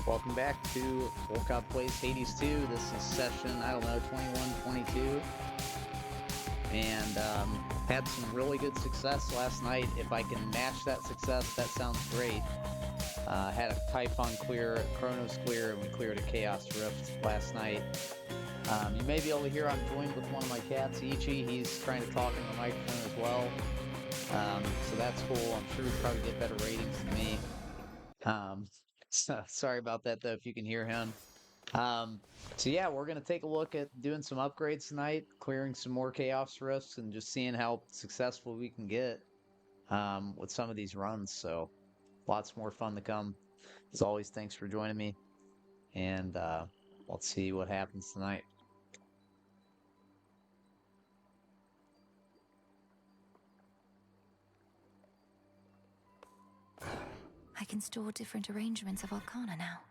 Welcome back to Volkoff Plays Hades 2. This is session, I don't know, 21, 22. And had some really good success last night. If I can match that success, that sounds great. Had a Typhon clear, a Chronos clear, and we cleared a Chaos Rift last night. You may be able to hear I'm joined with one of my cats, Ichi. He's trying to talk in the microphone as well. So that's cool. I'm sure we'll probably get better ratings than me. So sorry about that though, if you can hear him. So yeah, we're gonna take a look at doing some upgrades tonight, clearing some more Chaos Rifts, and just seeing how successful we can get with some of these runs. So lots more fun to come. As always, thanks for joining me, and let's see what happens tonight. I can store different arrangements of Arcana now.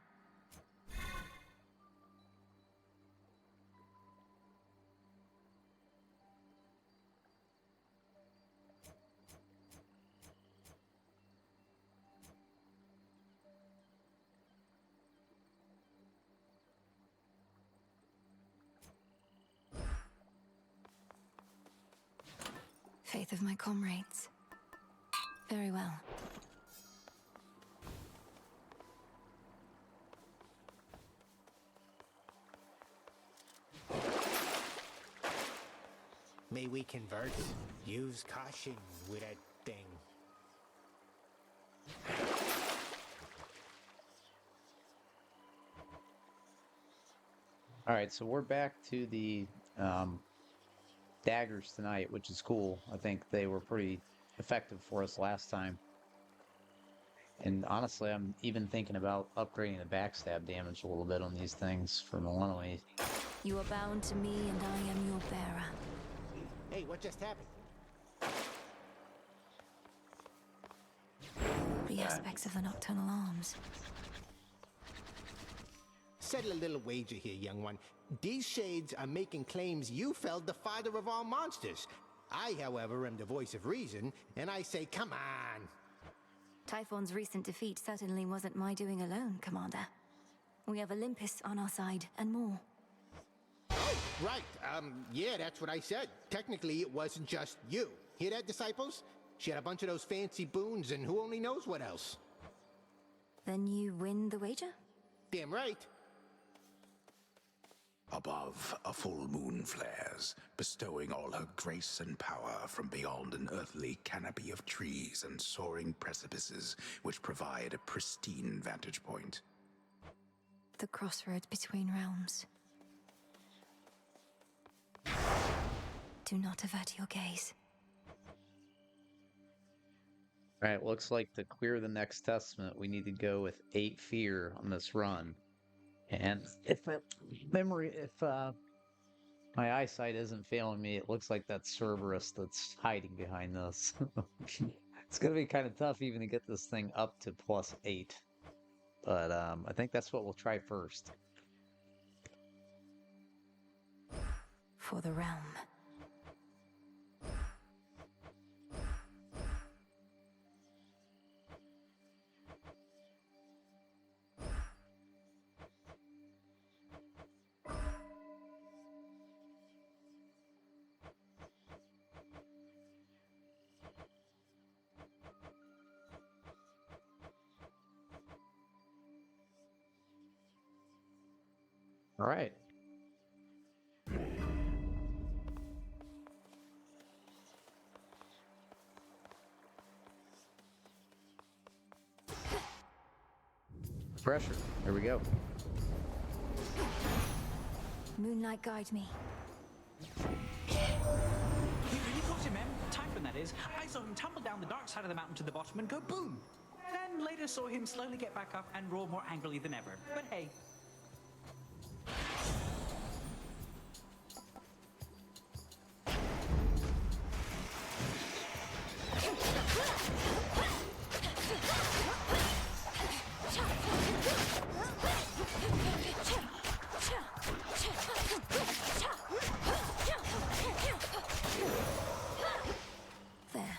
Faith of my comrades. Very well. May we convert? Use caution with that thing. All right, so we're back to the daggers tonight, which is cool. I think they were pretty effective for us last time. And honestly, I'm even thinking about upgrading the backstab damage a little bit on these things for Millennium. You are bound to me, and I am your bearer. Hey, what just happened? The aspects of the nocturnal arms. Settle a little wager here, young one. These shades are making claims you felled the father of all monsters. I, however, am the voice of reason, and I say, come on. Typhon's recent defeat certainly wasn't my doing alone, Commander. We have Olympus on our side, and more. Oh, right. Yeah, that's what I said. Technically, it wasn't just you. Hear that, disciples? She had a bunch of those fancy boons, and who only knows what else. Then you win the wager? Damn right. Above, a full moon flares, bestowing all her grace and power from beyond an earthly canopy of trees and soaring precipices which provide a pristine vantage point. The crossroads between realms. Do not avert your gaze. All right, looks like to clear the next testament, we need to go with 8 fear on this run. And if my eyesight isn't failing me, it looks like that's Cerberus that's hiding behind this. It's gonna be kind of tough even to get this thing up to +8. But I think that's what we'll try first. For the realm. All right. Pressure. There we go. Moonlight guide me. You really got him, Em. Typhon, that is. I saw him tumble down the dark side of the mountain to the bottom and go boom. Then later saw him slowly get back up and roar more angrily than ever. But hey. There.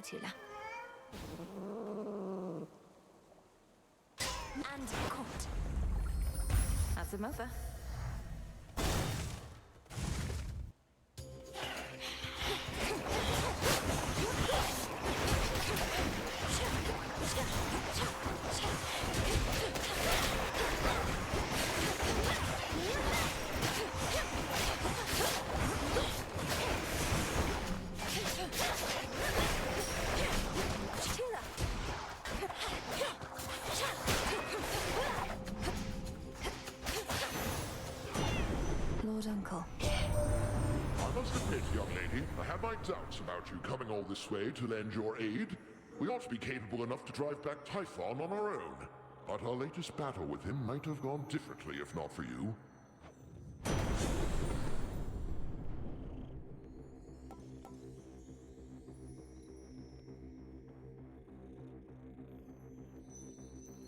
Tula. And caught. That's him over. Lord Uncle. I must admit, young lady, I have my doubts about you coming all this way to lend your aid. We ought to be capable enough to drive back Typhon on our own. But our latest battle with him might have gone differently if not for you.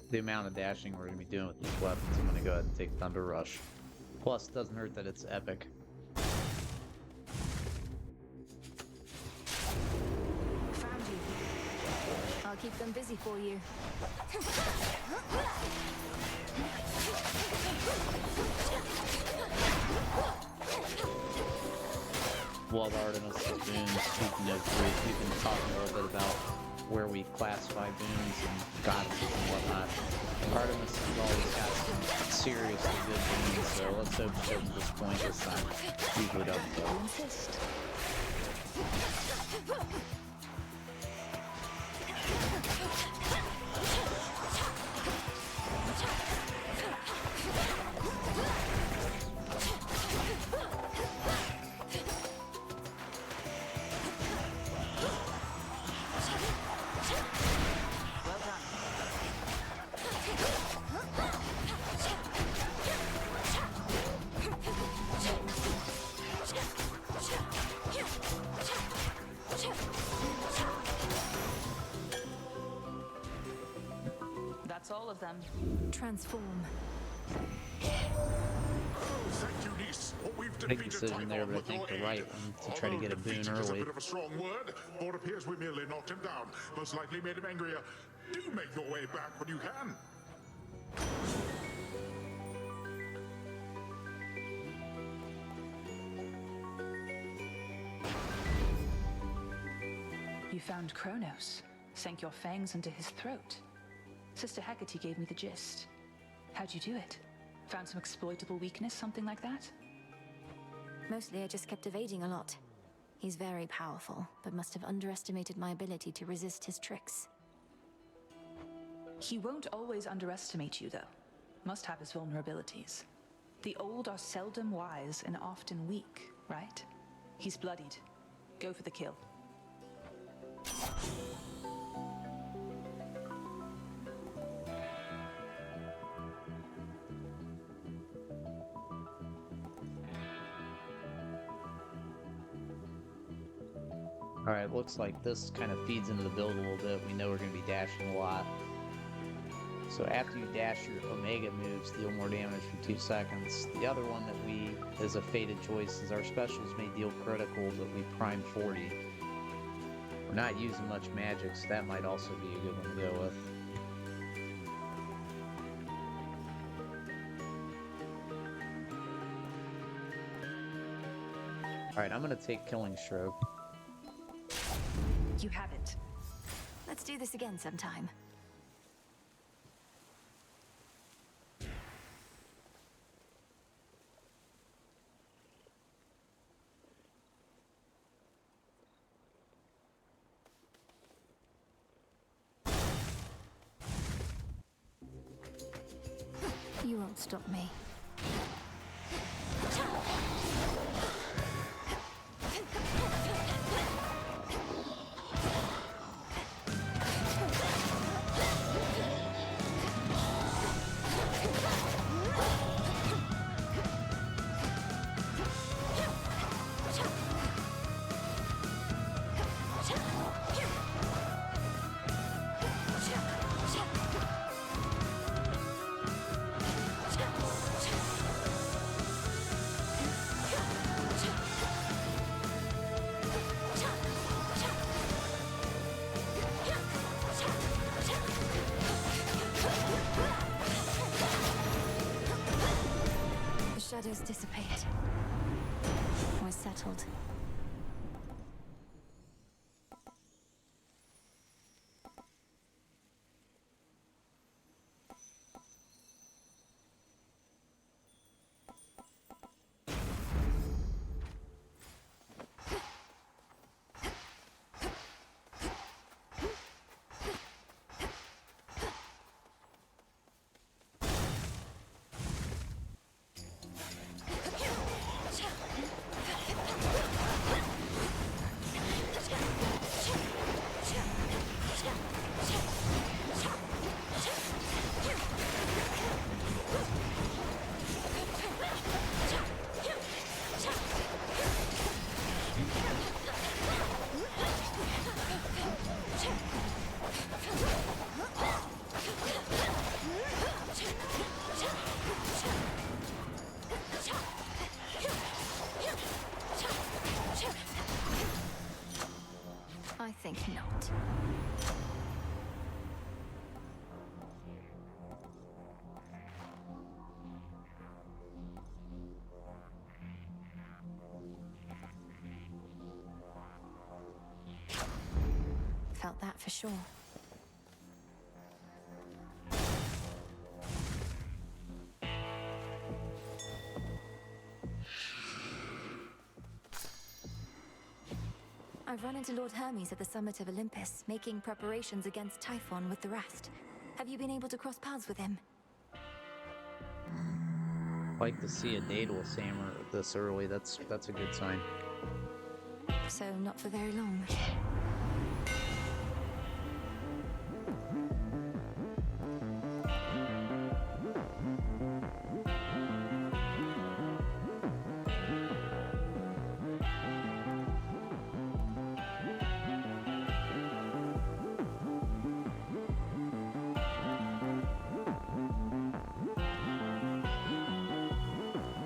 The amount of dashing we're going to be doing with these weapons, I'm going to go ahead and take Thunder Rush. Plus, it doesn't hurt that it's epic. Found you. I'll keep them busy for you. While the Artemis is boons, speaking of Greek, we've been talking a little bit about where we classify boons and goddesses and whatnot. Artemis has always got some seriously good boons, so let's hope she doesn't disappoint this time. Usually doesn't, though. Insist. That's all of them. Transform. Thank you, niece. We've Big defeated decision there, Typhon but I with think your the right aid. one to try to Although get a boon defeated is a early. bit of a strong word, for it appears we merely knocked him down. Most likely made him angrier. Do make your way back when you can. You found Kronos. Sank your fangs into his throat. Sister Hecate gave me the gist. How'd you do it? Found some exploitable weakness, something like that? Mostly I just kept evading a lot. He's very powerful, but must have underestimated my ability to resist his tricks. He won't always underestimate you, though. Must have his vulnerabilities. The old are seldom wise and often weak, right? He's bloodied. Go for the kill. Alright, looks like this kind of feeds into the build a little bit. We know we're going to be dashing a lot. So after you dash, your Omega moves deal more damage for 2 seconds. The other one that we, is a fated choice, is our specials may deal critical, but we prime 40. We're not using much magic, so that might also be a good one to go with. Alright, I'm going to take Killing Stroke. You have it. Let's do this again sometime. You won't stop me. shadows dissipate. We're settled. I think not. Felt that for sure. I've run into Lord Hermes at the summit of Olympus, making preparations against Typhon with the rest. Have you been able to cross paths with him? Like to see a Daedal Samer this early. That's a good sign. So not for very long.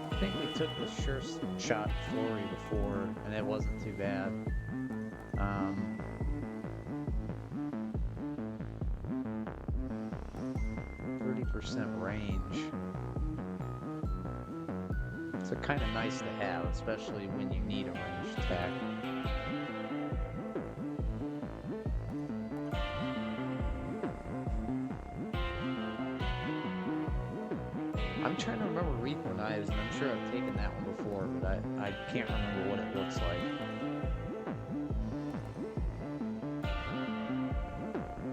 I think we took the sure shot Flurry before, and it wasn't too bad. 30% range. It's kind of nice to have, especially when you need a ranged attack. I'm trying to remember Reaper Knives, and I'm sure I've taken that one before, but I can't remember what it looks like.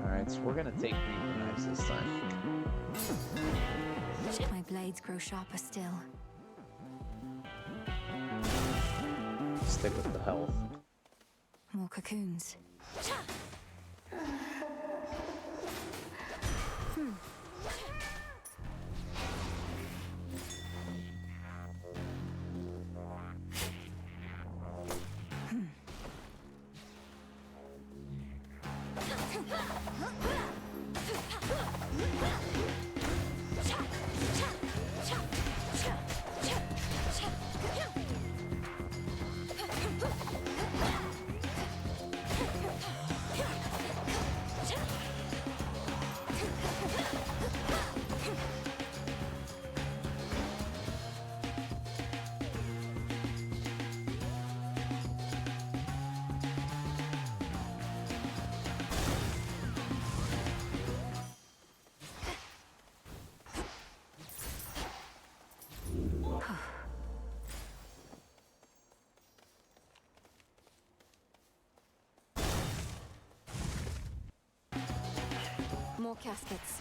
Alright, so we're gonna take Reaper Knives this time. My blades grow sharper still. Stick with the health. More cocoons. More caskets.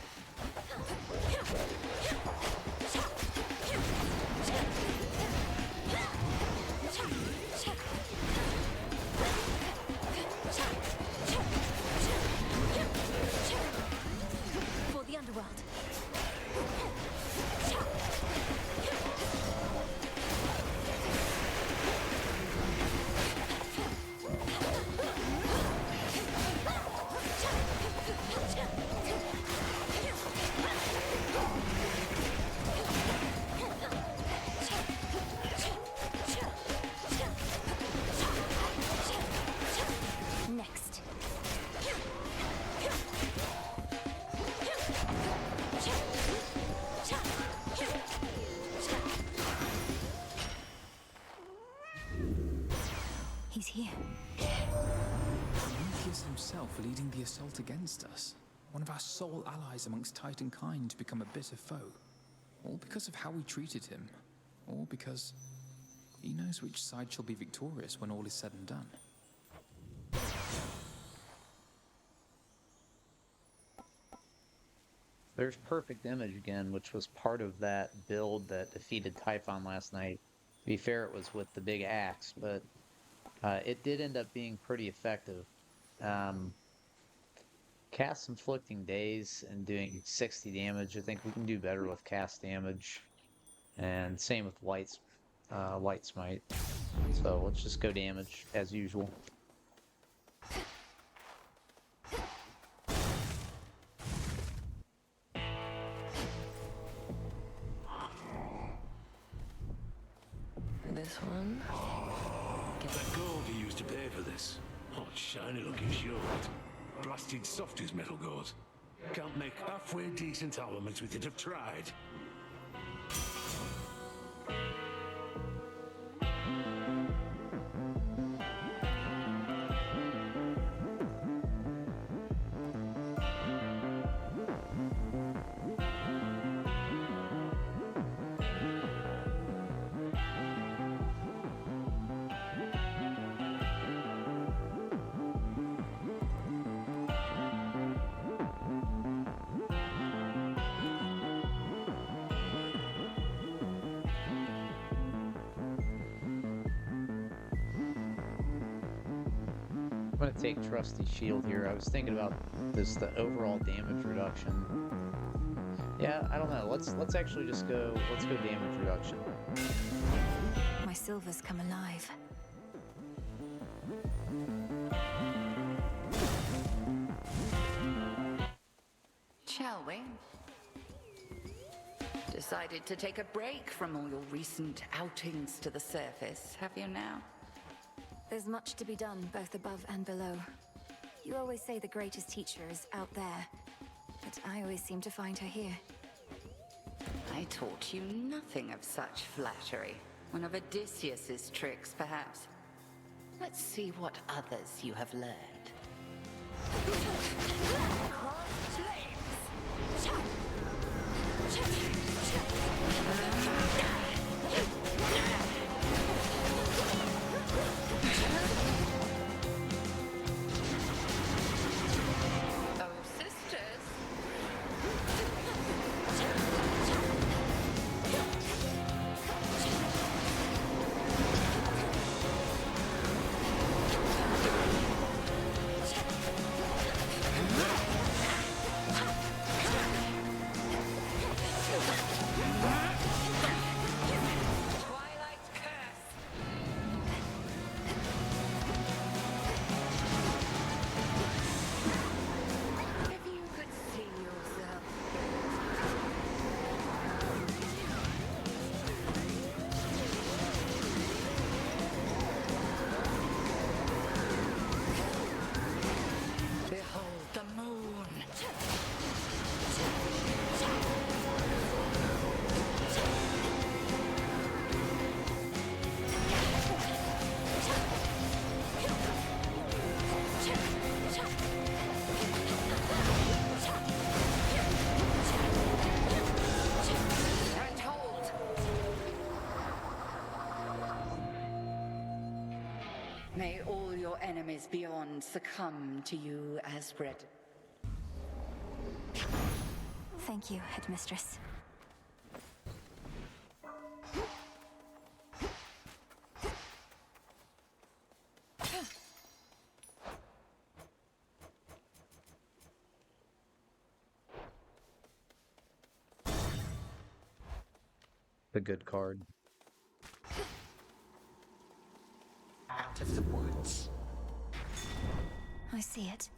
For the underworld. himself leading the assault against us. One of our sole allies amongst Titan kind to become a bitter foe. All because of how we treated him. Or because he knows which side shall be victorious when all is said and done. There's Perfect Image again, which was part of that build that defeated Typhon last night. To be fair, it was with the big axe, but it did end up being pretty effective. Cast Inflicting Days and doing 60 damage. I think we can do better with cast damage. And same with Light Smite. So let's just go damage as usual. This one? That gold you used to pay for this. Oh, shiny looking shield. Blasted soft as metal goes. Can't make halfway decent armaments with it, I've tried. I'm gonna take Trusty Shield here. I was thinking about the overall damage reduction. Yeah, I don't know. Let's actually just go. Let's go damage reduction. My silver's come alive. Shall we? Decided to take a break from all your recent outings to the surface, have you now? There's much to be done, both above and below. You always say the greatest teacher is out there, but I always seem to find her here. I taught you nothing of such flattery. One of Odysseus's tricks, perhaps. Let's see what others you have learned. May all your enemies beyond succumb to you as bread. Thank you, Headmistress. The good card. Out of the woods. I see it.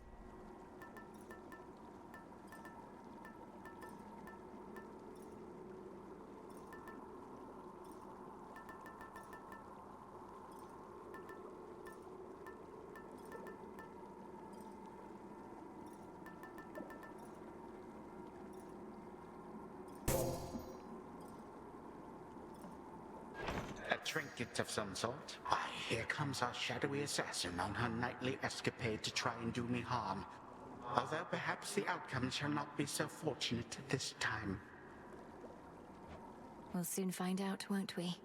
trinket of some sort. Why, here comes our shadowy assassin on her nightly escapade to try and do me harm. Although perhaps the outcome shall not be so fortunate this time. We'll soon find out, won't we?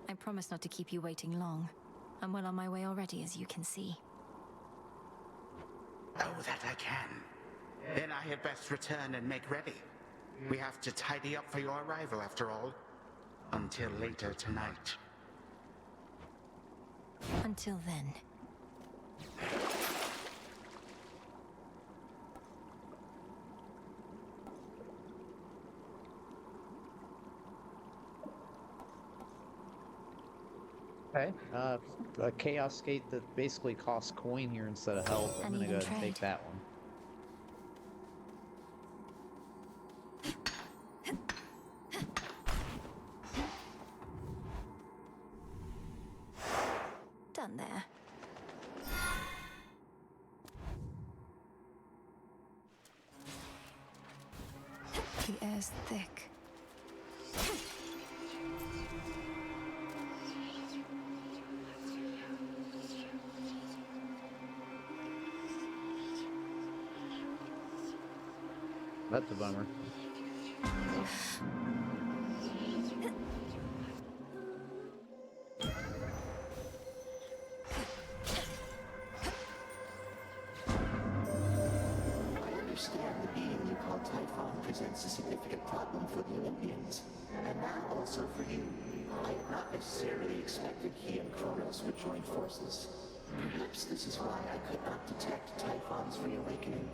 I promise not to keep you waiting long. I'm well on my way already, as you can see. Oh, that I can. Then I had best return and make ready. We have to tidy up for your arrival, after all. Until later tonight. Until then. Okay. A chaos gate that basically costs coin here instead of health. I'm gonna go ahead and take that one. Done there. The air's thick. That's a bummer. I understand the being you call Typhon presents a significant problem for the Olympians, and now also for you. I had not necessarily expected he and Kronos would join forces. Perhaps this is why I could not detect Typhon's reawakening.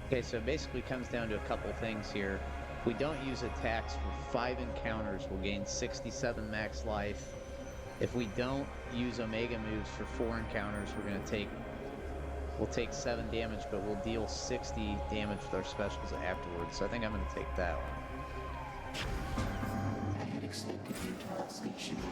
Okay, so it basically comes down to a couple things here. If we don't use attacks for 5 encounters, we'll gain 67 max life. If we don't use Omega moves for 4 encounters, we'll take 7 damage, but we'll deal 60 damage with our specials afterwards. So I think I'm going to take that one. I had expected you to have sleep shields.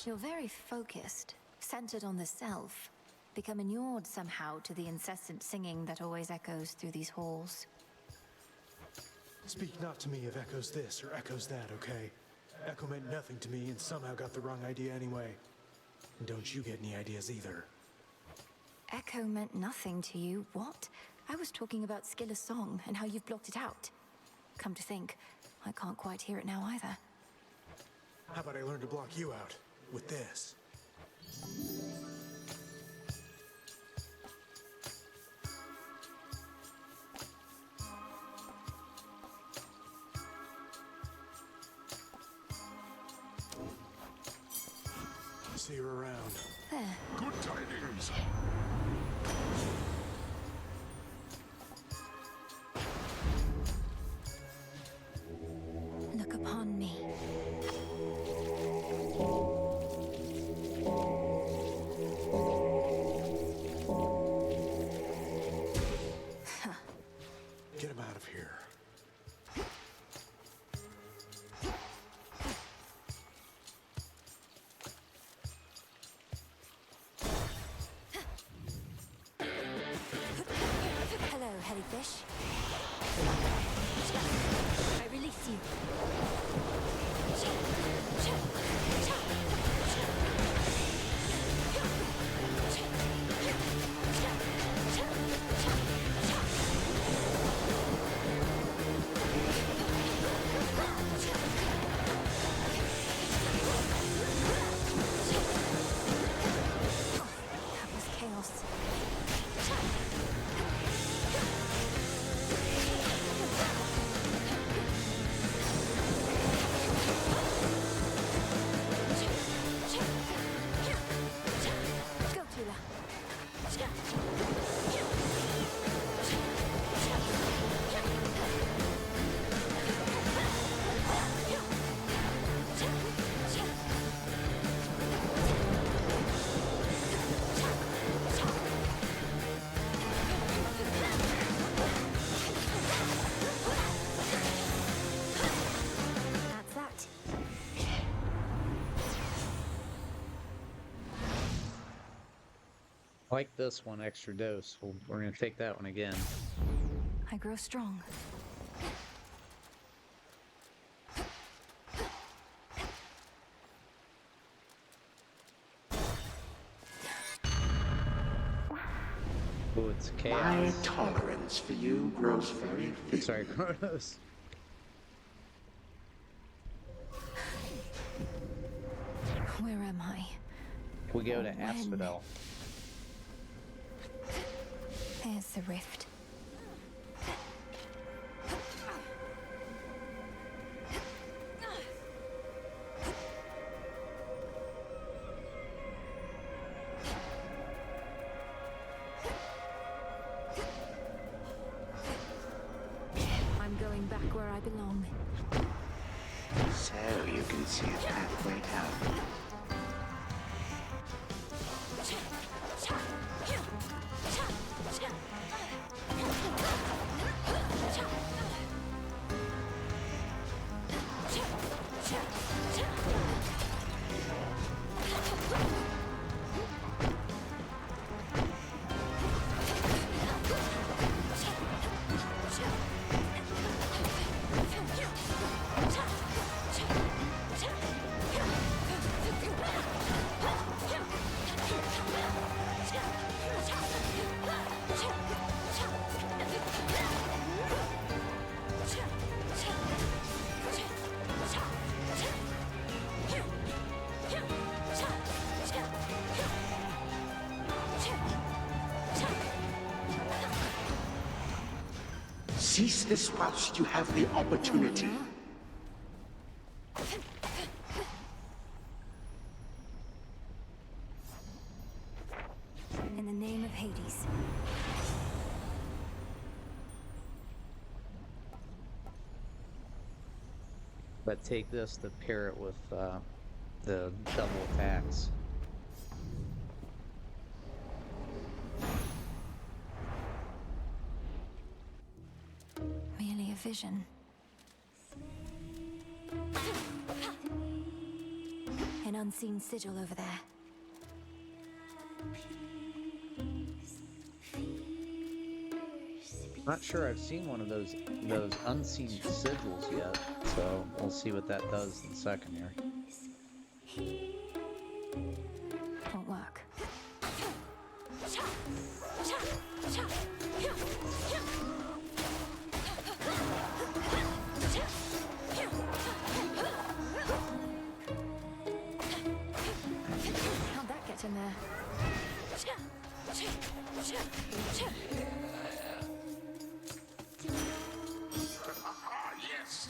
You're very focused, centered on the self, become inured somehow to the incessant singing that always echoes through these halls. Speak not to me of echoes this or echoes that, okay? Echo meant nothing to me and somehow got the wrong idea anyway. And don't you get any ideas either. Echo meant nothing to you? What? I was talking about Skiller's song and how you've blocked it out. Come to think, I can't quite hear it now either. How about I learn to block you out with this? See you around. There. Good tidings. Look upon me. Get him out of here. Hello, Hellyfish. I release you. Like this one, extra dose. We're gonna take that one again. I grow strong. Oh, it's My chaos. tolerance for you grows very thin. Sorry, Kronos. Where am I? We go to When? Asphodel. There's the rift. I'm going back where I belong. So you can see a pathway out. Cease this whilst you have the opportunity. In the name of Hades. But take this to pair it with the double attacks. Merely a vision. An unseen sigil over there. Not sure I've seen one of those unseen sigils yet, so we'll see what that does in a second here. Won't work. How'd that get in there? Yes.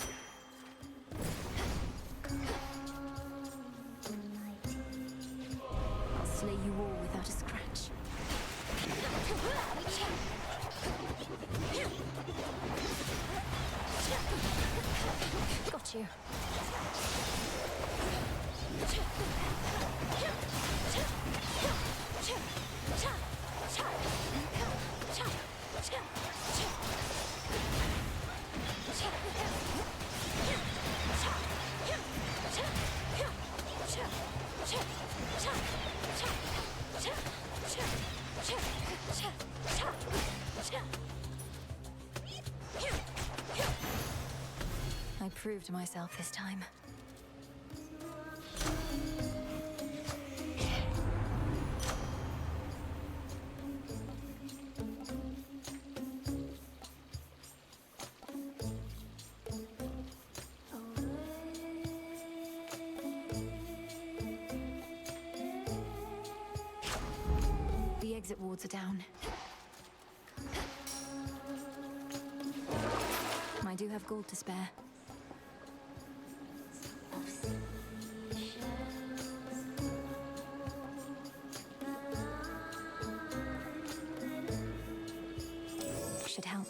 I'll slay you all without a scratch. Got you. I proved myself this time. The exit wards are down. I do have gold to spare. Should help.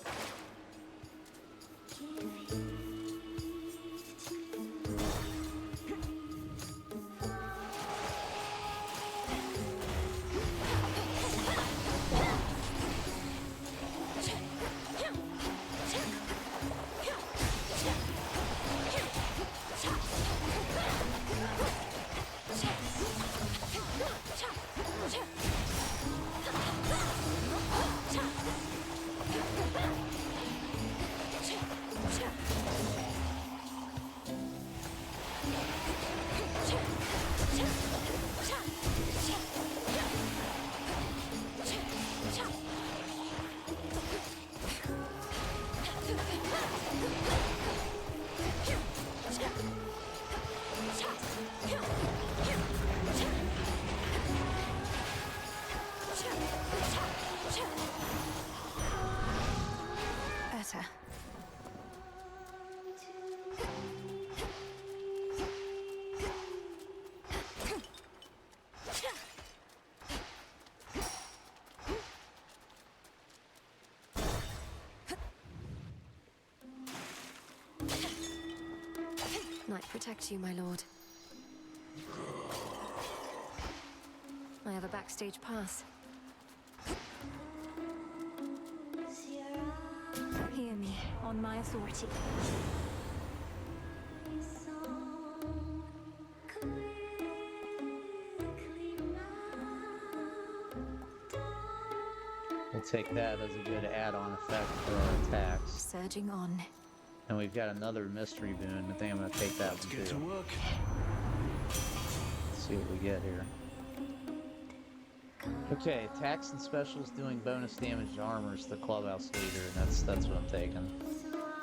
Protect you, my lord. I have a backstage pass. Hear me, on my authority. We'll take that as a good add-on effect for our attacks. Surging on. And we've got another mystery boon. I think I'm going to take that Let's one get to too. work. Let's see what we get here. Okay, attacks and specials doing bonus damage to armor is the clubhouse leader, and that's what I'm taking.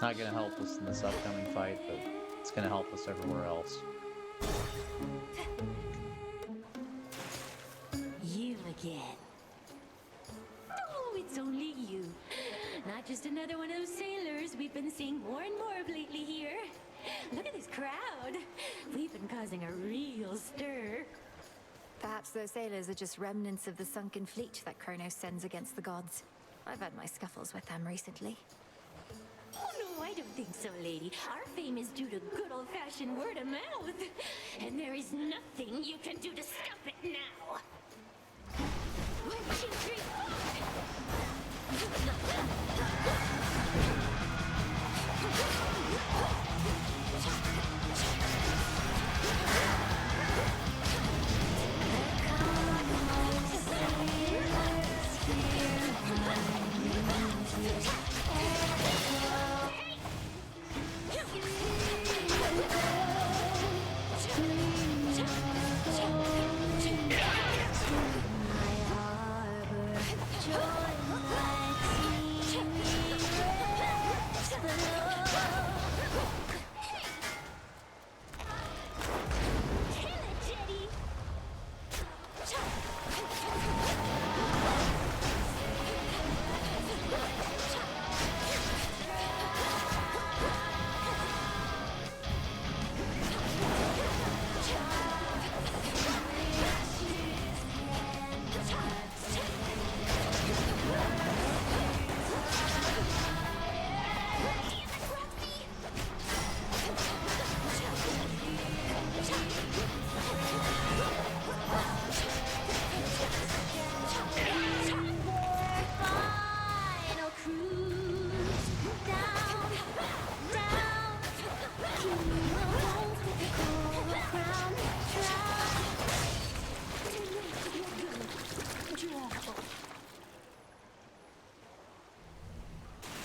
Not going to help us in this upcoming fight, but it's going to help us everywhere else. You again. Oh, it's only you. Not just another one of those sailors we've been seeing more and more of lately here. Look at this crowd. We've been causing a real stir. Perhaps those sailors are just remnants of the sunken fleet that Kronos sends against the gods. I've had my scuffles with them recently. Oh, no, I don't think so, lady. Our fame is due to good old-fashioned word of mouth. And there is nothing you can do to stop it now. 1, 2, 3,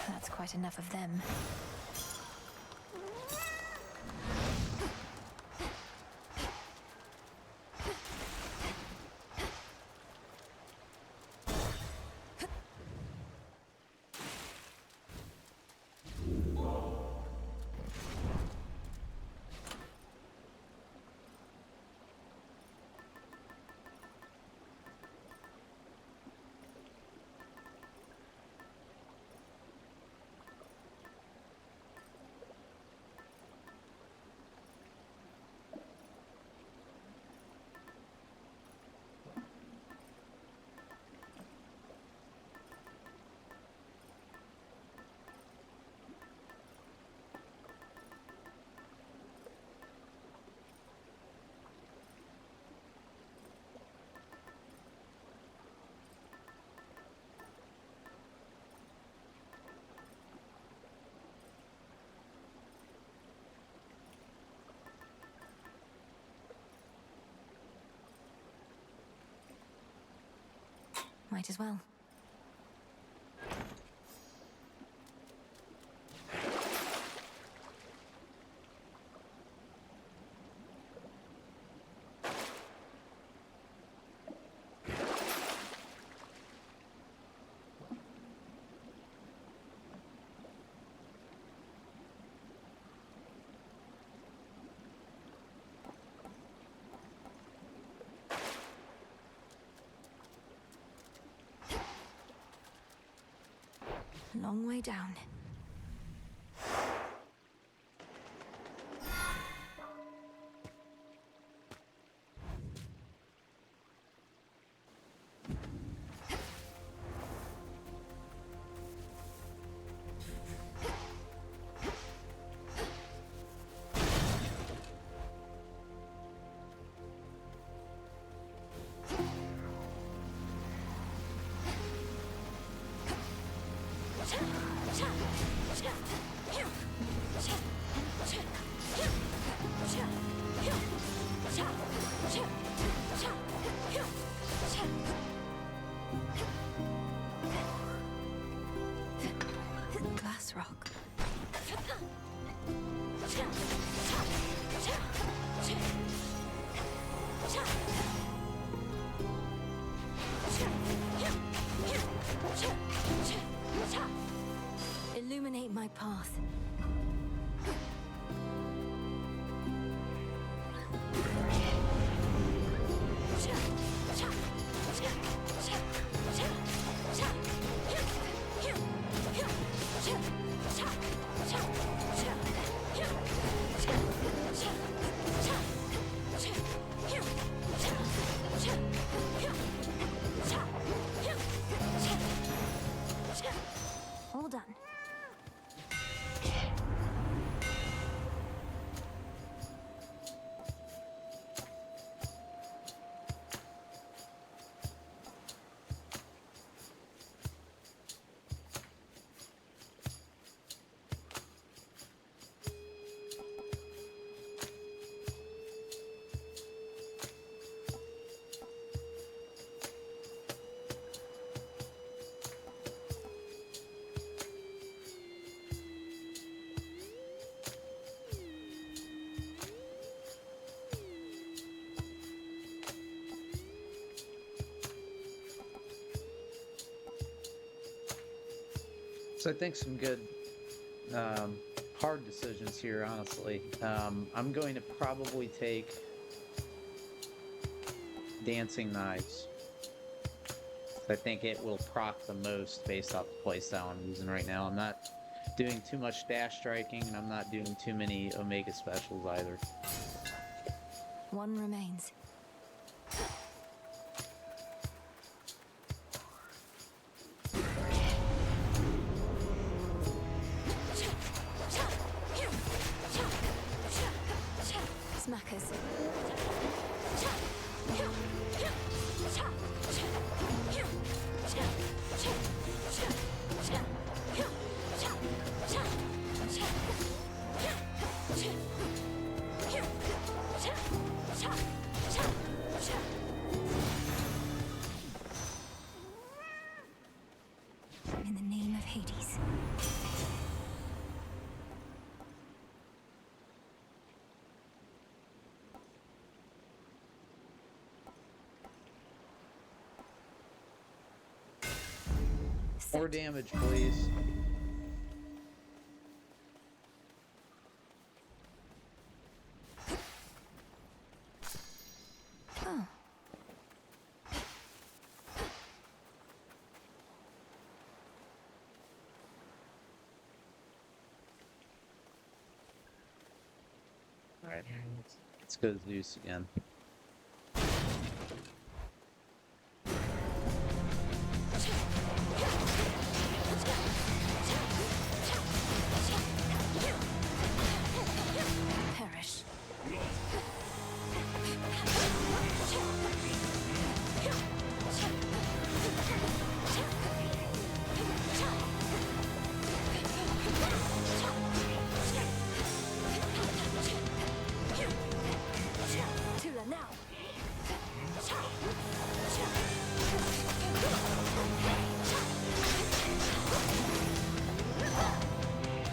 That's quite enough of them. Might as well. Long way down. So I think some good, hard decisions here, honestly. I'm going to probably take Dancing Knives. I think it will proc the most based off the playstyle I'm using right now. I'm not doing too much dash striking, and I'm not doing too many Omega specials either. One remains. Smackers. In the name of Hades. More damage, please. Oh. Alright, let's go to Zeus again. Perish. Tula now.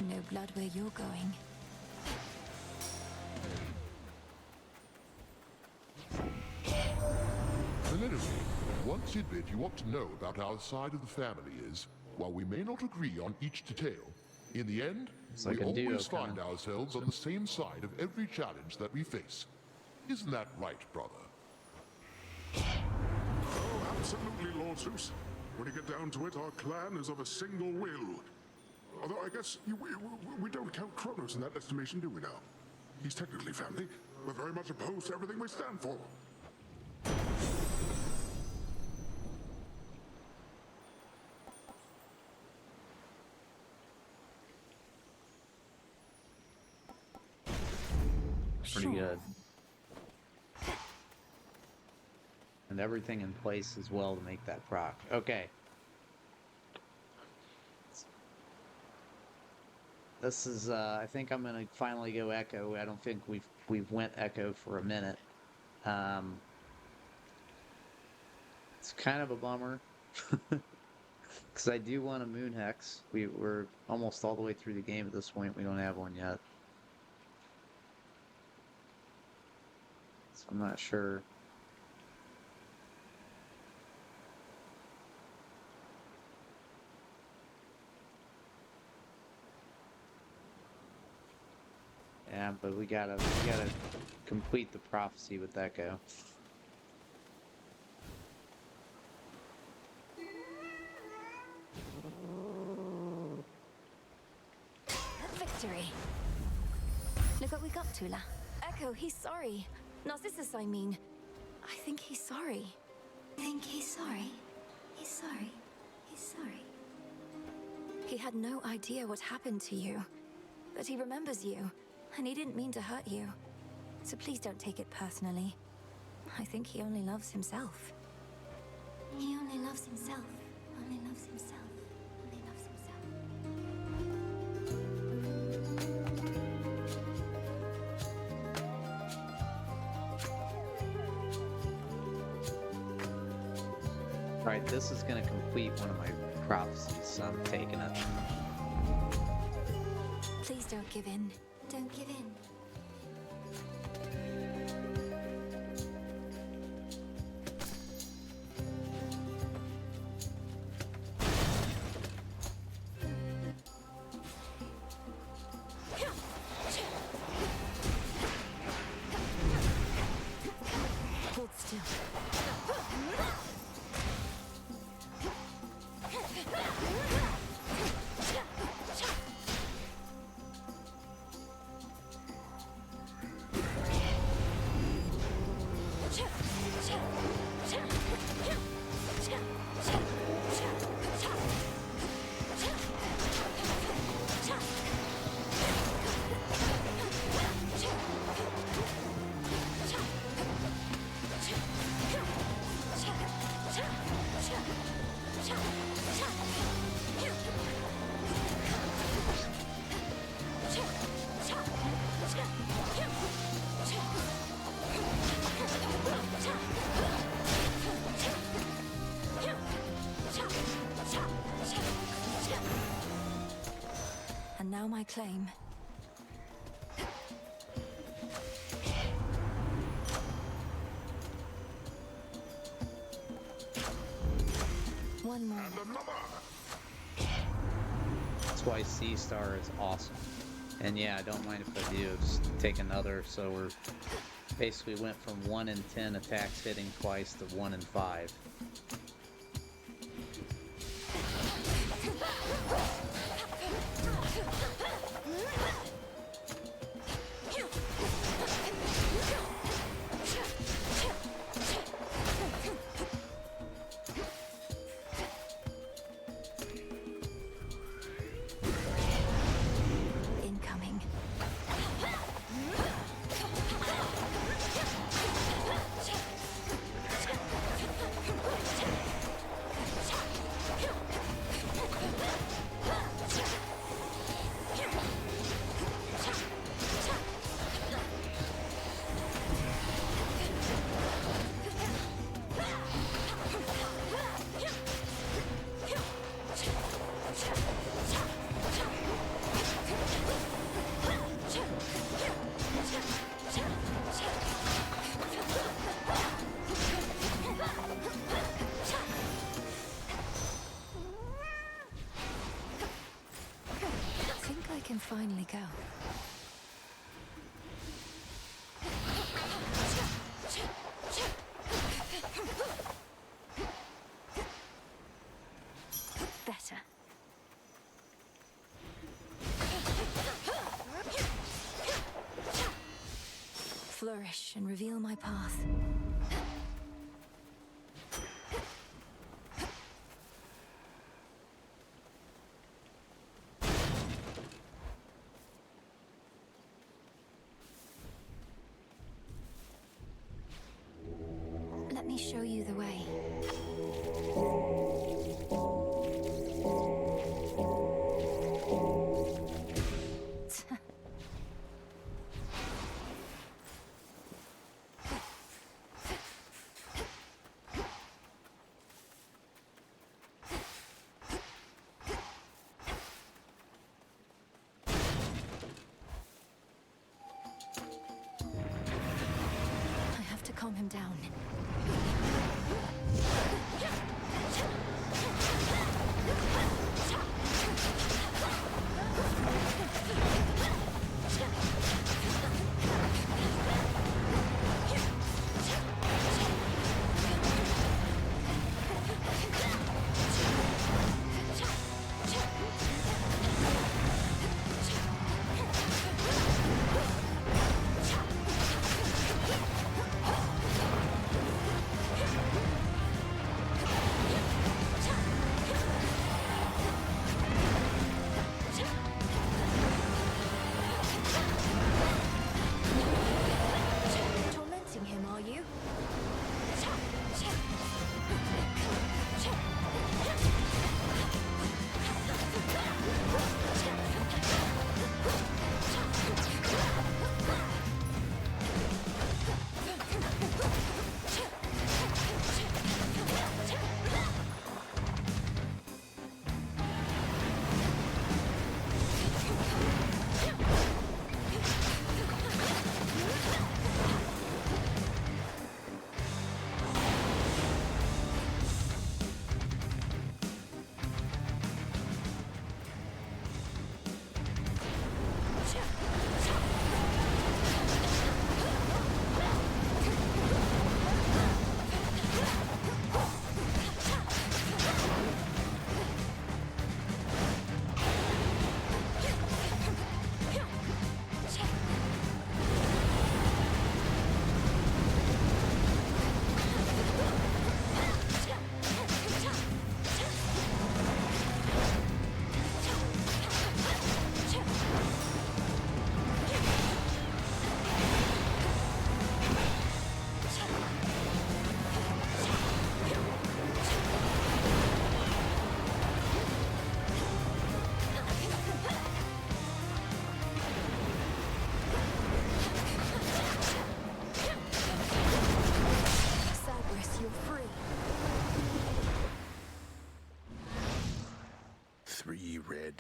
No blood where you're going. Well, anyway, one tidbit you ought to know about our side of the family is, while we may not agree on each detail, in the end, It's like we a duo, always kinda. find ourselves on the same side of every challenge that we face. Isn't that right, brother? Oh, absolutely, Lord Zeus. When you get down to it, our clan is of a single will. Although I guess we don't count Kronos in that estimation, do we now? He's technically family, but very much opposed to everything we stand for. Pretty good. And everything in place as well to make that proc. Okay. This is I think I'm gonna finally go Echo. I don't think we've went Echo for a minute. It's kind of a bummer. Because I do want a Moon Hex. We're almost all the way through the game at this point. We don't have one yet. So I'm not sure. Yeah, but we gotta complete the prophecy with Echo. Victory. Look what we got, Tula. Echo, he's sorry. Narcissus, I mean. I think he's sorry. Think he's sorry? He's sorry. He's sorry. He had no idea what happened to you. But he remembers you, and he didn't mean to hurt you. So please don't take it personally. I think he only loves himself. He only loves himself. Only loves himself. Only loves himself. Alright, this is gonna complete one of my prophecies, so I'm taking it. Please don't give in. Don't give in. claim. One more. That's why Sea Star is awesome. And yeah, I don't mind if I do. Just take another. So we're basically went from 1 in 10 attacks hitting twice to 1 in 5. Incoming. I think I can finally go. Better. Flourish and reveal my path. Let me show you the way. I have to calm him down.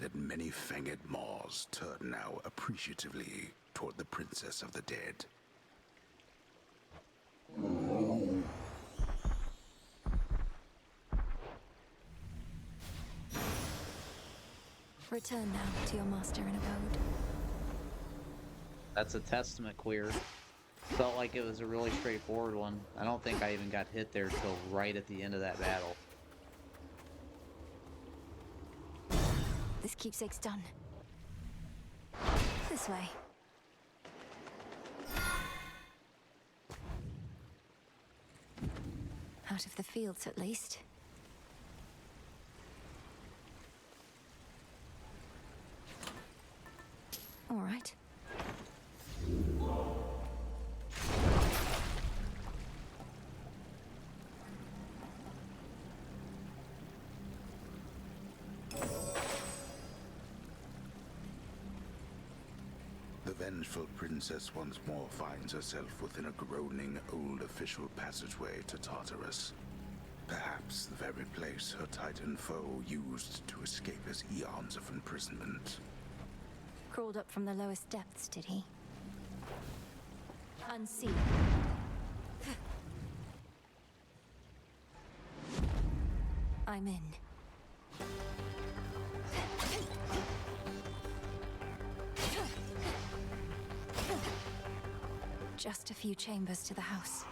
red and many-fanged maws turn now appreciatively toward the princess of the dead. Return now to your master in abode. That's a testament, Queer. Felt like it was a really straightforward one. I don't think I even got hit there till right at the end of that battle. This keepsake's done. This way. Out of the fields, at least. All right. The vengeful princess once more finds herself within a groaning old official passageway to Tartarus. Perhaps the very place her Titan foe used to escape his eons of imprisonment. Crawled up from the lowest depths, did he? Unseen. I'm in. Just a few chambers to the house.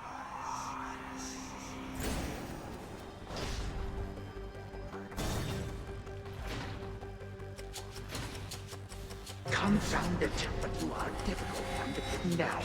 Confound it, but you are difficult to pin down.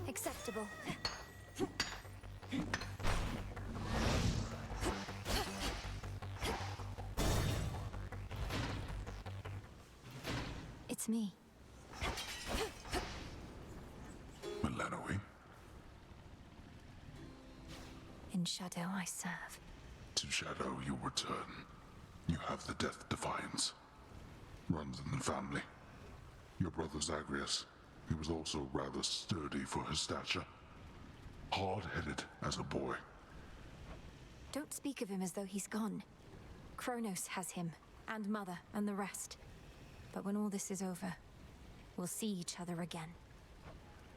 Acceptable. It's me. Melanoe, In shadow I serve. to Shadow you return. You have the Death Defiance. Runs in the family. Your brother Zagreus, he was also rather sturdy for his stature. Hard-headed as a boy. Don't speak of him as though he's gone. Kronos has him, and Mother, and the rest. But when all this is over, we'll see each other again.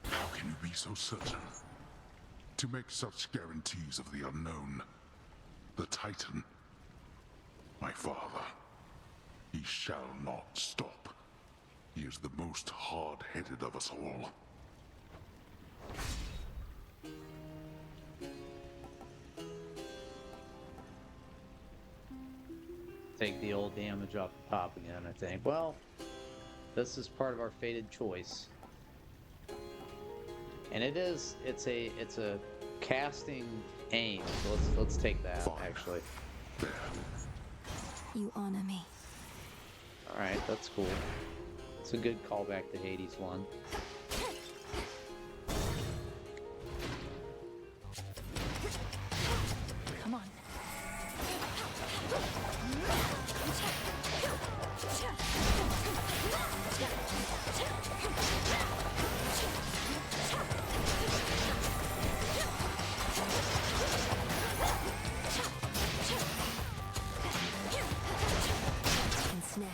How can you be so certain? To make such guarantees of the unknown. The Titan. My father. He shall not stop. He is the most hard-headed of us all. Take the old damage off the pop again, I think. Well, this is part of our fated choice. And it's a casting aim. So let's take that. Fine. Actually. There. You honor me. Alright, that's cool. It's a good callback to Hades 1. Come on. Ensnared.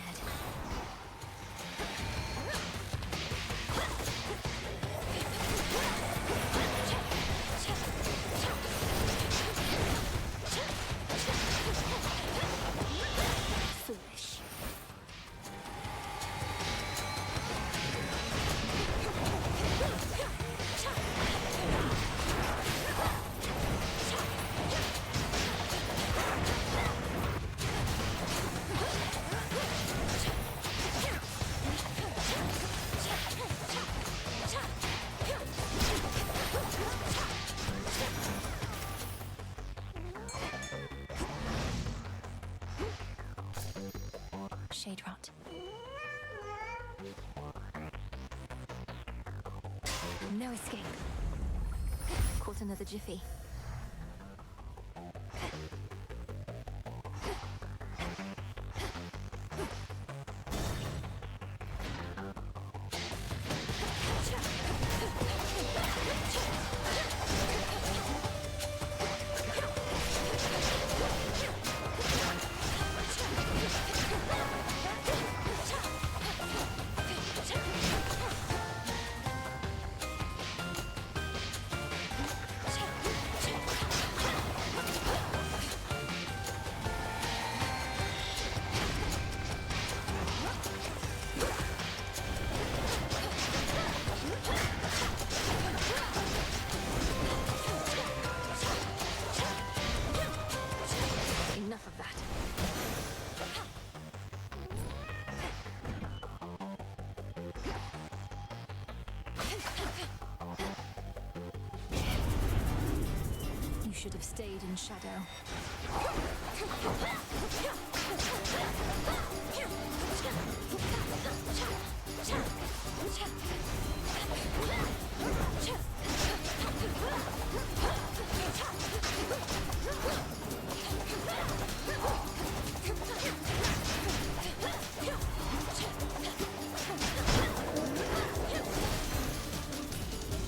shade rot. No escape. Caught another jiffy. Enough of that. You should have stayed in shadow.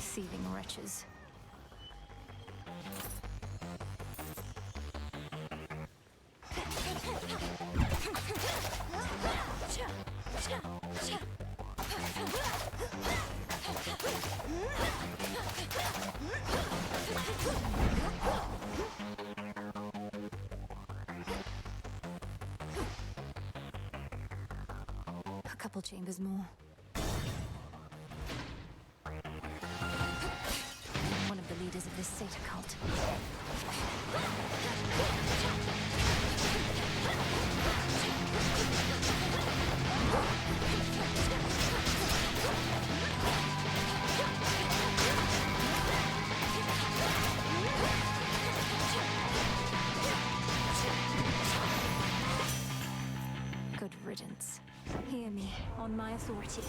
Thieving wretches. A couple chambers more. One of the leaders of this Sata cult. Good riddance. Hear me, on my authority.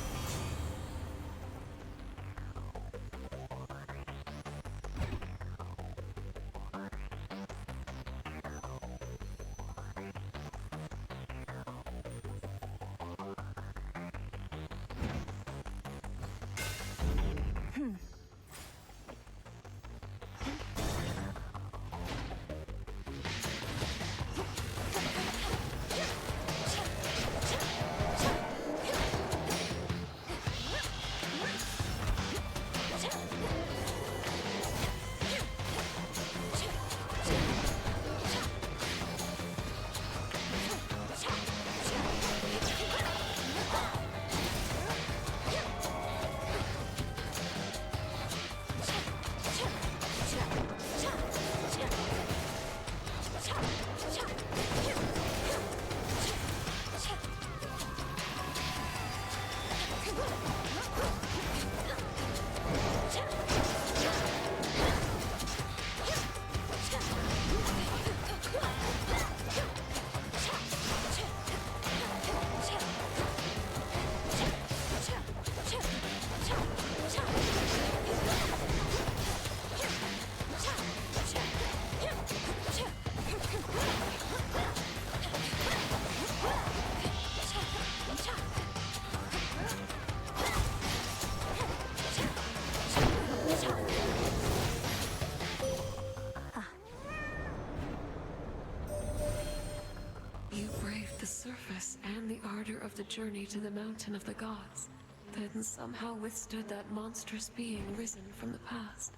Of the journey to the mountain of the gods, then somehow withstood that monstrous being risen from the past.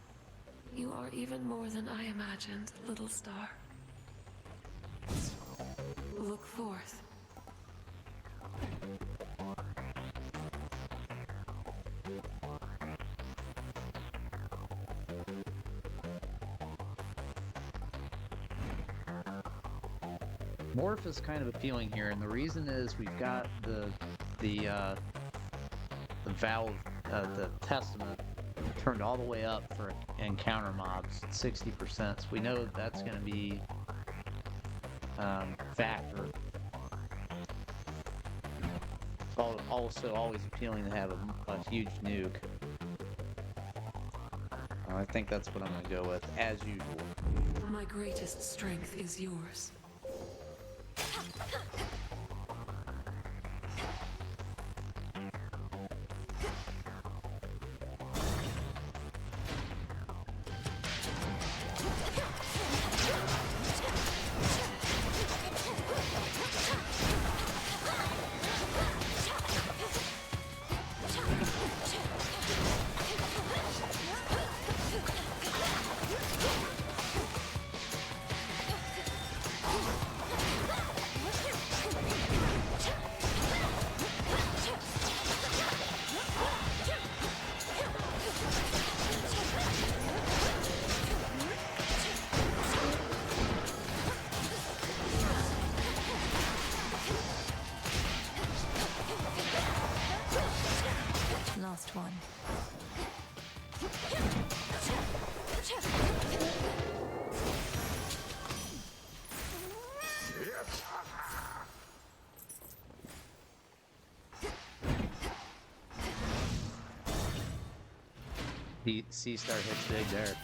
You are even more than I imagined, little star. Look forth. Morph is kind of appealing here, and the reason is we've got the vow, the testament turned all the way up for encounter mobs, 60%. So we know that's going to be factor. also always appealing to have a huge nuke. I think that's what I'm gonna go with, as usual. My greatest strength is yours. Last one. The C-Star hits big there.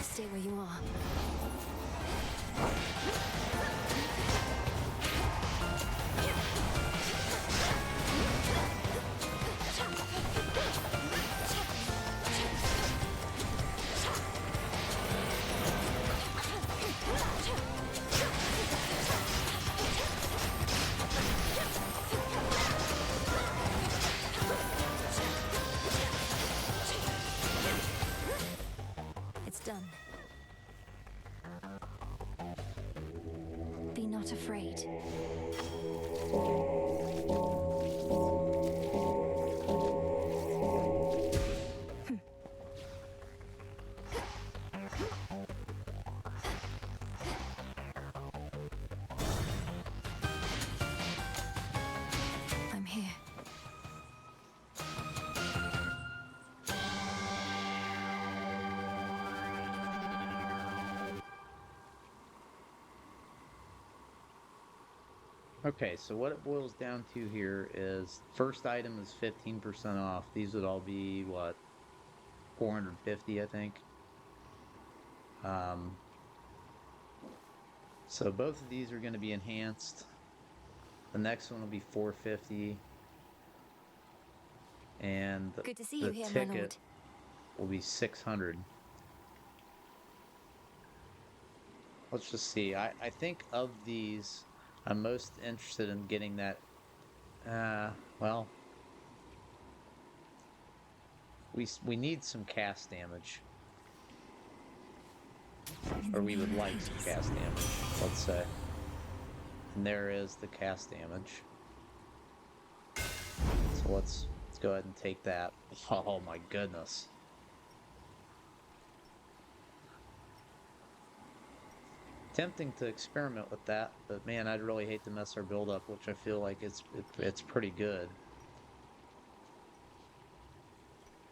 Stay where you are. It's done. Be not afraid. I'm here. Okay, so what it boils down to here is first item is 15% off. These would all be what, 450, I think. So both of these are going to be enhanced. The next one will be 450, and Good to see the you here, my lord. ticket will be 600. Let's just see. I think of these, I'm most interested in getting that. Well, we need some cast damage, or we would like some cast damage. Let's say. And there is the cast damage. So let's go ahead and take that. Oh my goodness. Tempting to experiment with that, but man, I'd really hate to mess our build up, which I feel like it's pretty good.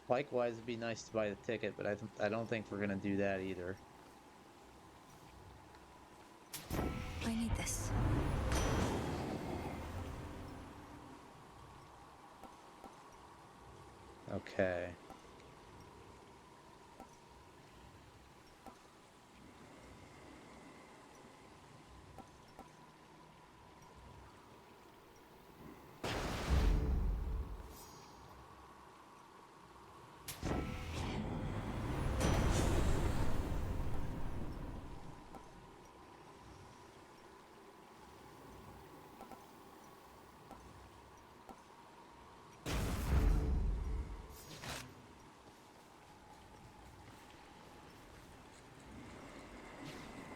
Likewise, it'd be nice to buy the ticket, but I don't think we're gonna do that either. I need this. Okay.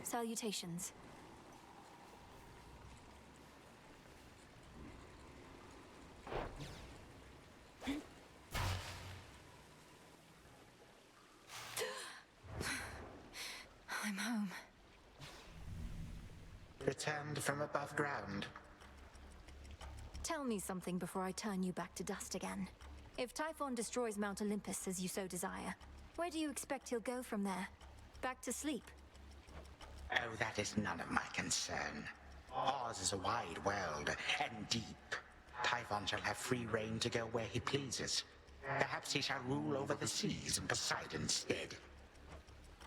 Salutations. I'm home. Returned from above ground. Tell me something before I turn you back to dust again. If Typhon destroys Mount Olympus as you so desire, where do you expect he'll go from there? Back to sleep? Oh, that is none of my concern. Ours is a wide world, and deep. Typhon shall have free reign to go where he pleases. Perhaps he shall rule over the seas in Poseidon's stead.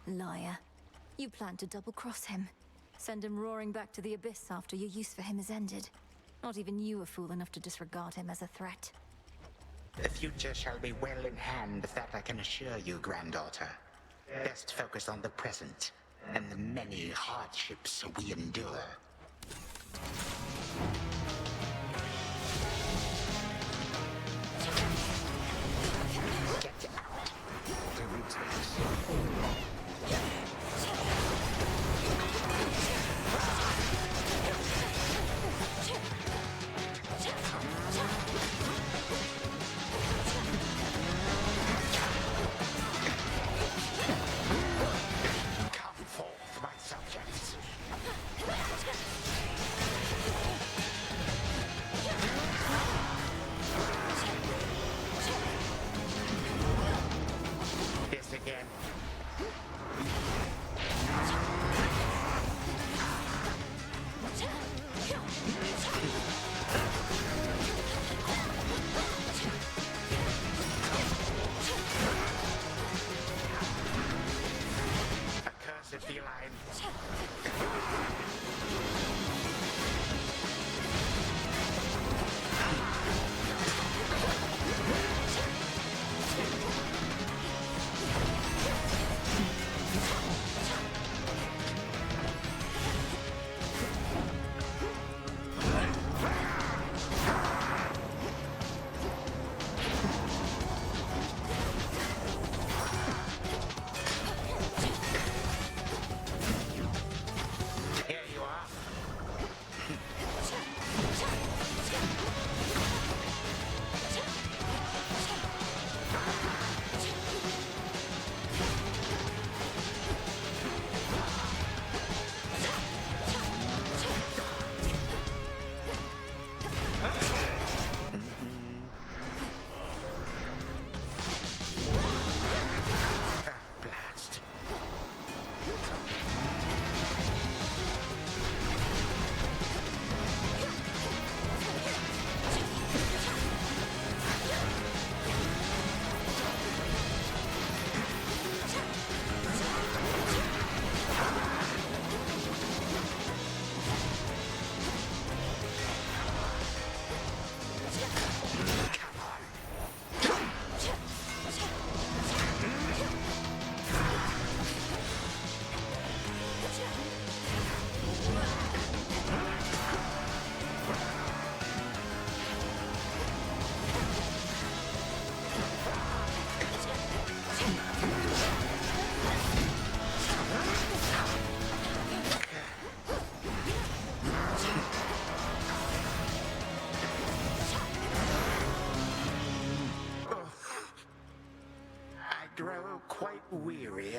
Liar. You plan to double-cross him. Send him roaring back to the abyss after your use for him is ended. Not even you are fool enough to disregard him as a threat. The future shall be well in hand, that I can assure you, granddaughter. Best focus on the present, and the many hardships we endure. Get out. Whatever it takes. Come forth, my subjects.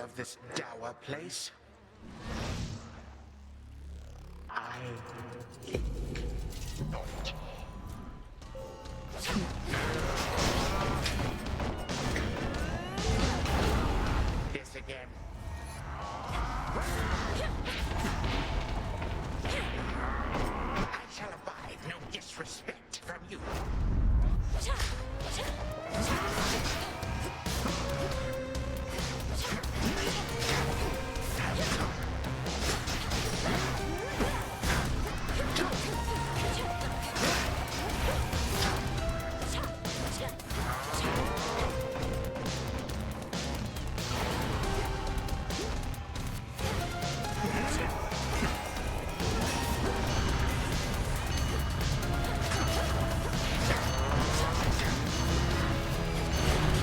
of this dour place? I think not. This again. I shall abide no disrespect from you.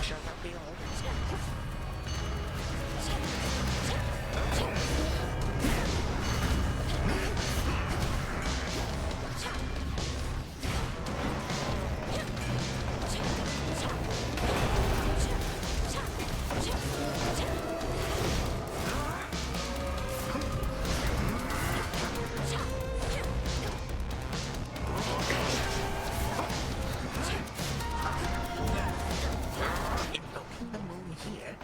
Shall that be all? Invoking the moon here?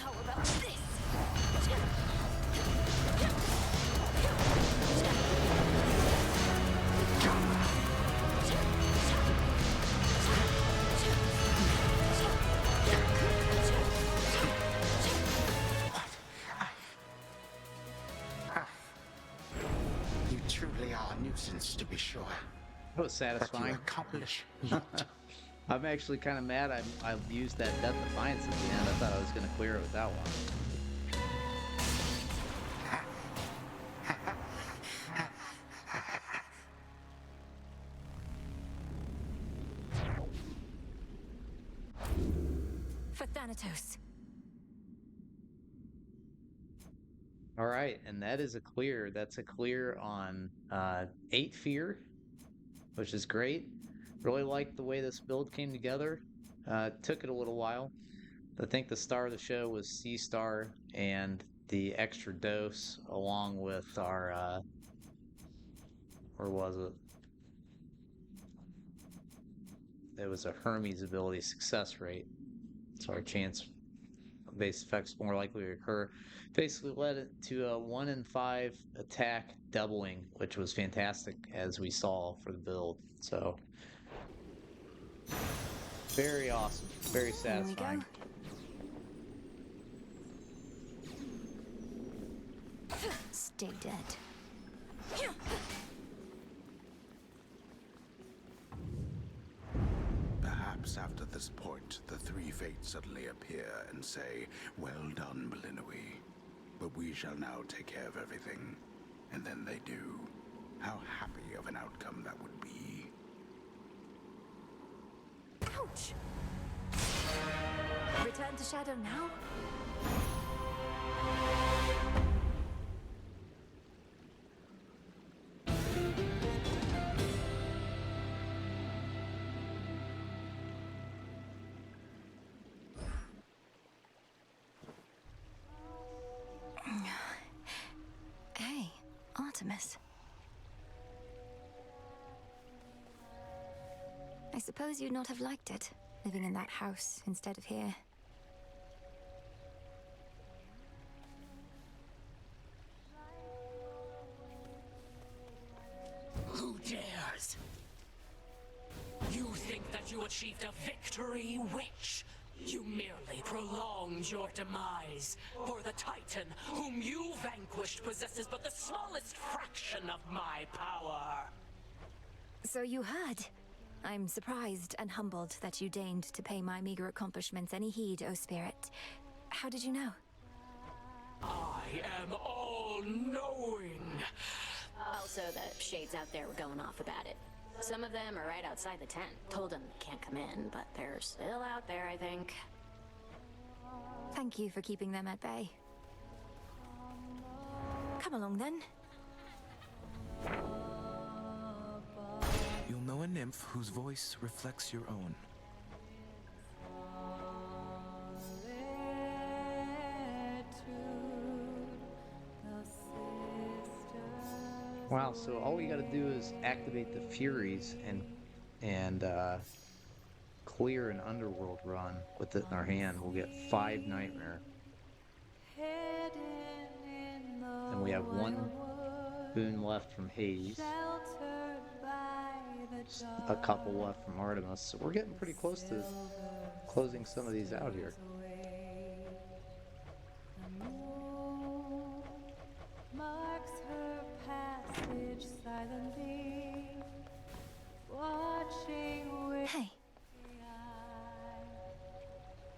How about this? You truly are a nuisance, to be sure. That was But you satisfying. accomplish not. I'm actually kind of mad I used that Death Defiance at the end. I thought I was going to clear it without one. For Thanatos. All right, and that is a clear. That's a clear on 8 Fear, which is great. Really liked the way this build came together. Took it a little while. I think the star of the show was C Star and the extra dose, along with our where was it? It was a Hermes ability success rate. So our chance base effects more likely to occur. Basically led it to a 1 in 5 attack doubling, which was fantastic as we saw for the build. So very awesome, very satisfying. Stay dead. Perhaps after this point, the three fates suddenly appear and say, "Well done, Belinui. But we shall now take care of everything." And then they do. How happy of an outcome that would be. Ouch! Return to Shadow now? Hey, Artemis. I suppose you'd not have liked it, living in that house instead of here. Who dares? You think that you achieved a victory, witch? You merely prolonged your demise, for the Titan whom you vanquished possesses but the smallest fraction of my power. So you heard. I'm surprised and humbled that you deigned to pay my meager accomplishments any heed, O Spirit. How did you know? I am all-knowing. Also, the shades out there were going off about it. Some of them are right outside the tent. Told them can't come in, but they're still out there, I think. Thank you for keeping them at bay. Come along then. Follow a nymph whose voice reflects your own. Wow, so all we gotta do is activate the Furies and clear an underworld run with it in our hand. We'll get 5 Nightmare. And we have 1 boon left from Hades. Just a couple left from Artemis. So we're getting pretty close to closing some of these out here. Marks her passage silently, watching with Hey. the eye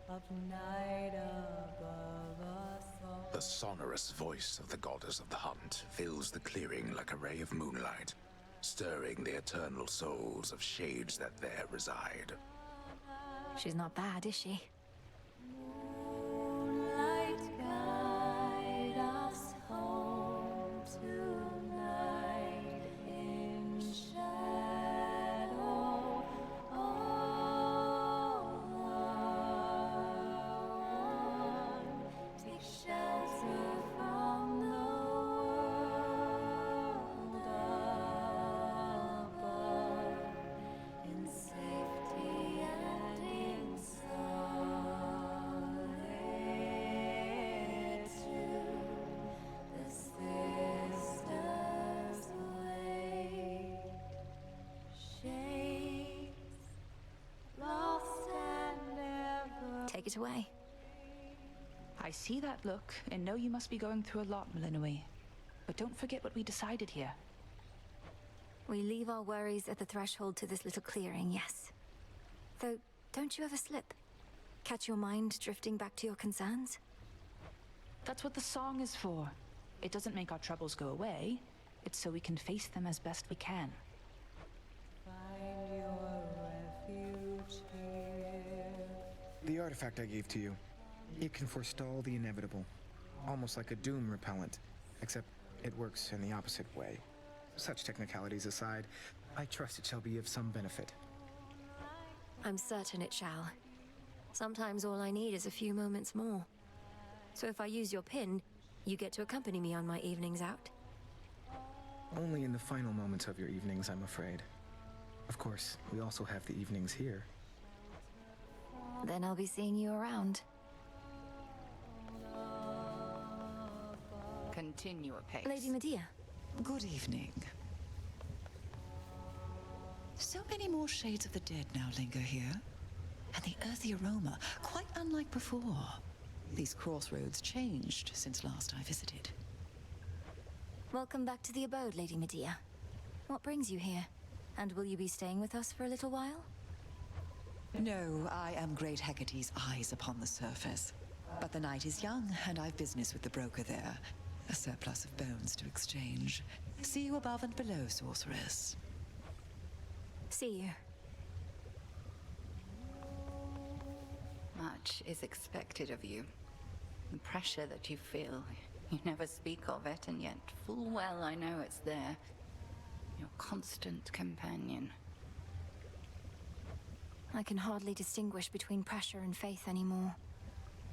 of night above us all. The sonorous voice of the goddess of the hunt fills the clearing like a ray of moonlight, stirring the eternal souls of shades that there reside. She's not bad, is she? Moonlight guide us home tonight in shadow. All one, take shelter from the world above, in safety and in solitude. The sisters wait, shades lost and ever. Take it away. I see that look and know you must be going through a lot, Malinui. But don't forget what we decided here. We leave our worries at the threshold to this little clearing, yes. Though, don't you ever slip? Catch your mind drifting back to your concerns? That's what the song is for. It doesn't make our troubles go away. It's so we can face them as best we can. Find your refuge here. The artifact I gave to you. It can forestall the inevitable. Almost like a doom repellent. Except it works in the opposite way. Such technicalities aside, I trust it shall be of some benefit. I'm certain it shall. Sometimes all I need is a few moments more. So if I use your pin, you get to accompany me on my evenings out? Only in the final moments of your evenings, I'm afraid. Of course, we also have the evenings here. Then I'll be seeing you around. Continue apace. Lady Medea. Good evening. So many more shades of the dead now linger here. And the earthy aroma, quite unlike before. These crossroads changed since last I visited. Welcome back to the abode, Lady Medea. What brings you here? And will you be staying with us for a little while? No, I am Great Hecate's eyes upon the surface. But the night is young, and I've business with the broker there. A surplus of bones to exchange. See you above and below, sorceress. See you. Much is expected of you. The pressure that you feel, you never speak of it, and yet full well I know it's there. Your constant companion. I can hardly distinguish between pressure and faith anymore.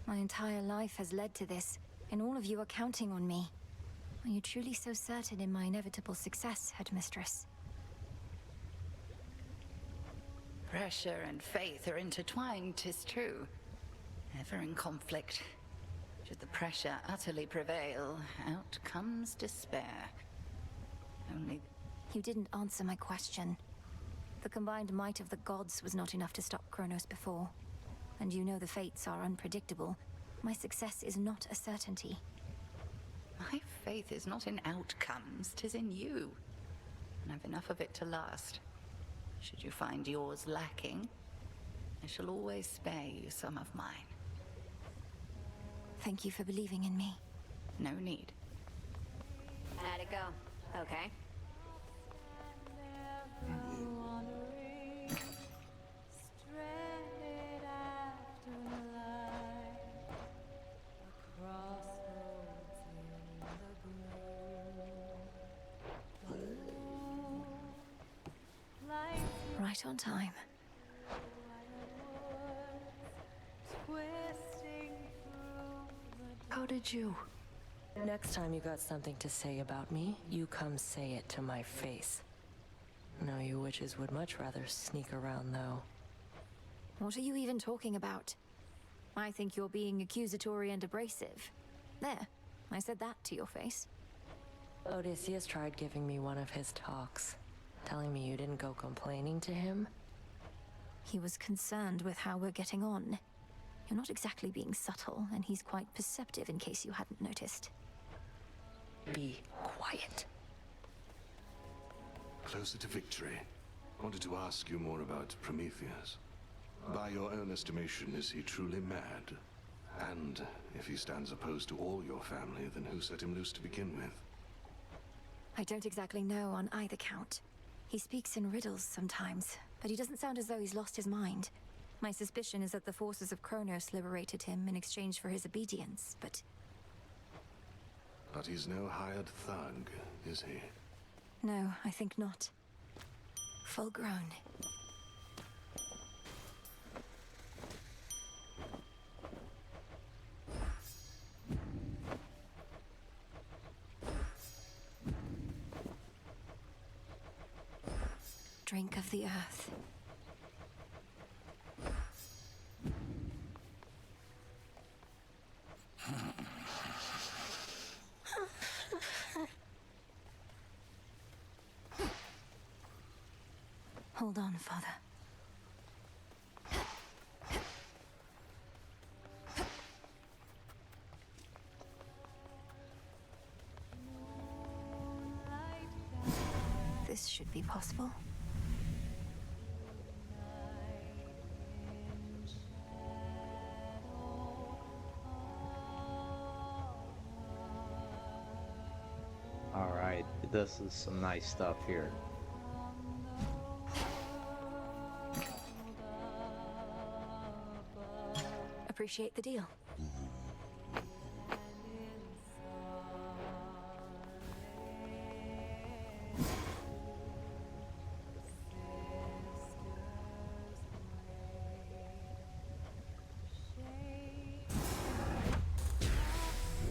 My entire life has led to this, and all of you are counting on me. Are you truly so certain in my inevitable success, Headmistress? Pressure and faith are intertwined, 'tis true. Ever in conflict. Should the pressure utterly prevail, out comes despair. Only... You didn't answer my question. The combined might of the gods was not enough to stop Kronos before. And you know the fates are unpredictable. My success is not a certainty. My faith is not in outcomes, 'tis in you. And I've enough of it to last. Should you find yours lacking, I shall always spare you some of mine. Thank you for believing in me. No need. How'd it go? Okay. Stranded after light, a crossroads in the gloom. Lights Right on time. How did you? Next time you got something to say about me, you come say it to my face. No, you witches would much rather sneak around, though. What are you even talking about? I think you're being accusatory and abrasive. There, I said that to your face. Odysseus tried giving me one of his talks, telling me you didn't go complaining to him. He was concerned with how we're getting on. You're not exactly being subtle, and he's quite perceptive in case you hadn't noticed. Be quiet. Closer to victory. Wanted to ask you more about Prometheus. By your own estimation, is he truly mad? And if he stands opposed to all your family, then who set him loose to begin with? I don't exactly know on either count. He speaks in riddles sometimes, but he doesn't sound as though he's lost his mind. My suspicion is that the forces of Kronos liberated him in exchange for his obedience, but... But he's no hired thug, is he? No, I think not. Full grown. Drink of the earth. Hold on, Father. This should be possible. All right, this is some nice stuff here. Appreciate the deal.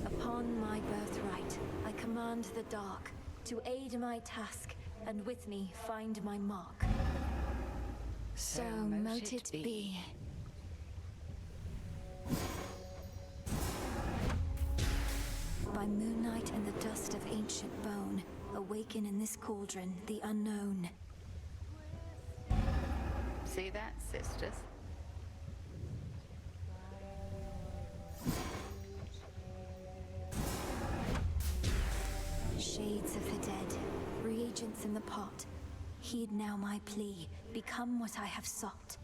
Upon my birthright, I command the dark to aid my task, and with me find my mark. So mote it be. By moonlight and the dust of ancient bone, awaken in this cauldron the unknown. See that, sisters? Shades of the dead, reagents in the pot. Heed now my plea, become what I have sought.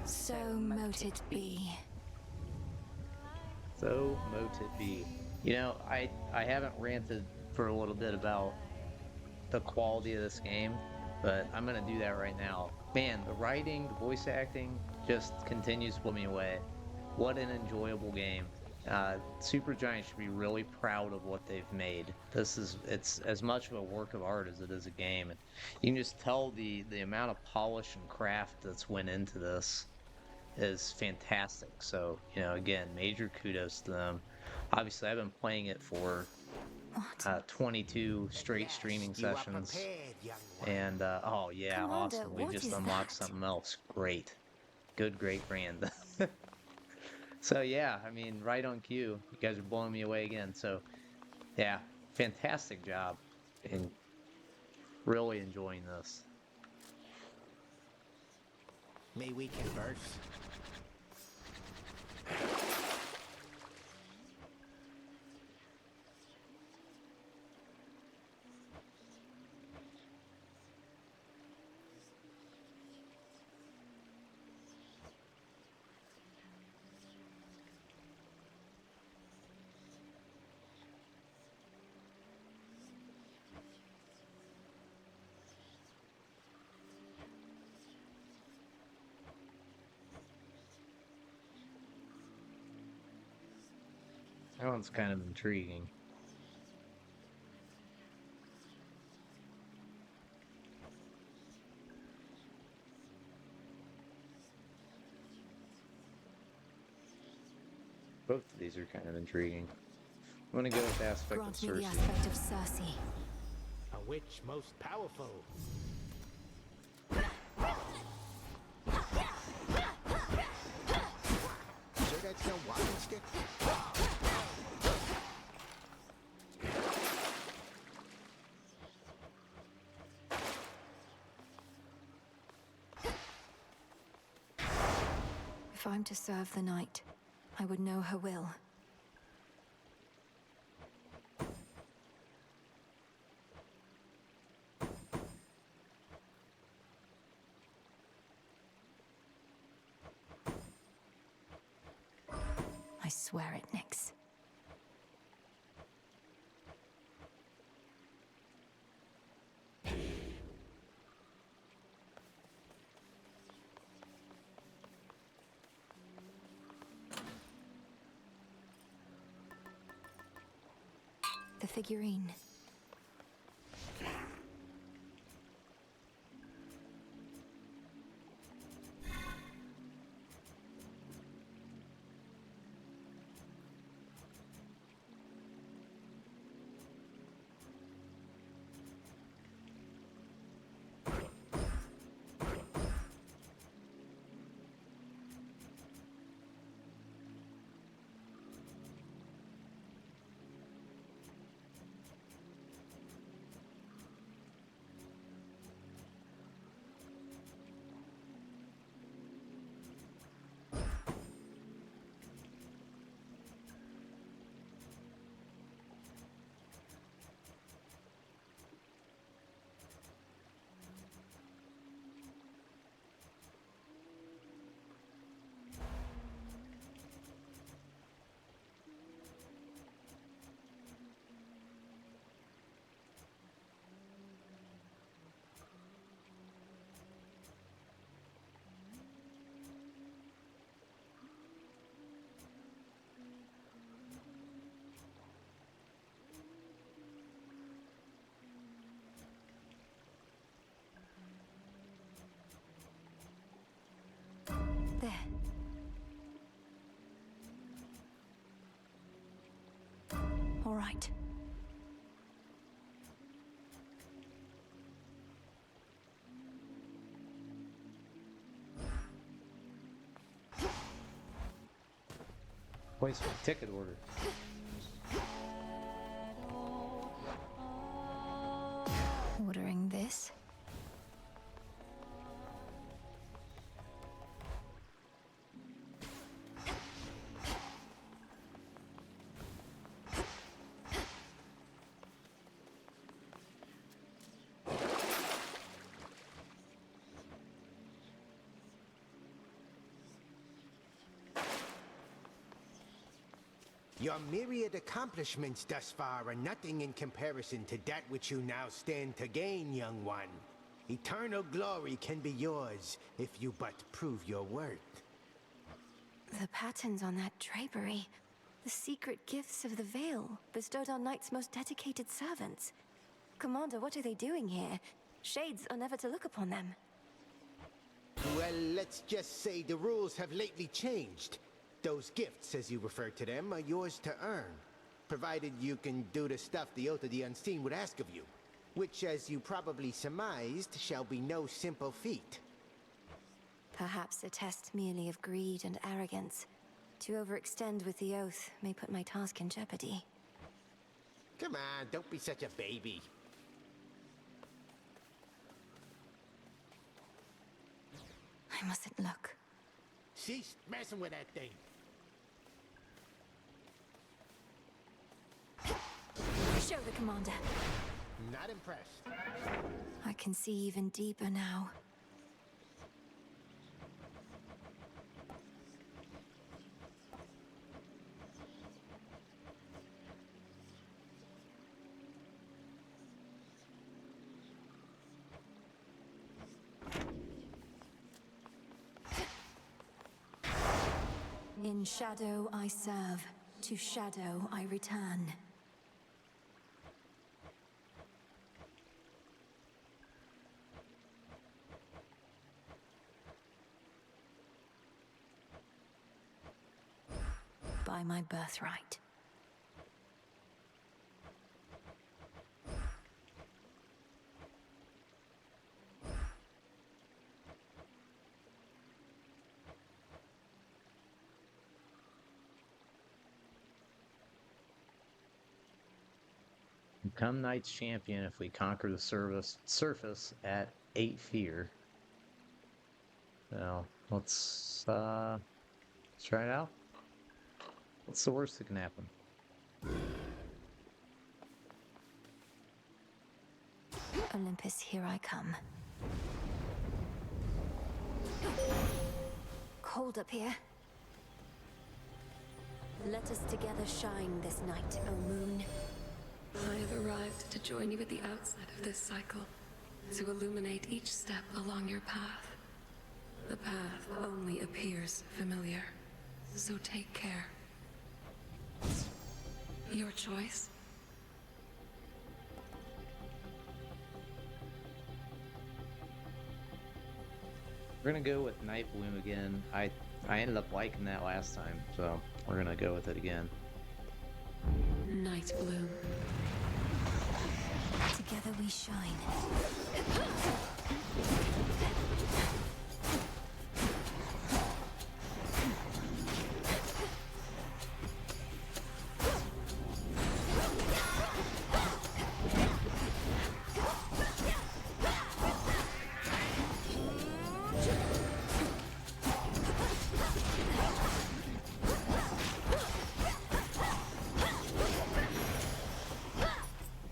So mote it be. So mote it be. You know, I haven't ranted for a little bit about the quality of this game, but I'm gonna do that right now. Man, the writing, the voice acting just continues to blow me away. What an enjoyable game. Supergiant should be really proud of what they've made. It's as much of a work of art as it is a game. And you can just tell the amount of polish and craft that's went into this is fantastic. So, you know, again, major kudos to them. Obviously, I've been playing it for 22 straight streaming sessions. And, oh yeah, Commander, awesome. We what just is unlocked that? something else. Great. Good, great brand. So yeah, I mean, right on cue. You guys are blowing me away again. So yeah, fantastic job. And really enjoying this. May we converse? That one's kind of intriguing. Both of these are kind of intriguing. I'm gonna go with the aspect of Grant me the Cersei. aspect of Cersei. A witch most powerful. Sure that's no walking stick? If I'm to serve the night, I would know her will. I swear it, Nyx. The figurine. There. All right. Place for ticket order. Ordering this. Your myriad accomplishments thus far are nothing in comparison to that which you now stand to gain, young one. Eternal glory can be yours if you but prove your worth. The patterns on that drapery. The secret gifts of the Veil, bestowed on Knight's most dedicated servants. Commander, what are they doing here? Shades are never to look upon them. Well, let's just say the rules have lately changed. Those gifts, as you refer to them, are yours to earn, provided you can do the stuff the Oath of the Unseen would ask of you, which, as you probably surmised, shall be no simple feat. Perhaps a test merely of greed and arrogance. To overextend with the Oath may put my task in jeopardy. Come on, don't be such a baby. I mustn't look. Cease messing with that thing. Show the Commander. Not impressed. I can see even deeper now. In shadow I serve, to shadow I return. by my birthright. Become Knight's champion if we conquer the surface at 8 fear. So let's try it out. What's the worst that can happen? Olympus, here I come. Cold up here. Let us together shine this night, O moon. I have arrived to join you at the outset of this cycle, to illuminate each step along your path. The path only appears familiar, so take care. Your choice. We're gonna go with Night Bloom again. I ended up liking that last time, so we're gonna go with it again. Night Bloom. Together we shine.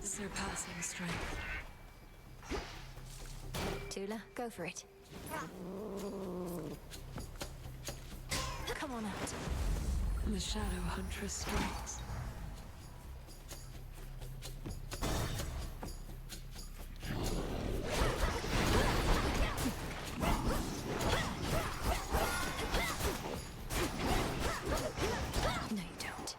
Surpassing strength. Tula, go for it. Come on out. The Shadow Huntress strikes. No, you don't.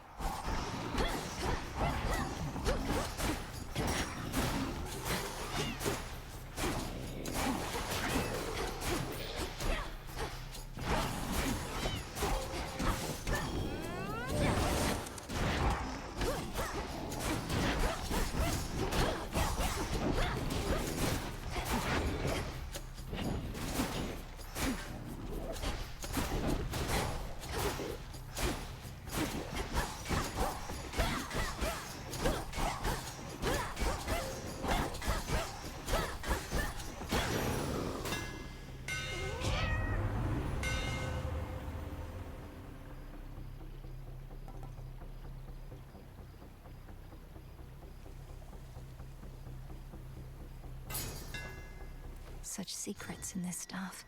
Such secrets in this stuff.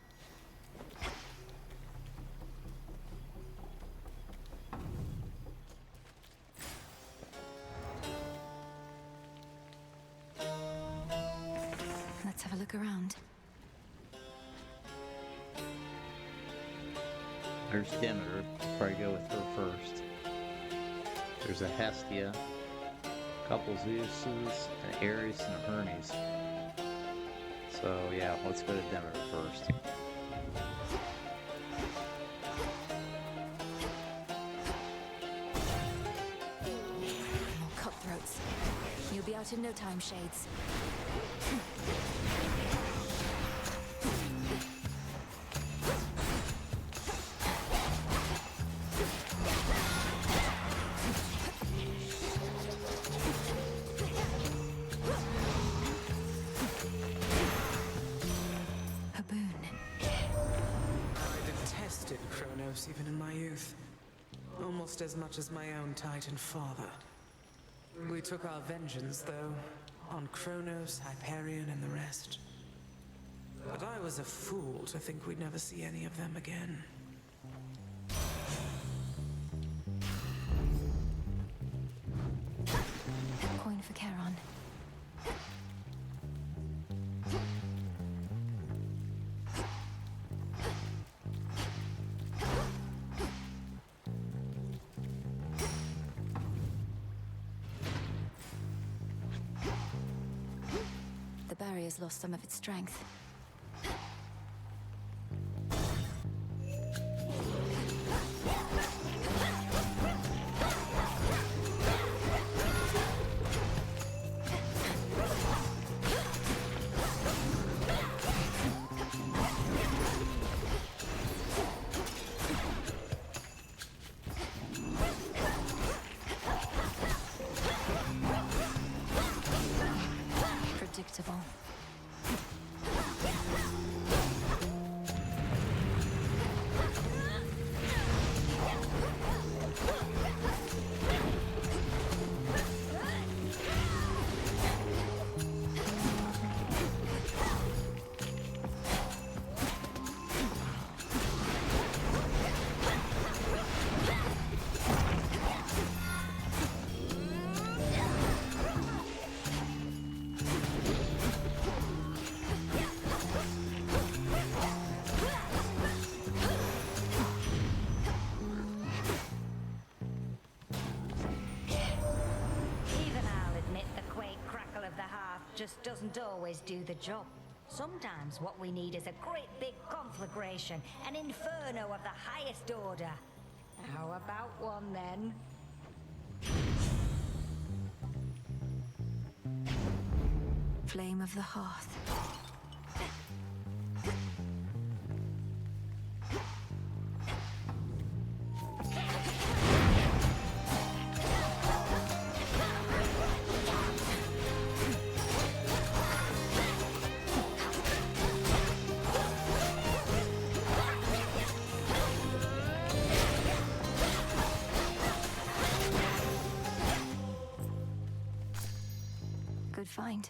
Let's have a look around. There's Demeter. Probably go with her first. There's a Hestia, a couple Zeuses, an Ares, and a Hermes. So yeah, let's go to Demeter first. More cutthroats. You'll be out in no time, Shades. A boon. I detested Kronos even in my youth. Almost as much as my own Titan father. We took our vengeance, though, on Kronos, Hyperion, and the rest. But I was a fool to think we'd never see any of them again. Coin for Charon. The barrier's lost some of its strength. doesn't always do the job. Sometimes what we need is a great big conflagration, an inferno of the highest order. How about one then? Flame of the hearth. Good find.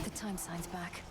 The time sign's back.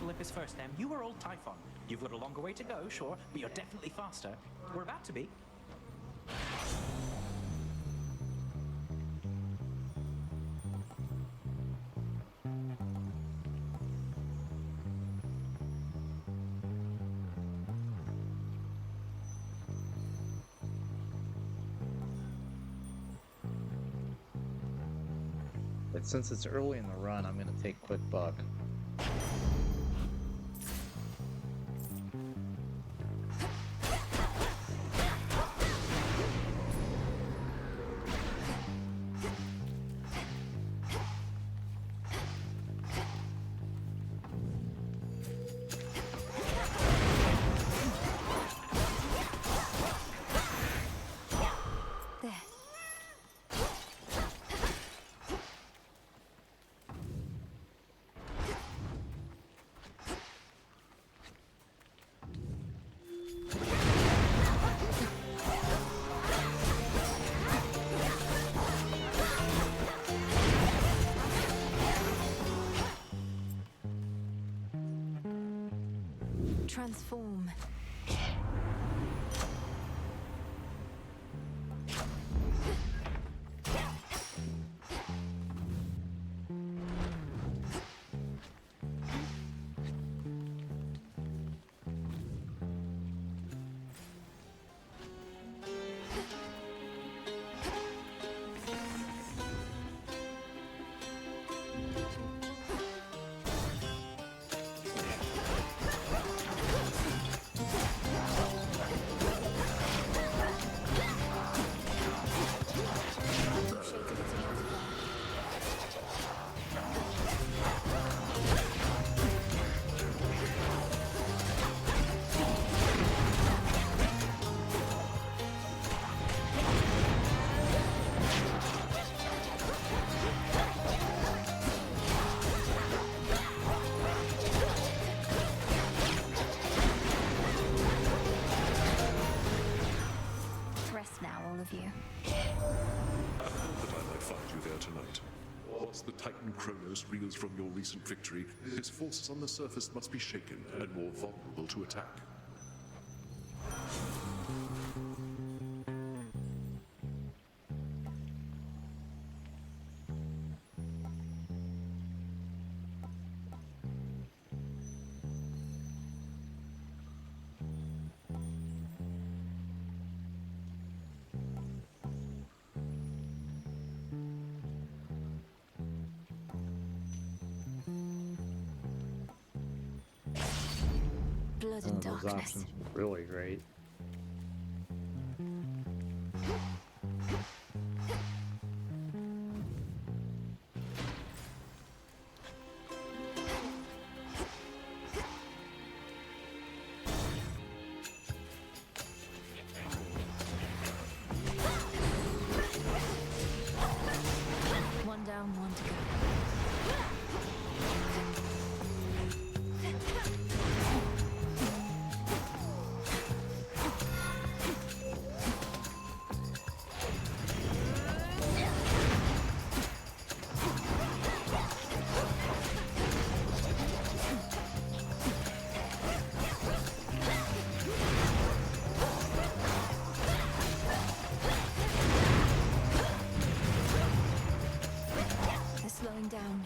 Olympus first, then. You were old Typhon. You've got a longer way to go, sure, but you're definitely faster. We're about to be. But since it's early in the run, I'm going to take quick buck. Transform. The Titan Kronos reels from your recent victory, his forces on the surface must be shaken and more vulnerable to attack. Blood and Those darkness. options were really great. going down.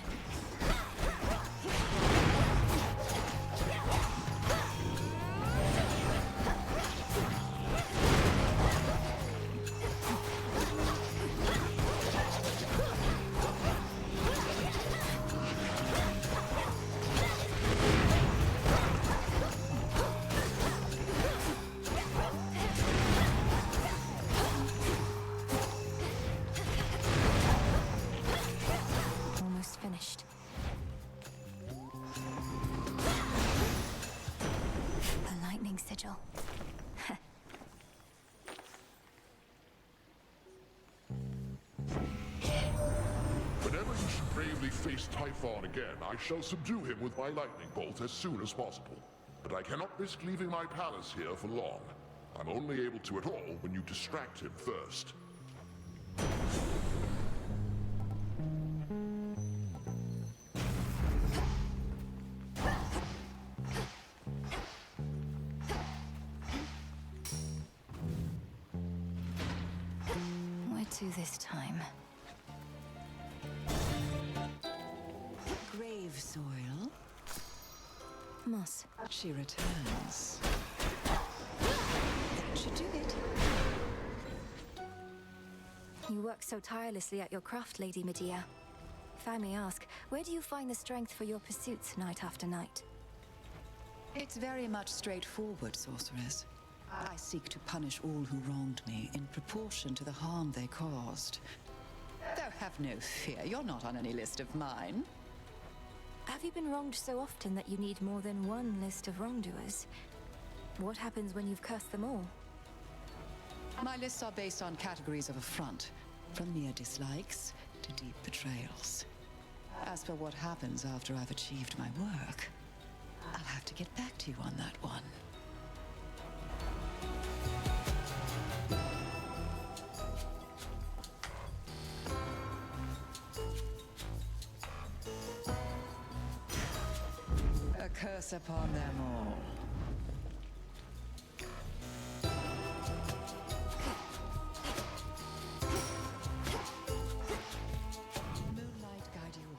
Almost finished. A lightning sigil. Whenever you should bravely face Typhon again, I shall subdue him with my lightning bolt as soon as possible. But I cannot risk leaving my palace here for long. I'm only able to at all when you distract him first. Where to this time? Grave soil. Moss. She returns. That should do it. You work so tirelessly at your craft, Lady Medea. If I may ask, where do you find the strength for your pursuits night after night? It's very much straightforward, sorceress. I seek to punish all who wronged me in proportion to the harm they caused. Though have no fear, you're not on any list of mine. Have you been wronged so often that you need more than one list of wrongdoers? What happens when you've cursed them all? My lists are based on categories of affront, from mere dislikes to deep betrayals. As for what happens after I've achieved my work, I'll have to get back to you on that one. A curse upon them all. Moonlight guide you on.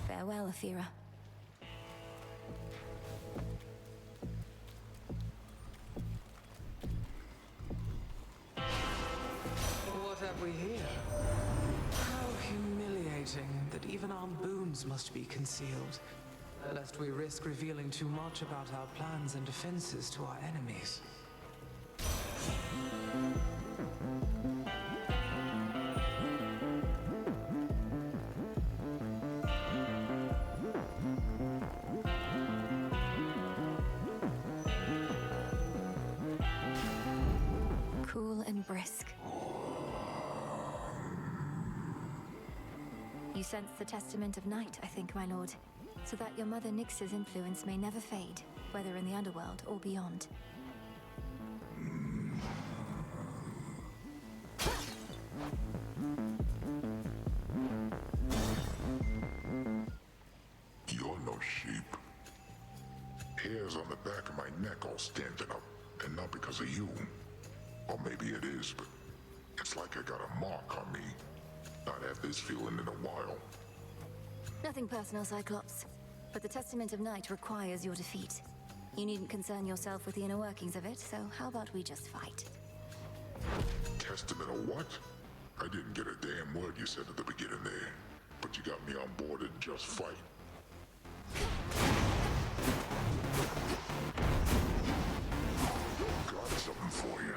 Farewell, Athera. What have we here? How humiliating that even our boons must be concealed, lest we risk revealing too much about our plans and defenses to our enemies. Cool and brisk. You sense the testament of night, I think, my lord, so that your mother Nyx's influence may never fade, whether in the underworld or beyond. You're no sheep. Hairs on the back of my neck all standing up, and not because of you. Or maybe it is, but it's like I got a mark on me. Not had this feeling in a while. Nothing personal, Cyclops. But the Testament of Night requires your defeat. You needn't concern yourself with the inner workings of it, so how about we just fight? Testament of what? I didn't get a damn word you said at the beginning there. But you got me on board and just fight. Got something for you.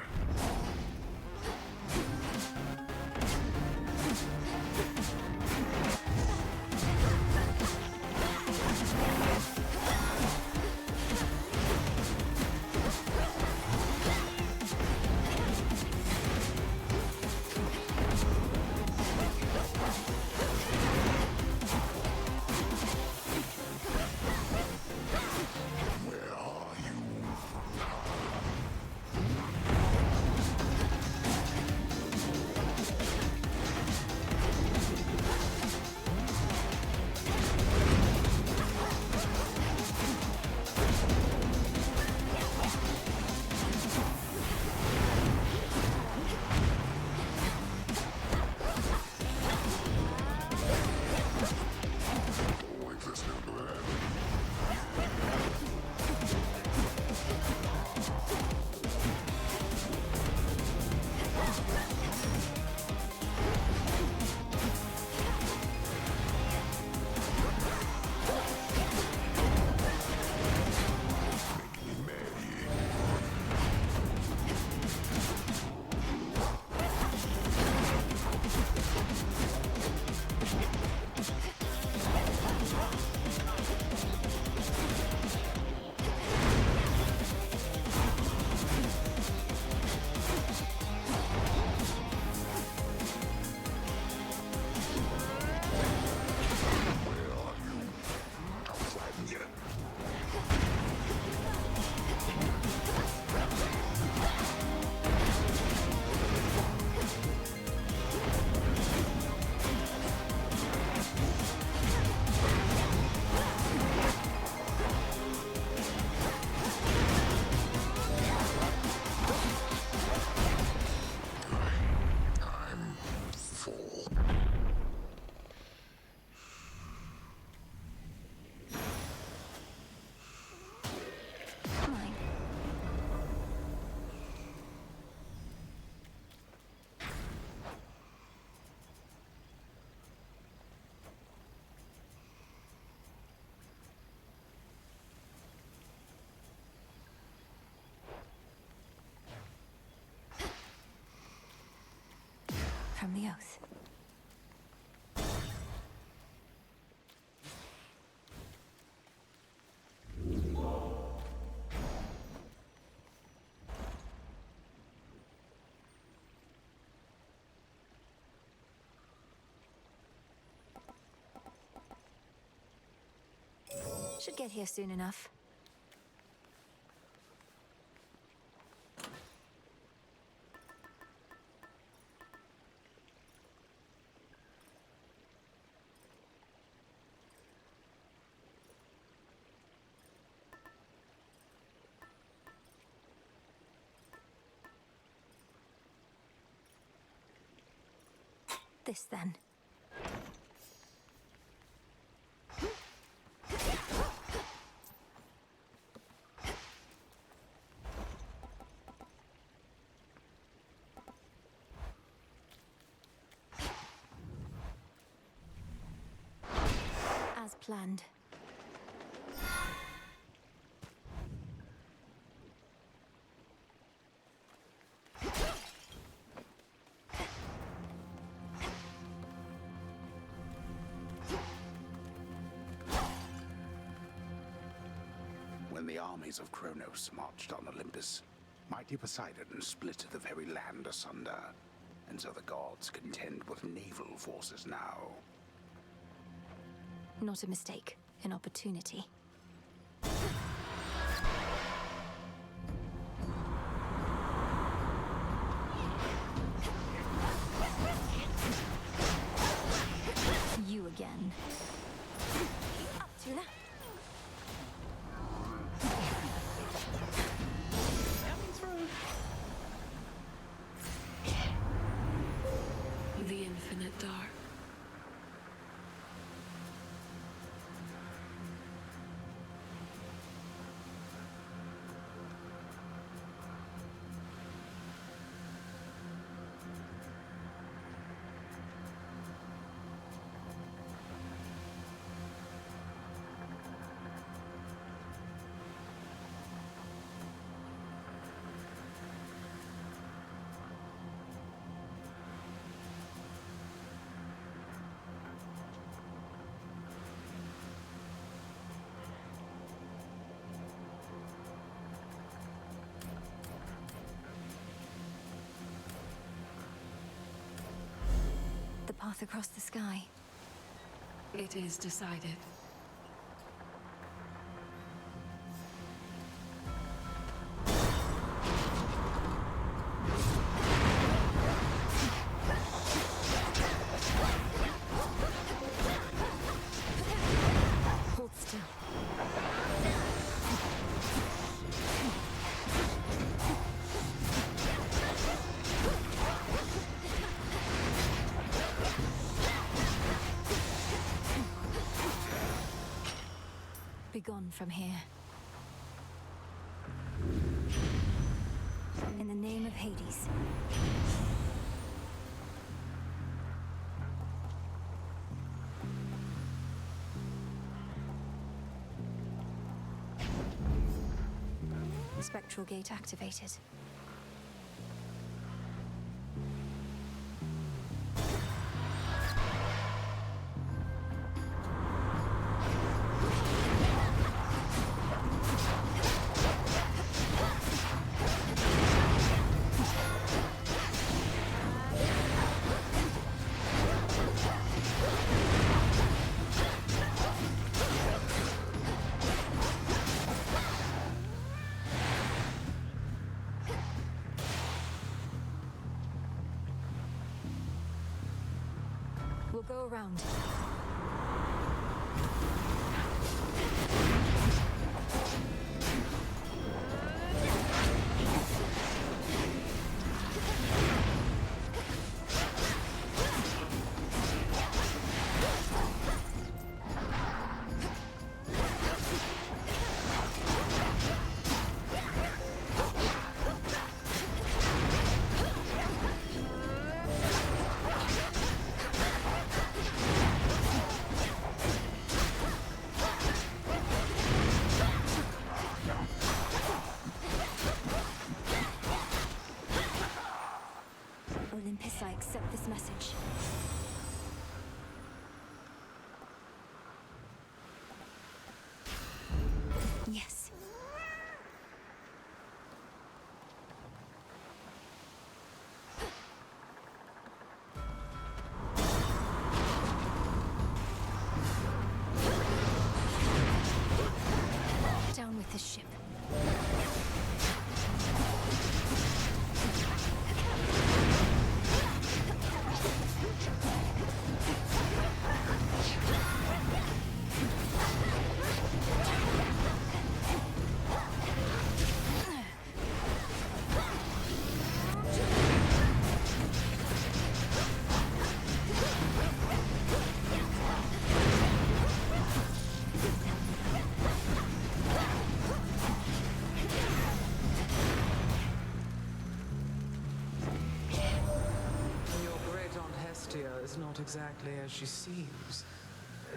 from the oath. Should get here soon enough. This then. As planned. When the armies of Kronos marched on Olympus, mighty Poseidon split the very land asunder, and so the gods contend with naval forces now. Not a mistake, an opportunity. You again. Up, Tula. The infinite dark. The path across the sky. It is decided. Hold still. Begone from here. In the name of Hades. Spectral gate activated. We'll go around. Olympus, I accept this message. Yes. Down with this ship. Is not exactly as she seems.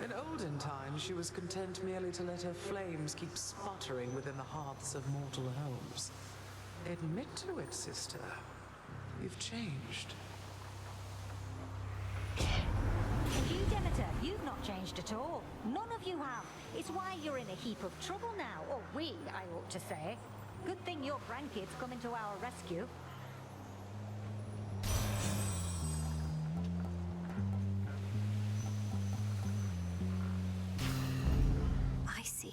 In olden times, she was content merely to let her flames keep sputtering within the hearths of mortal homes. Admit to it, sister. You've changed. And you, Demeter, you've not changed at all. None of you have. It's why you're in a heap of trouble now. Or we, I ought to say. Good thing your grandkids coming to our rescue. I see.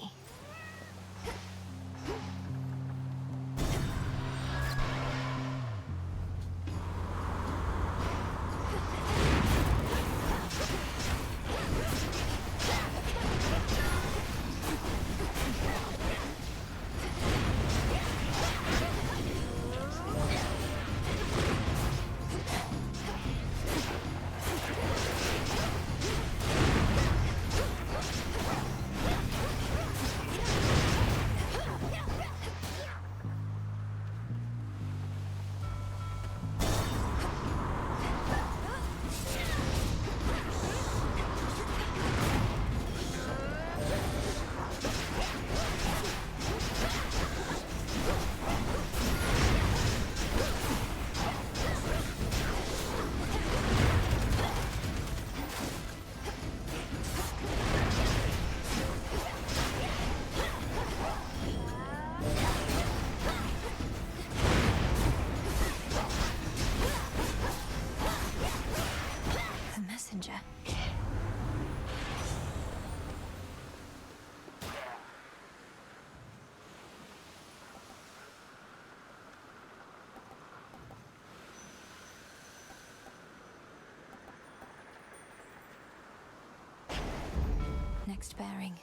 Next bearing.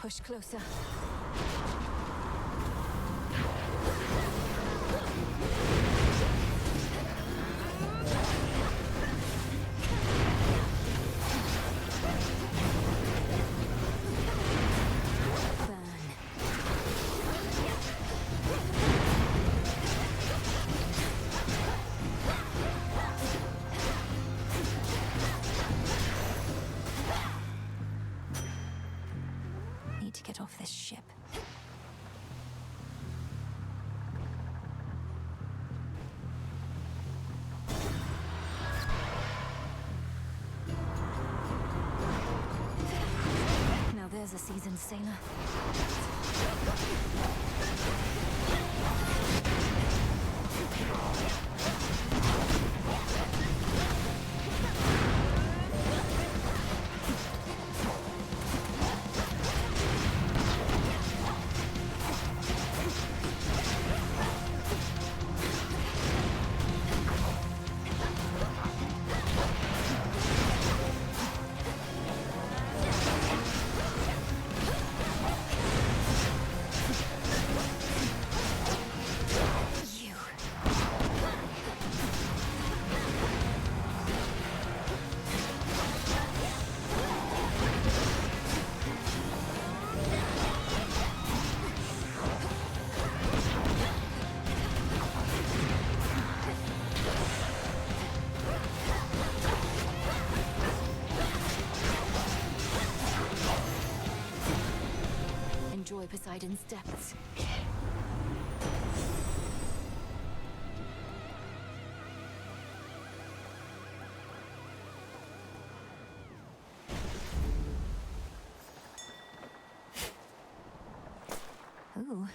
Push closer. Need to get off this ship. Now there's a seasoned sailor. Poseidon's depths. Ooh.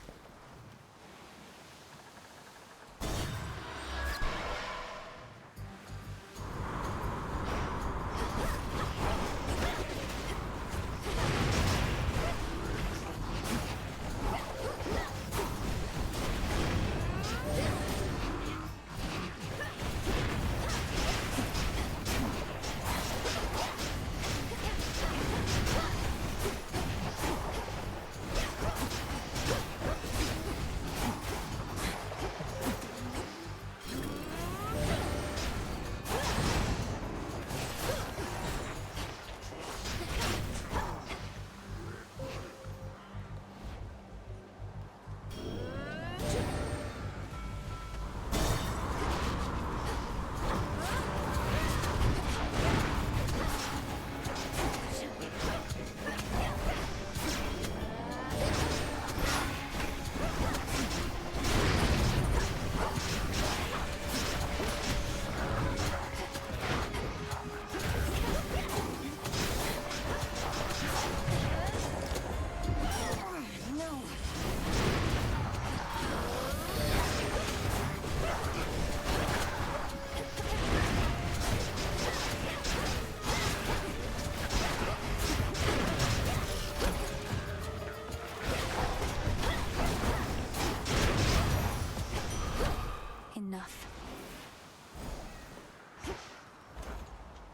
Enough.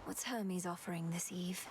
What's Hermes offering this eve?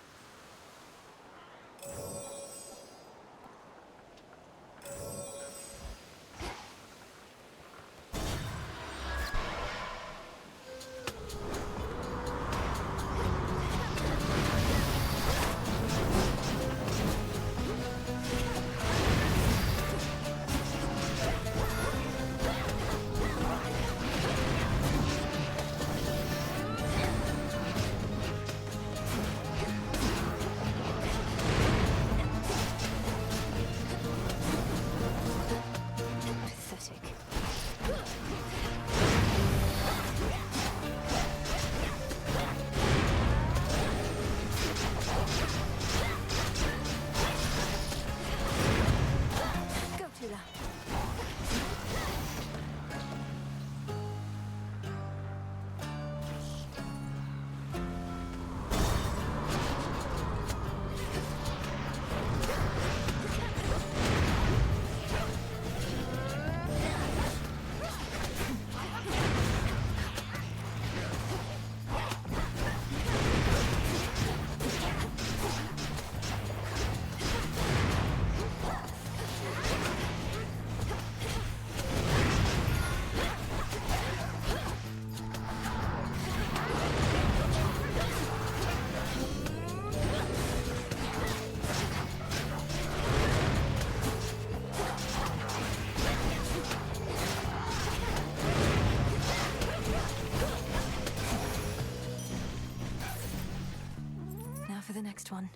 For the next one.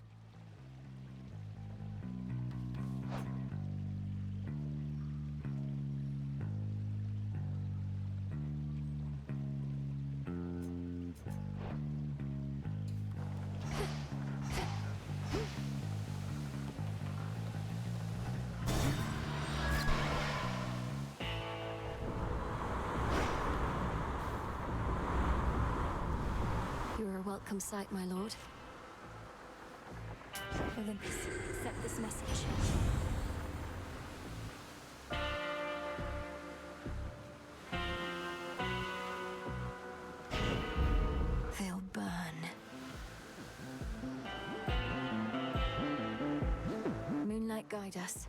You're a welcome sight, my lord. Olympus, accept this message. They'll burn. Moonlight, guide us.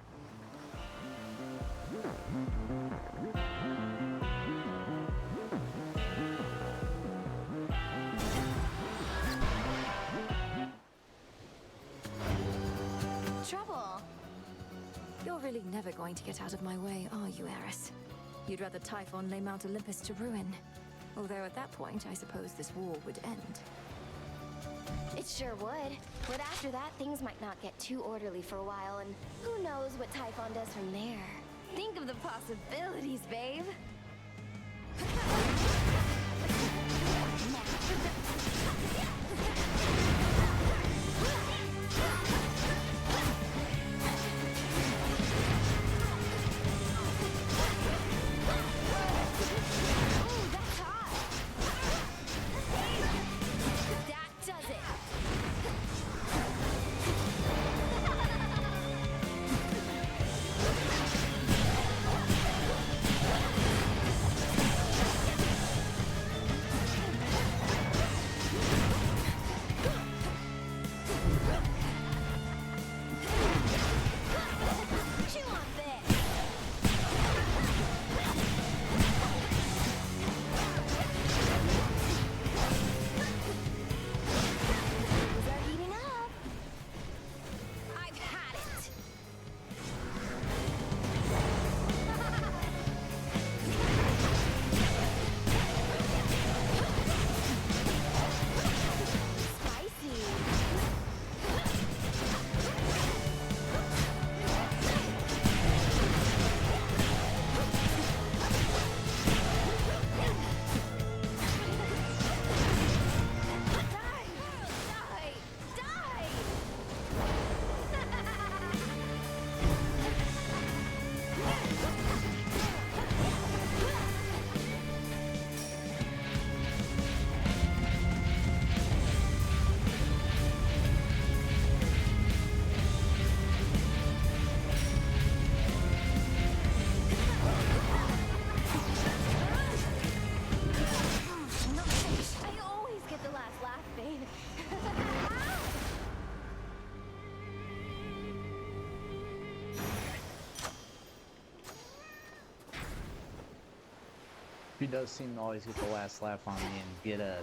Trouble? You're really never going to get out of my way, are you, Eris? You'd rather Typhon lay Mount Olympus to ruin. Although at that point, I suppose this war would end. It sure would. But after that, things might not get too orderly for a while, and who knows what Typhon does from there. Think of the possibilities, babe. He does seem to always get the last laugh on me and get a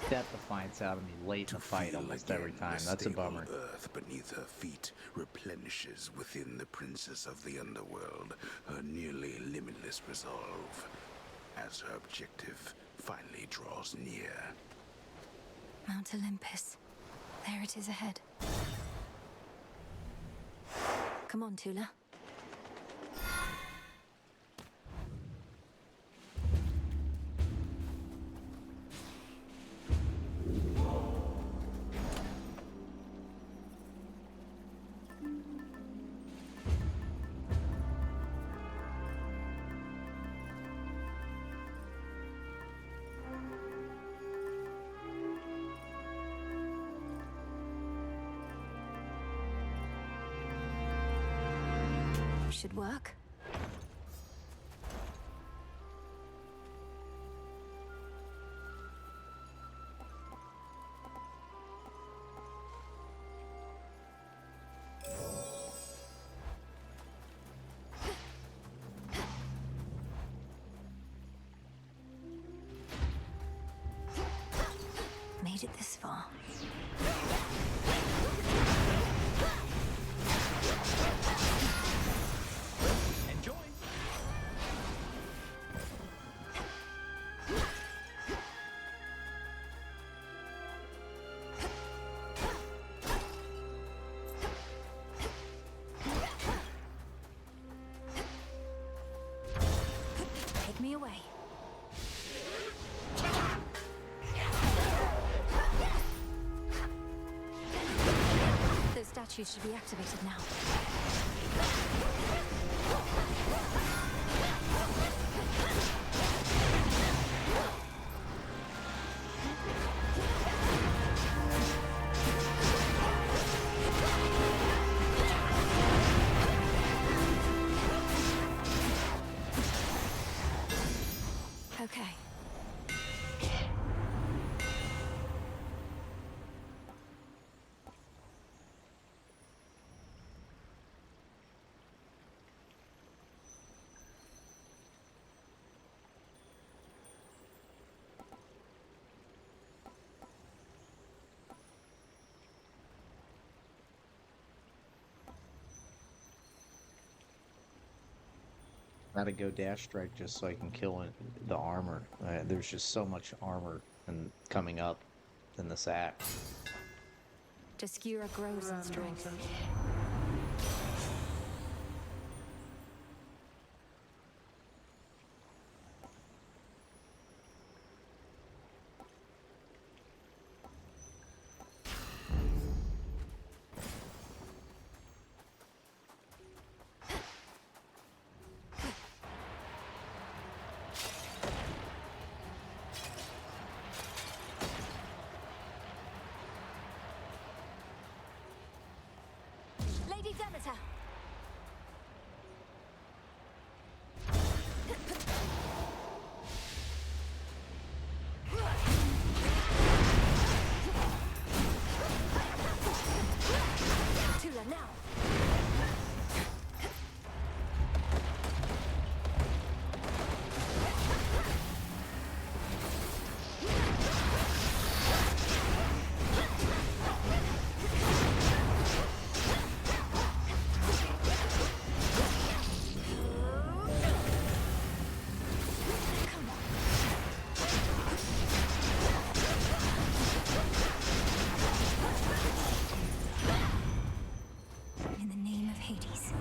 death defiance out of me late in the fight almost every time. That's a bummer. Earth beneath her feet replenishes within the princess of the underworld her nearly limitless resolve, as her objective finally draws near. Mount Olympus. There it is ahead. Come on, Tula. Should work. Made it this far. Take me away. Those statues should be activated now. Okay. Gotta go dash strike just so I can kill the armor. There's just so much armor and coming up. than the sack. Skira grows in strength. Lady Demeter! Tula now! In the name of Hades.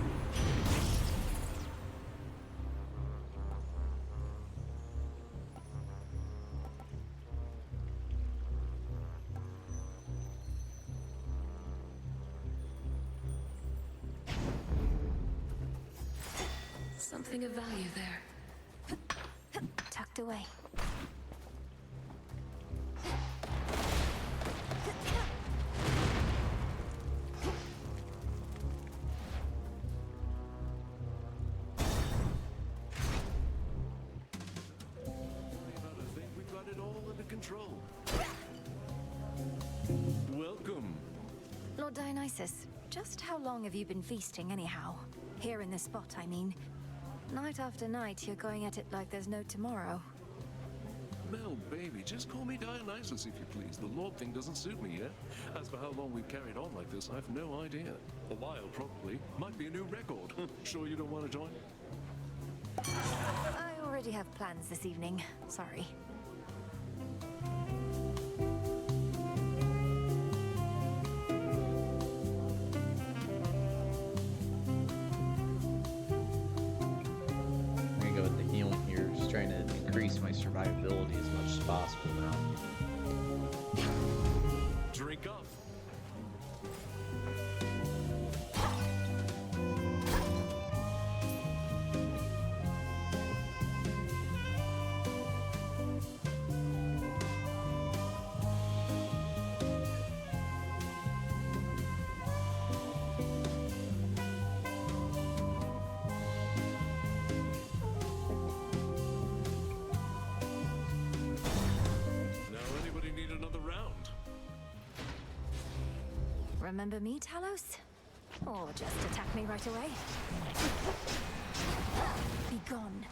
Something of value there. Tucked away. We've got it all under control. Welcome. Lord Dionysus, just how long have you been feasting anyhow? Here in this spot, I mean. Night after night, you're going at it like there's no tomorrow. Mel, baby, just call me Dionysus if you please. The Lord thing doesn't suit me yet. As for how long we've carried on like this, I've no idea. A while, probably. Might be a new record. Sure you don't want to join? I already have plans this evening. Sorry. I'm gonna go with the healing here, just trying to increase my survivability as much as possible now. Drink up. Remember me, Talos? Or just attack me right away? Be gone.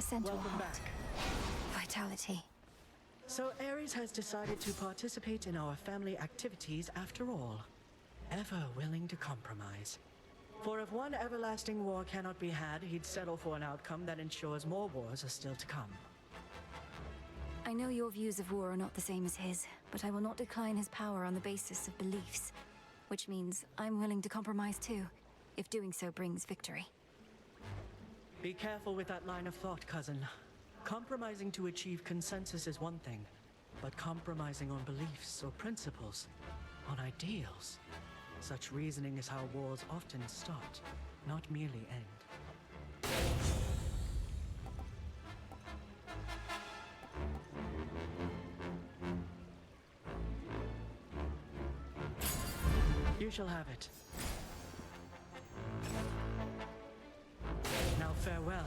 Centaur Welcome heart. back. Vitality. So Ares has decided to participate in our family activities after all. Ever willing to compromise. For if one everlasting war cannot be had, he'd settle for an outcome that ensures more wars are still to come. I know your views of war are not the same as his, but I will not decline his power on the basis of beliefs. Which means I'm willing to compromise too, if doing so brings victory. Be careful with that line of thought, cousin. Compromising to achieve consensus is one thing, but compromising on beliefs or principles, on ideals. Such reasoning is how wars often start, not merely end. You shall have it. Now farewell.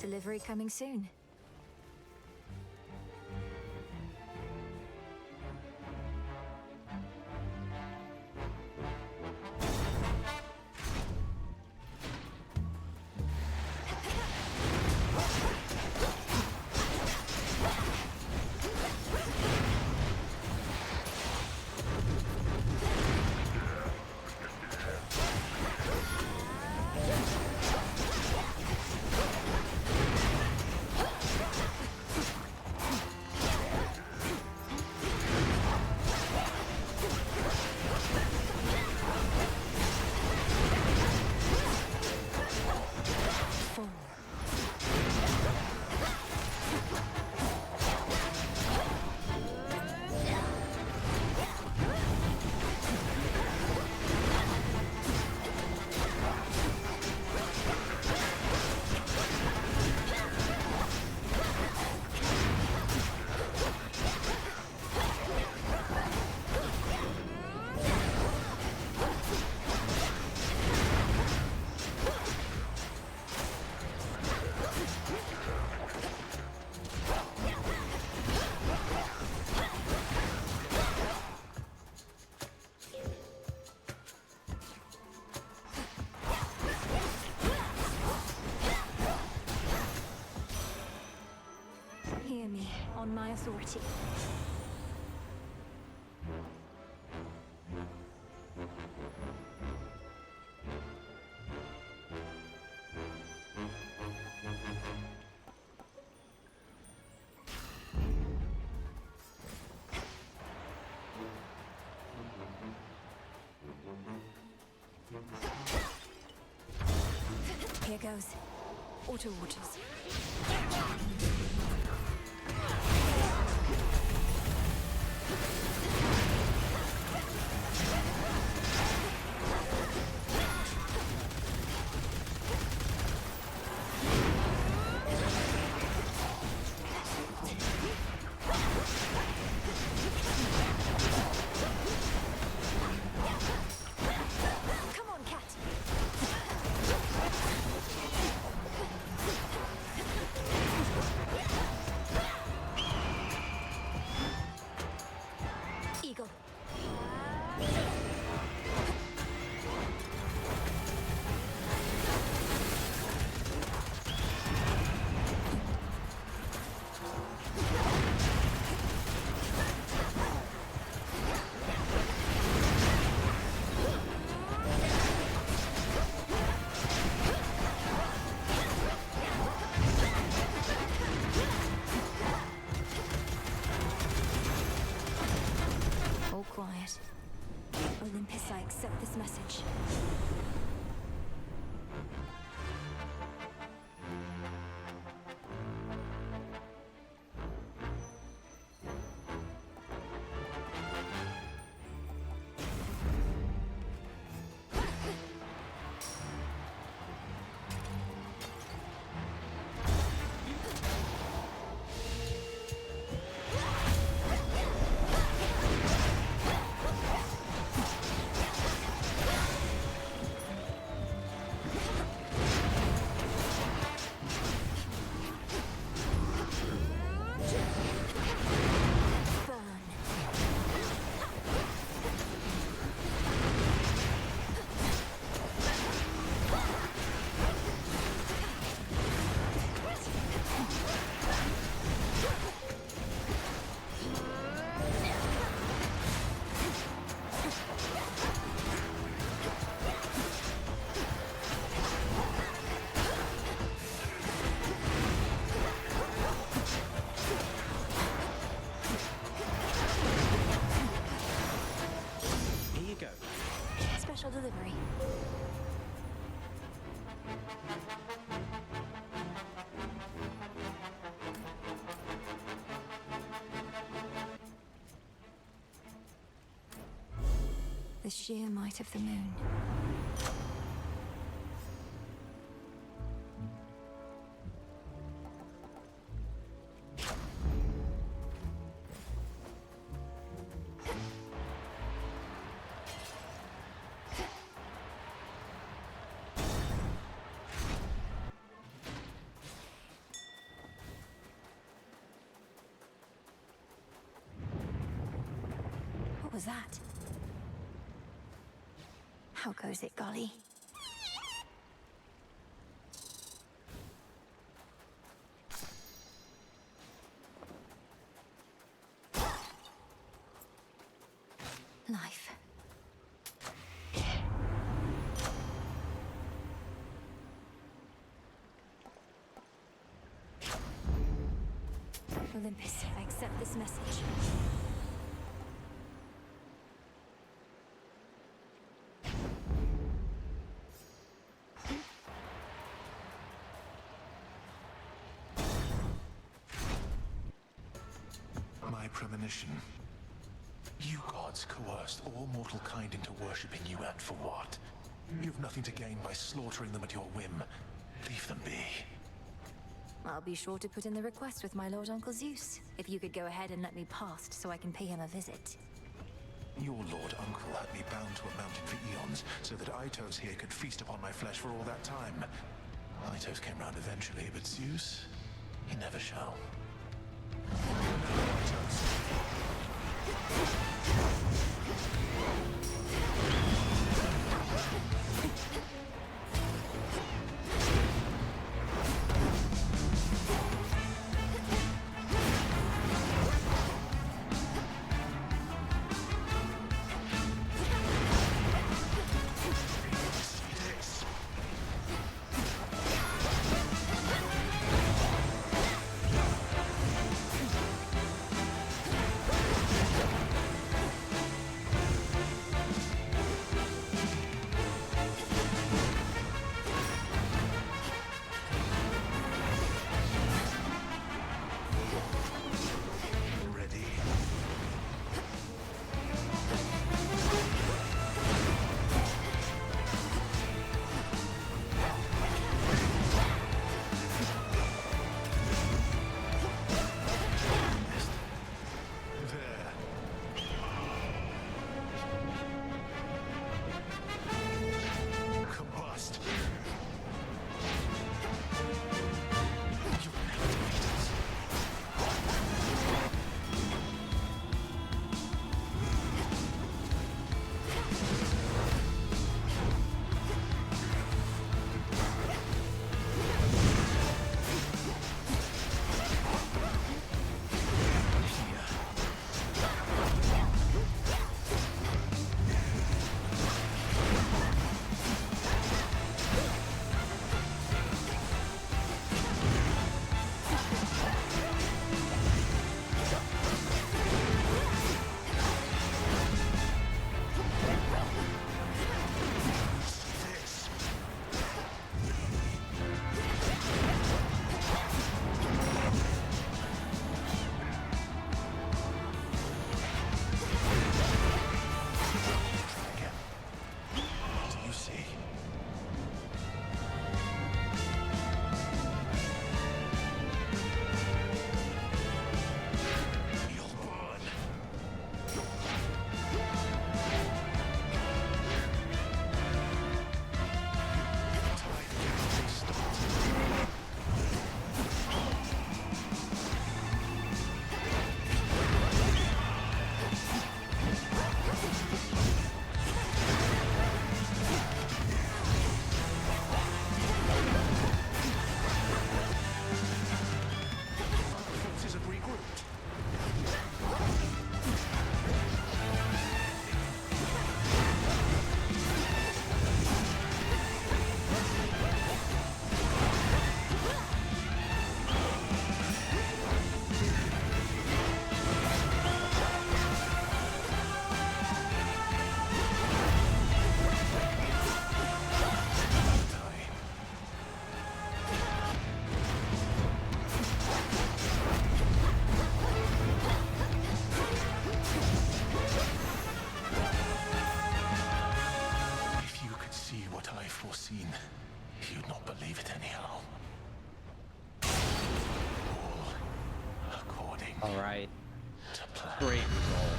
Delivery coming soon. Hear me, on my authority. Here goes. Auto waters. Come on, cat. Eagle. All quiet. Olympus, I accept this message. The sheer might of the moon. What was that? How goes it, Golly? Life. Olympus, I accept this message. My premonition. You gods coerced all mortal kind into worshipping you, and for what? You've nothing to gain by slaughtering them at your whim. Leave them be. I'll be sure to put in the request with my Lord Uncle Zeus. If you could go ahead and let me past so I can pay him a visit. Your Lord Uncle had me bound to a mountain for eons, so that Aitos here could feast upon my flesh for all that time. Aitos came round eventually, but Zeus, he never shall. All right. Great result.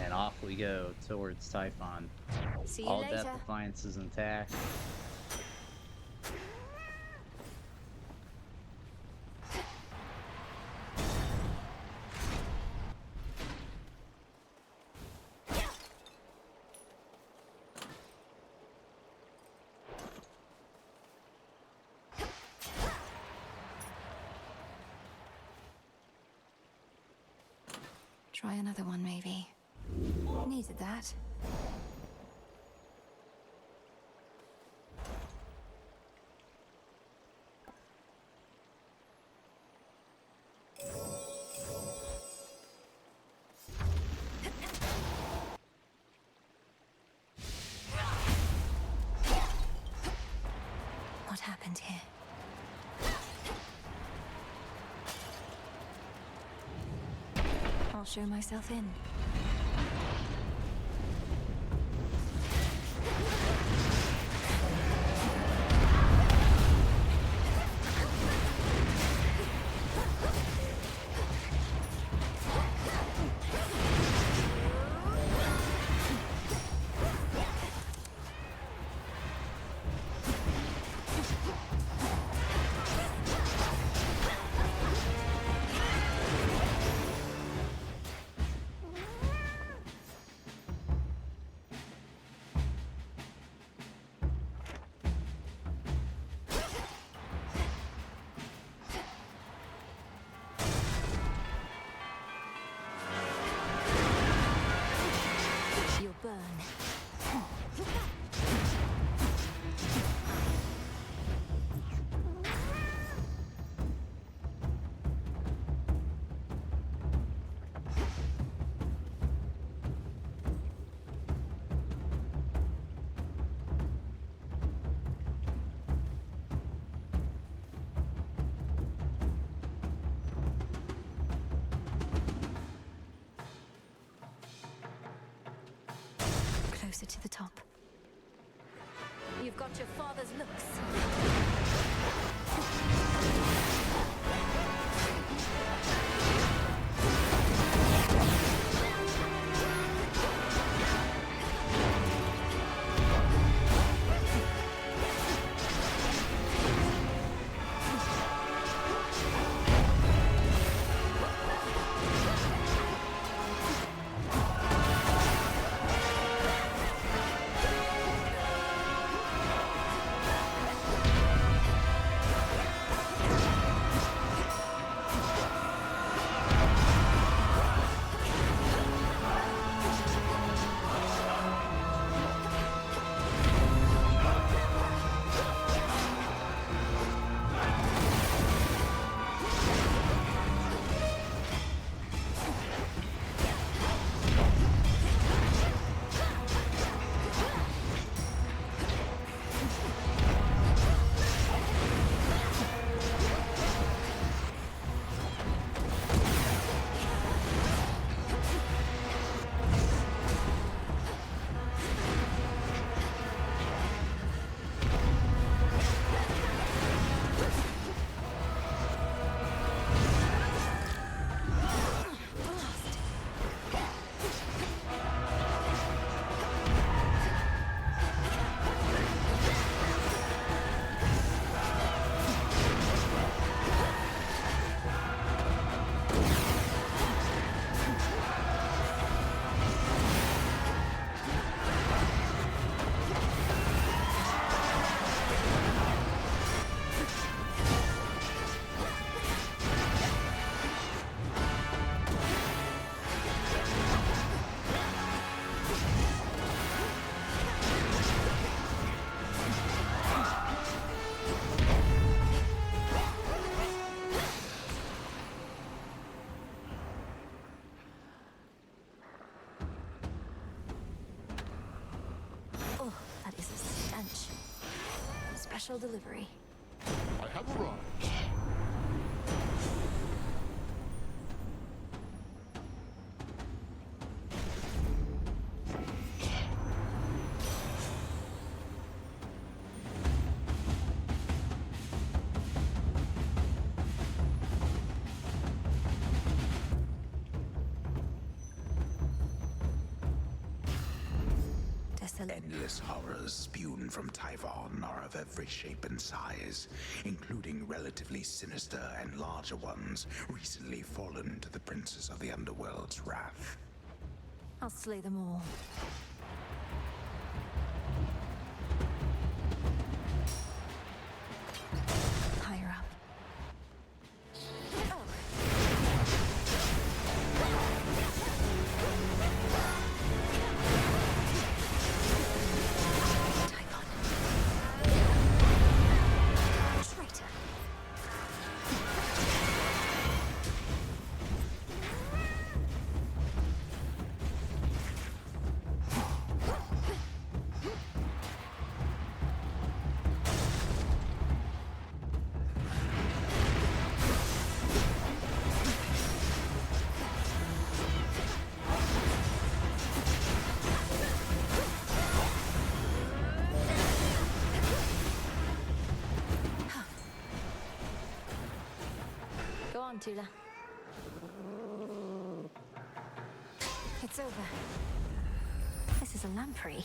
And off we go towards Typhon. See you All later. Death Defiance is intact. Try another one, maybe. Needed that. What happened here? I'll show myself in. You'll burn. Closer to the top. You've got your father's looks. Oh, that is a stench. Special delivery. I have arrived. Endless horrors spewed from Typhon are of every shape and size, including relatively sinister and larger ones recently fallen to the princes of the underworld's wrath. I'll slay them all. Higher up. Go on, Tula. It's over. This is a lamprey.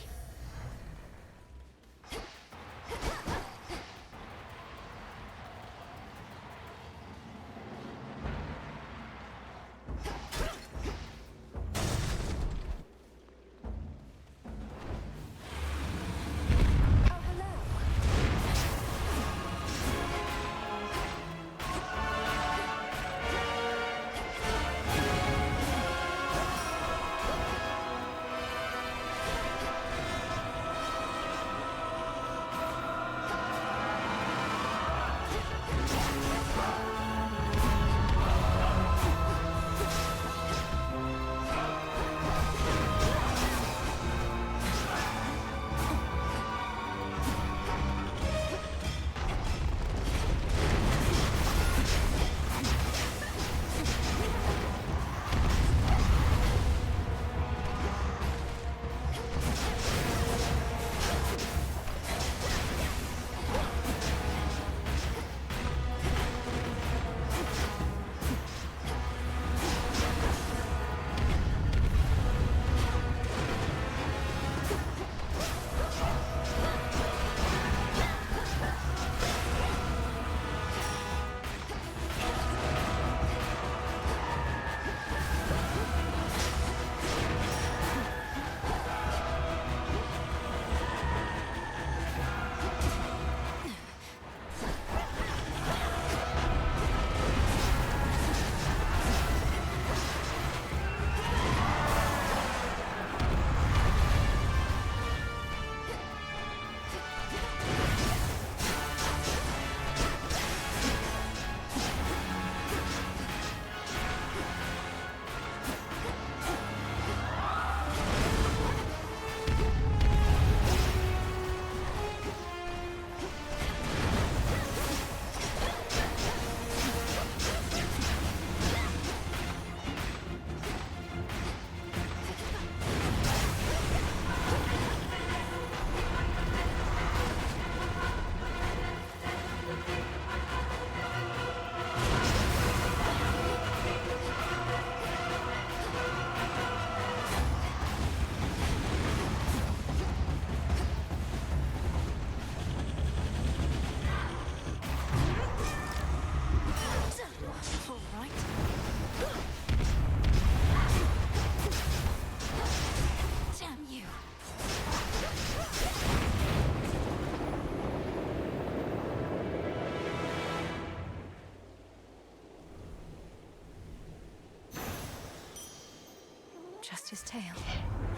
Just his tail.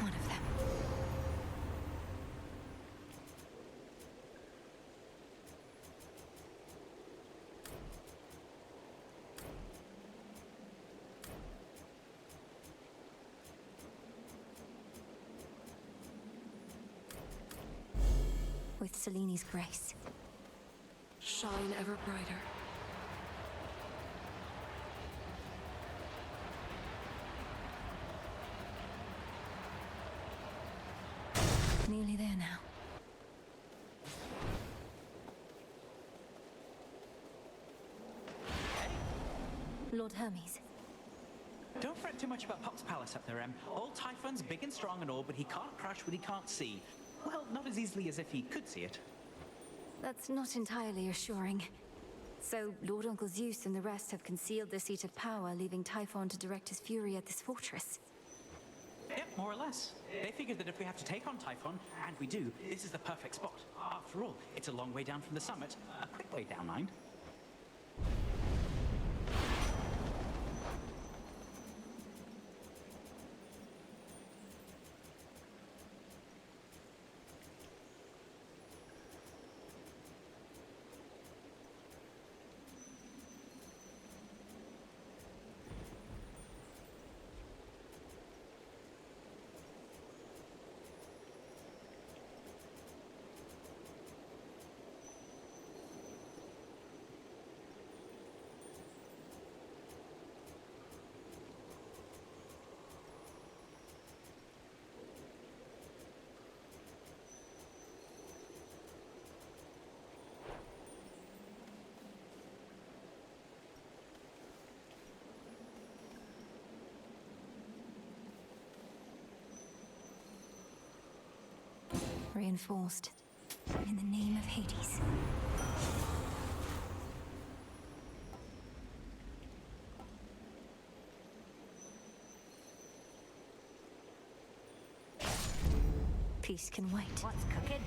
One of them. With Seleni's grace. Shine ever brighter. Nearly there now. Lord Hermes. Don't fret too much about Pop's palace up there, Em. Old Typhon's big and strong and all, but he can't crush what he can't see. Well, not as easily as if he could see it. That's not entirely assuring. So, Lord Uncle Zeus and the rest have concealed the seat of power, leaving Typhon to direct his fury at this fortress. Yep, more or less. They figured that if we have to take on Typhon, and we do, this is the perfect spot. After all, it's a long way down from the summit. A quick way down, mind. Reinforced. In the name of Hades. Peace can wait. What's cooking?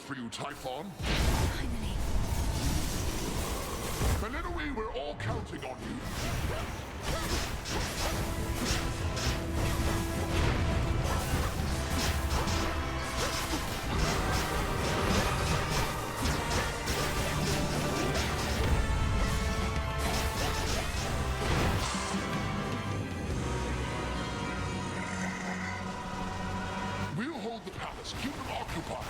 For you, Typhon. Finally, we're all counting on you. We'll hold the palace, keep them occupied.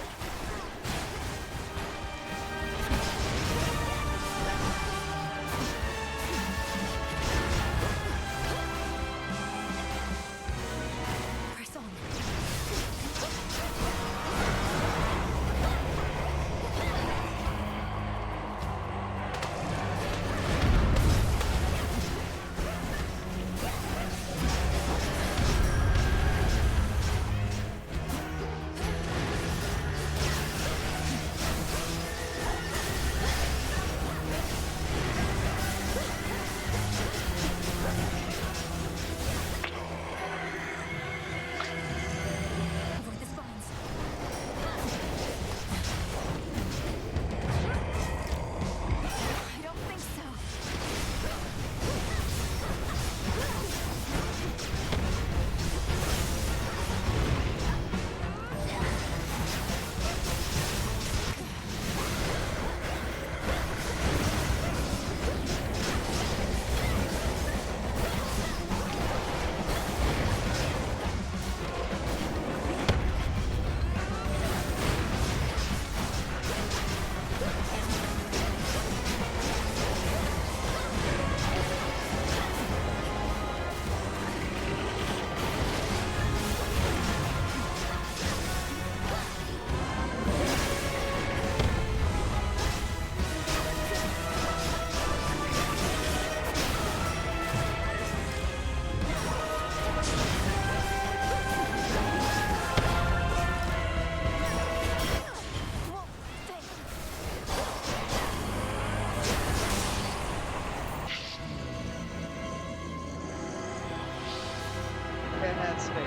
Yes, baby.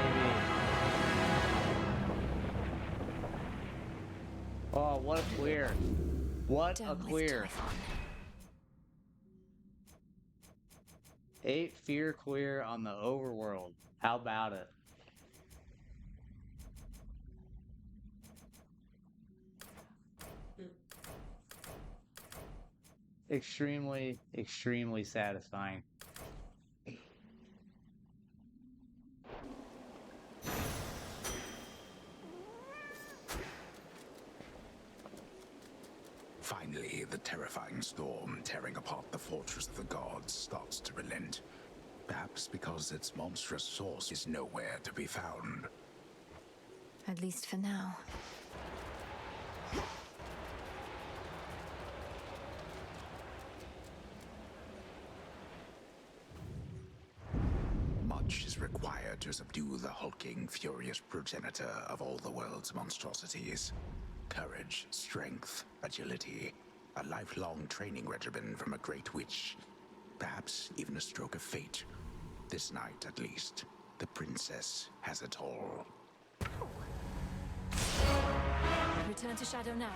Oh, what a clear. What a clear. 8 fear clear on the overworld. How about it? Extremely, extremely satisfying. Finally, the terrifying storm tearing apart the fortress of the gods starts to relent. Perhaps because its monstrous source is nowhere to be found. At least for now. Much is required to subdue the hulking, furious progenitor of all the world's monstrosities. Courage, strength, agility, a lifelong training regimen from a great witch. Perhaps even a stroke of fate. This night, at least, the princess has it all. Return to Shadow now.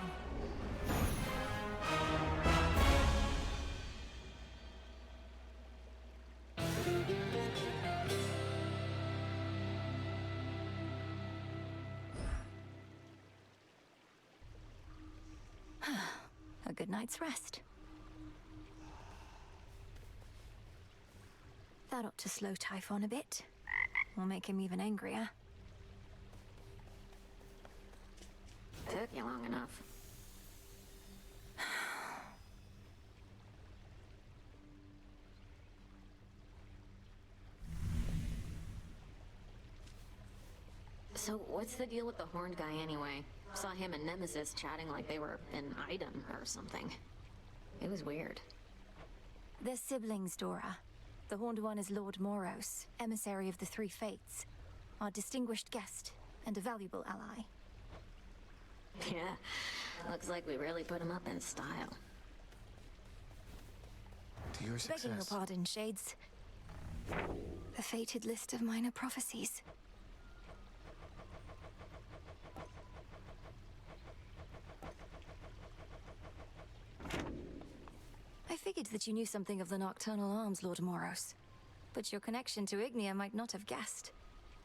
A good night's rest. That ought to slow Typhon a bit. Or make him even angrier. Took you long enough. So, what's the deal with the horned guy anyway? Saw him and Nemesis chatting like they were an item or something. It was weird. They're siblings, Dora. The Horned One is Lord Moros, emissary of the Three Fates, our distinguished guest and a valuable ally. Yeah, looks like we really put him up in style. To your success. Begging your pardon, Shades. A fated list of minor prophecies. I figured that you knew something of the Nocturnal Arms, Lord Moros. But your connection to Ignia might not have guessed.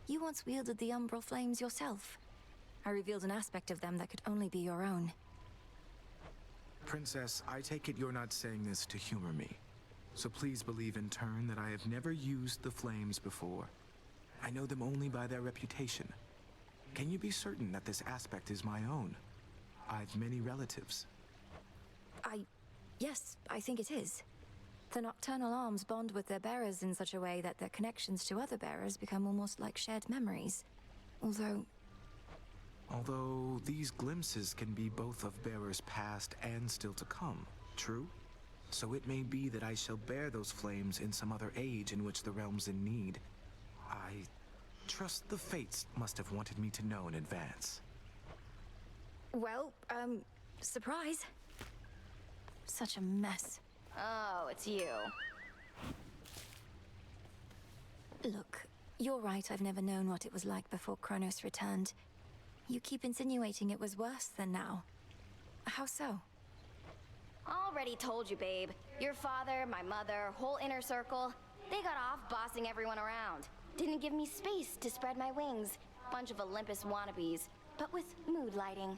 You once wielded the Umbral Flames yourself. I revealed an aspect of them that could only be your own. Princess, I take it you're not saying this to humor me. So please believe in turn that I have never used the flames before. I know them only by their reputation. Can you be certain that this aspect is my own? I've many relatives. Yes, I think it is. The Nocturnal Arms bond with their bearers in such a way that their connections to other bearers become almost like shared memories. Although these glimpses can be both of bearers past and still to come, true? So it may be that I shall bear those flames in some other age in which the realm's in need. I trust the fates must have wanted me to know in advance. Well, surprise. Such a mess. Oh, it's you. Look, you're right, I've never known what it was like before Kronos returned. You keep insinuating it was worse than now. How so? Already told you, babe. Your father, my mother, whole inner circle, they got off bossing everyone around. Didn't give me space to spread my wings. Bunch of Olympus wannabes, but with mood lighting.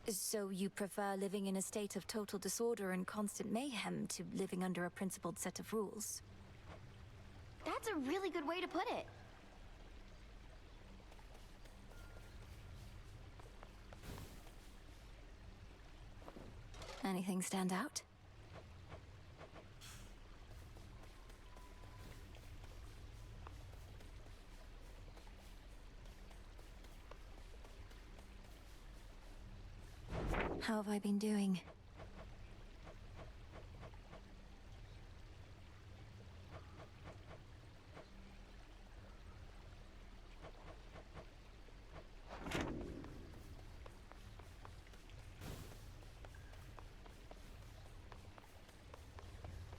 So you prefer living in a state of total disorder and constant mayhem to living under a principled set of rules? That's a really good way to put it. Anything stand out? How have I been doing?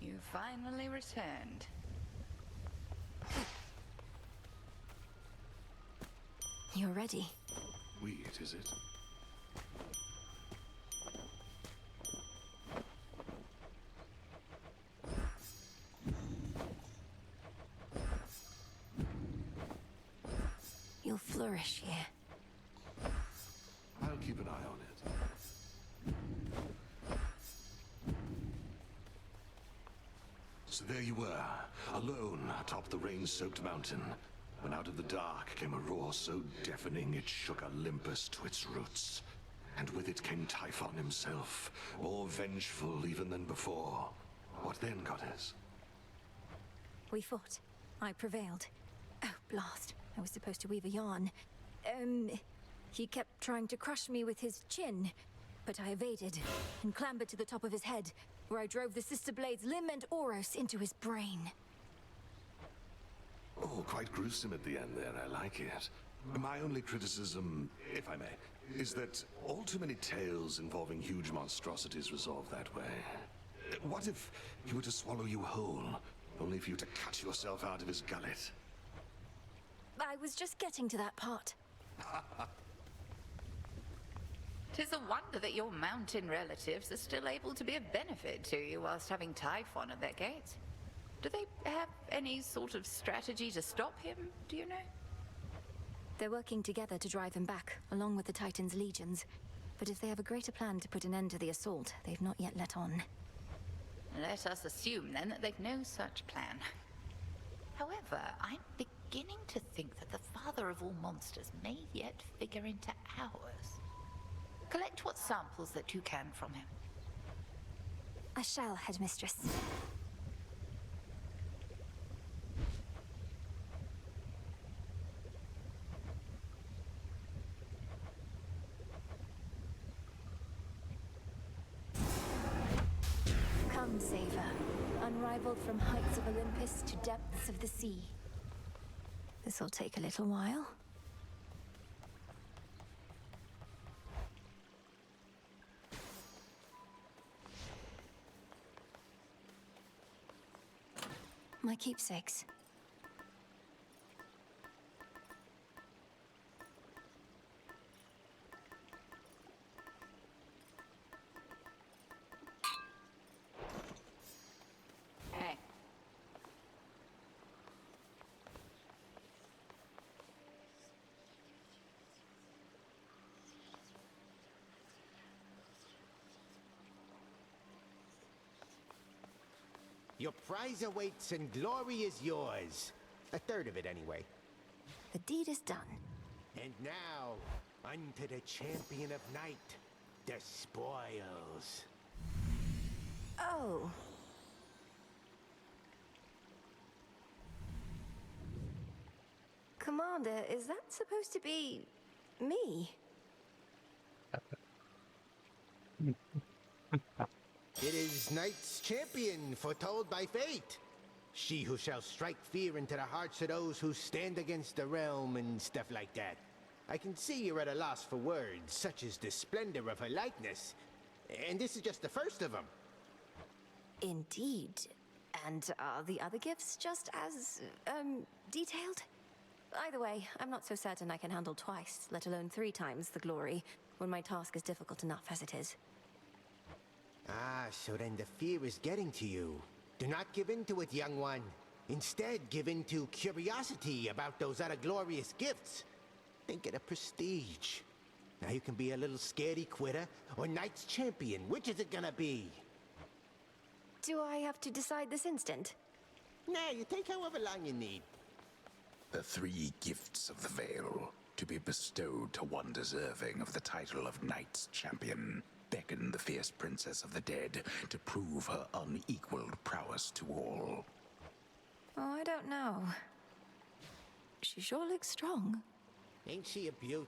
You finally returned. You're ready. Wheat, is it? You'll flourish here. I'll keep an eye on it. So there you were, alone atop the rain-soaked mountain, when out of the dark came a roar so deafening it shook Olympus to its roots. And with it came Typhon himself, more vengeful even than before. What then, goddess? We fought. I prevailed. Oh, blast. I was supposed to weave a yarn. He kept trying to crush me with his chin, but I evaded and clambered to the top of his head, where I drove the Sister Blades limb and Oros into his brain. Oh, quite gruesome at the end there, I like it. My only criticism, if I may, is that all too many tales involving huge monstrosities resolve that way. What if he were to swallow you whole, only for you to cut yourself out of his gullet? I was just getting to that part. 'Tis a wonder that your mountain relatives are still able to be of benefit to you whilst having Typhon at their gates. Do they have any sort of strategy to stop him, do you know? They're working together to drive him back, along with the Titan's legions. But if they have a greater plan to put an end to the assault, they've not yet let on. Let us assume, then, that they've no such plan. However, I'm beginning to think that the father of all monsters may yet figure into ours. Collect what samples that you can from him. I shall, Headmistress. Come, Saver, unrivaled from heights of Olympus to depths of the sea. This'll take a little while. My keepsakes. Hey. Your prize awaits and glory is yours. A third of it, anyway. The deed is done. And now, unto the champion of night, the spoils. Oh. Commander, is that supposed to be me? It is Knight's champion, foretold by fate. She who shall strike fear into the hearts of those who stand against the realm and stuff like that. I can see you're at a loss for words, such as the splendor of her likeness. And this is just the first of them. Indeed. And are the other gifts just as, detailed? Either way, I'm not so certain I can handle twice, let alone 3 times the glory, when my task is difficult enough as it is. Ah, so then the fear is getting to you. Do not give in to it, young one. Instead, give in to curiosity about those other glorious gifts. Think of the prestige. Now you can be a little scaredy quitter or Knight's champion. Which is it gonna be? Do I have to decide this instant? Nah, you take however long you need. The 3 gifts of the Veil, to be bestowed to one deserving of the title of Knight's Champion, beckon the fierce princess of the dead to prove her unequaled prowess to all. Oh, I don't know. She sure looks strong. Ain't she a beaut?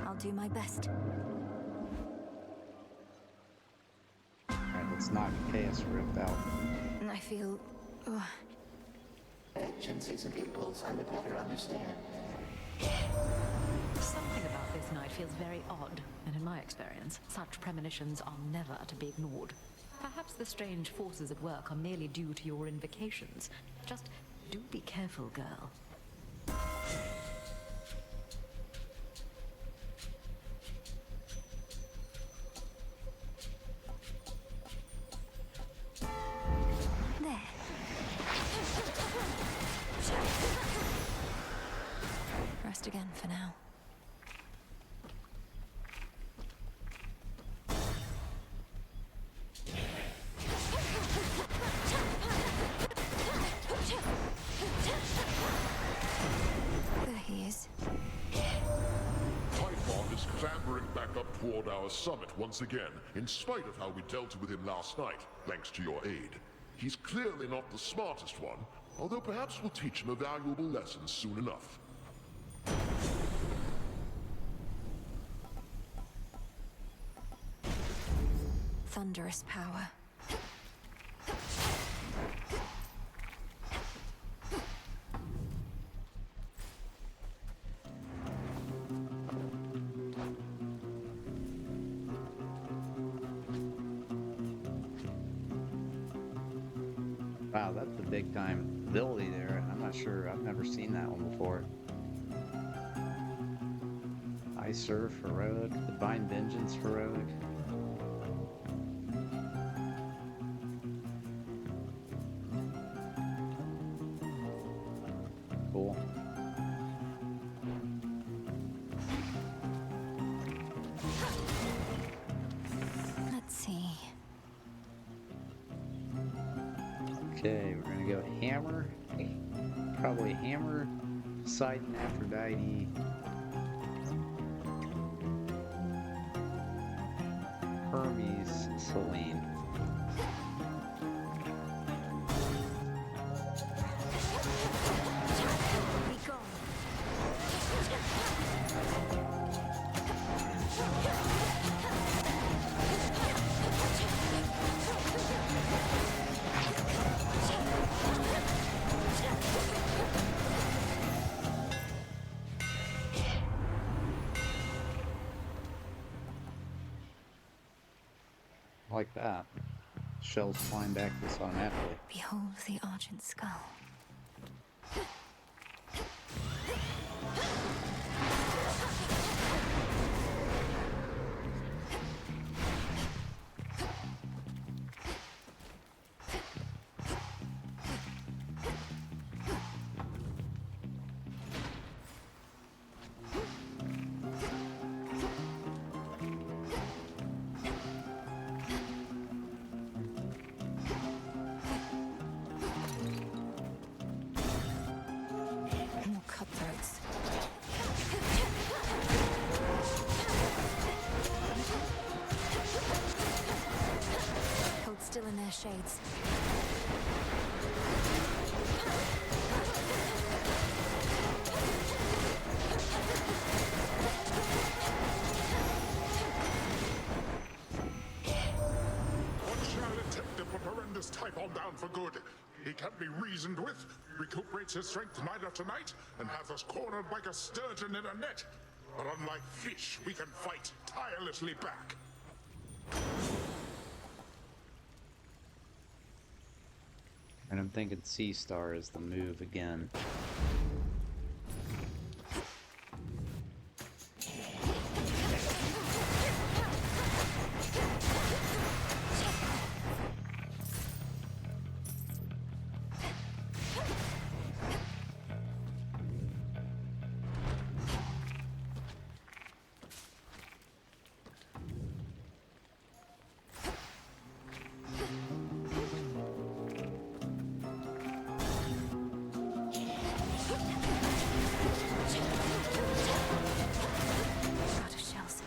I'll do my best. Alright, let's knock Chaos Rift out. I feel... Vengeance isn't equals, I would better understand. Something about this night feels very odd, and in my experience, such premonitions are never to be ignored. Perhaps the strange forces at work are merely due to your invocations. Just do be careful, girl. There. Rest again for now. There he is. Typhon is clambering back up toward our summit once again, in spite of how we dealt with him last night, thanks to your aid. He's clearly not the smartest one, although perhaps we'll teach him a valuable lesson soon enough. Thunderous power. Wow, that's a big time ability there. I'm not sure. I've never seen that one before. I Serve Heroic, Divine Vengeance Heroic. Cool. Let's see. Okay, we're gonna go Hammer. Probably Hammer, Poseidon, Aphrodite. Hermes, Selene. Like that. Shells flying back to us automatically. Behold the Argent Skull. More cutthroats. Hold still in their shades. What shall it take to put horrendous Typhon down for good? He can't be reasoned with, recuperates his strength night after night, and has us cornered like a sturgeon in a net. But unlike fish, we can fight tirelessly back. And I'm thinking Sea Star is the move again. Out of shells.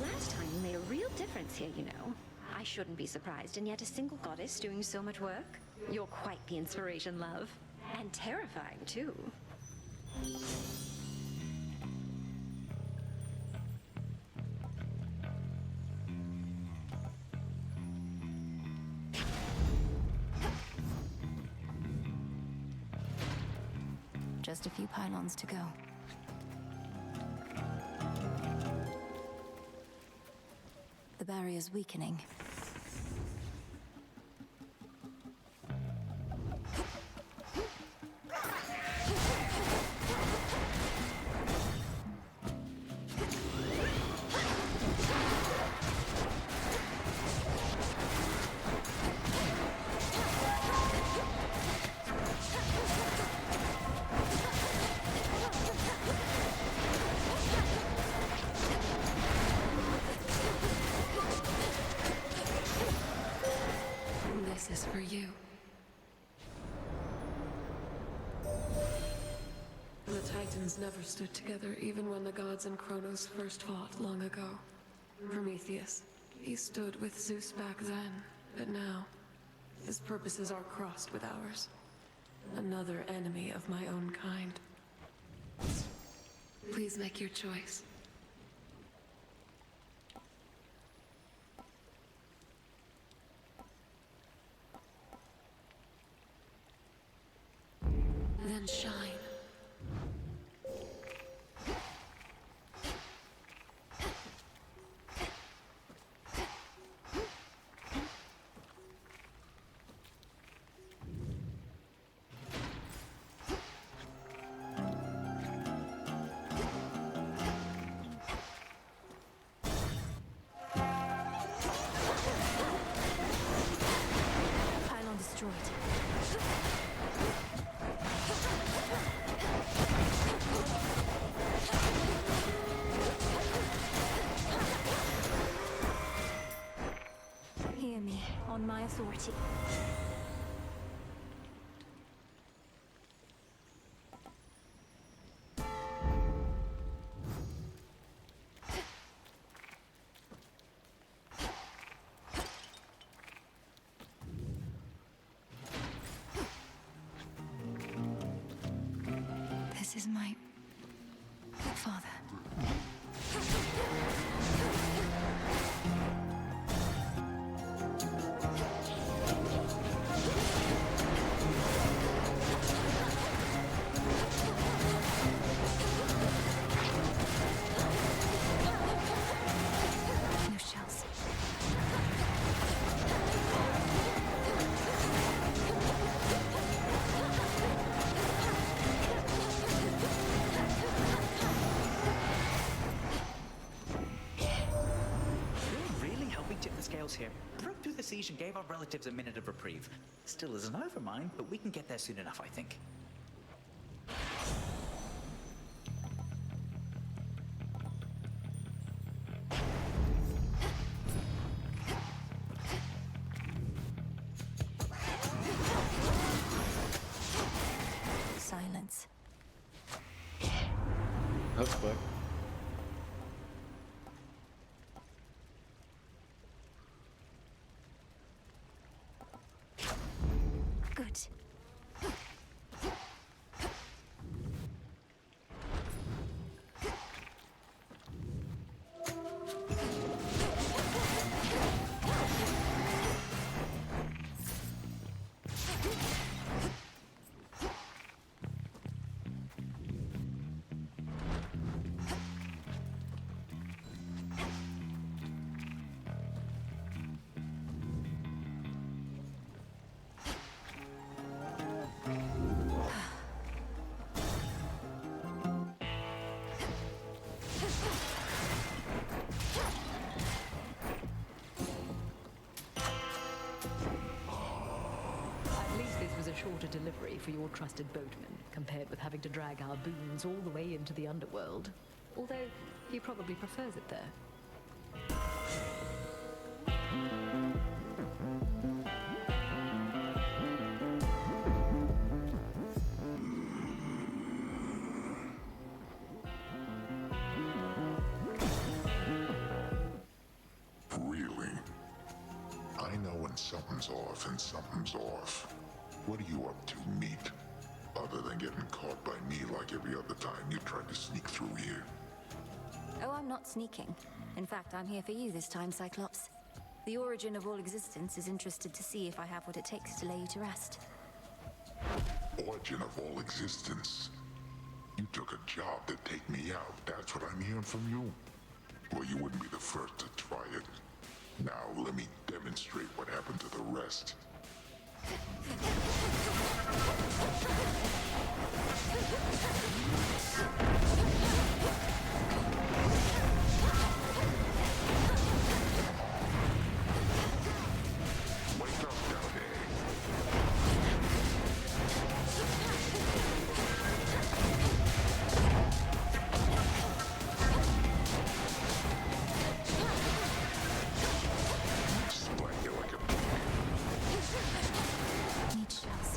Last time you made a real difference here, you know. I shouldn't be surprised, and yet a single goddess doing so much work? You're quite the inspiration, love. And terrifying, too. Just a few pylons to go. The barrier's weakening. This is for you. The Titans never stood together, even when the gods and Kronos first fought long ago. Prometheus, he stood with Zeus back then, but now, his purposes are crossed with ours. Another enemy of my own kind. Please make your choice. Then shine. Pylon destroyed. Hear me, on my authority. This is my father. No shells. We're really helping tip the scales here. Broke through the siege and gave our relatives a minute of reprieve. Still isn't over, mind, but we can get there soon enough, I think. Silence. That was quick. Good. At least this was a shorter delivery for your trusted boatman, compared with having to drag our boons all the way into the underworld. Although, he probably prefers it there. Really? something's off and something's off. What are you up to, meat? Other than getting caught by me like every other time you tried to sneak through here. Oh, I'm not sneaking. In fact, I'm here for you this time, Cyclops. The origin of all existence is interested to see if I have what it takes to lay you to rest. Origin of all existence? You took a job to take me out. That's what I'm hearing from you? Well, you wouldn't be the first to try it. Now, let me demonstrate what happened to the rest. Wake up down there. Splat you like a pig. Need shells.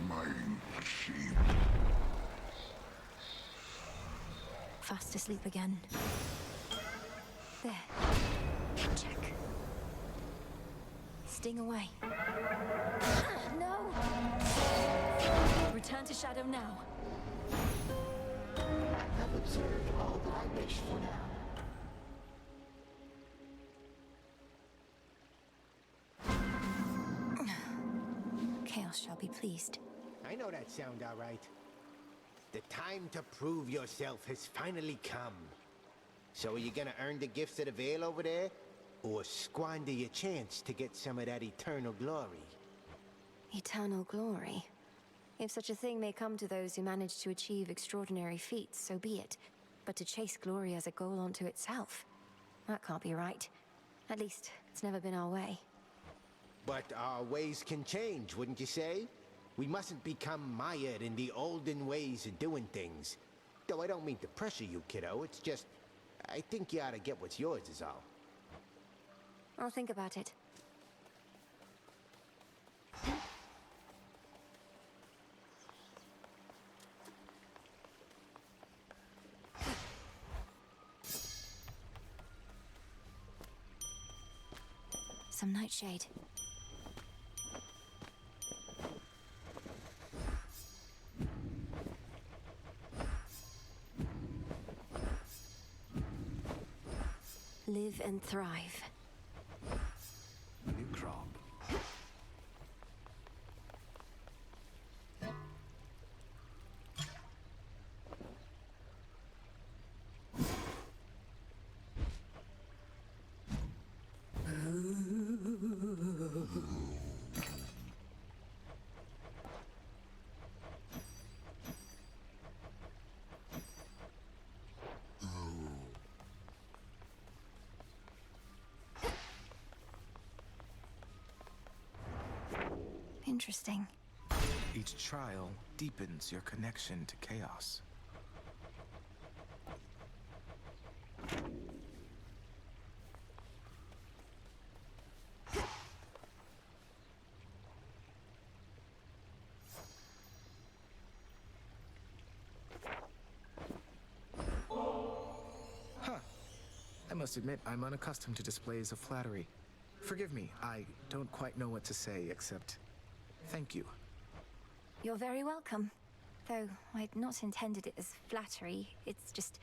My sheep. Fast asleep again. There. Check. Sting away. No! Return to Shadow now. I've observed all that I wish for now. Chaos shall be pleased. I know that sound all right. The time to prove yourself has finally come. So are you gonna earn the gifts of the Veil over there? Or squander your chance to get some of that eternal glory? Eternal glory. If such a thing may come to those who manage to achieve extraordinary feats, so be it. But to chase glory as a goal unto itself, that can't be right. At least, it's never been our way. But our ways can change, wouldn't you say? We mustn't become mired in the olden ways of doing things. Though I don't mean to pressure you, kiddo. It's just, I think you ought to get what's yours is all. I'll think about it. Some nightshade. Live and thrive. New crop. Interesting. Each trial deepens your connection to chaos. Huh. I must admit, I'm unaccustomed to displays of flattery. Forgive me, I don't quite know what to say except thank you. You're very welcome. Though I'd not intended it as flattery. It's just...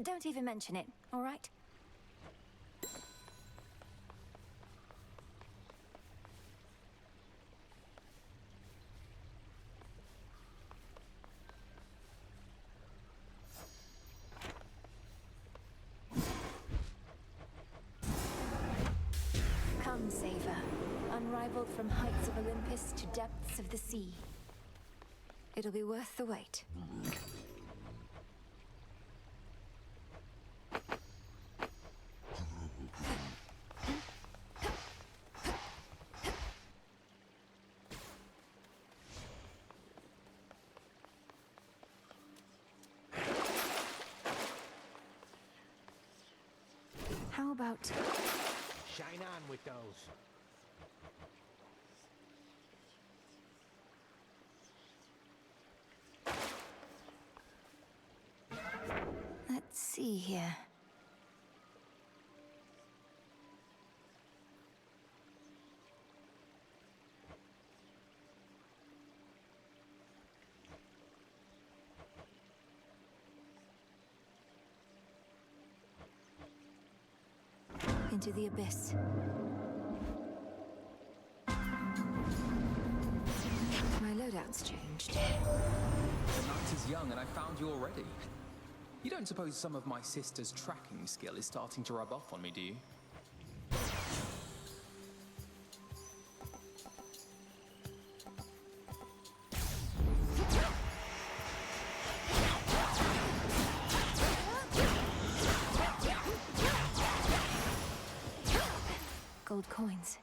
Don't even mention it, all right? Come, Saver. Unrivaled from heights of Olympus to depths of the sea. It'll be worth the wait. How about... Shine on with those. see here. Into the abyss. My loadout's changed. The night is young and I found you already. You don't suppose some of my sister's tracking skill is starting to rub off on me, do you? Gold coins.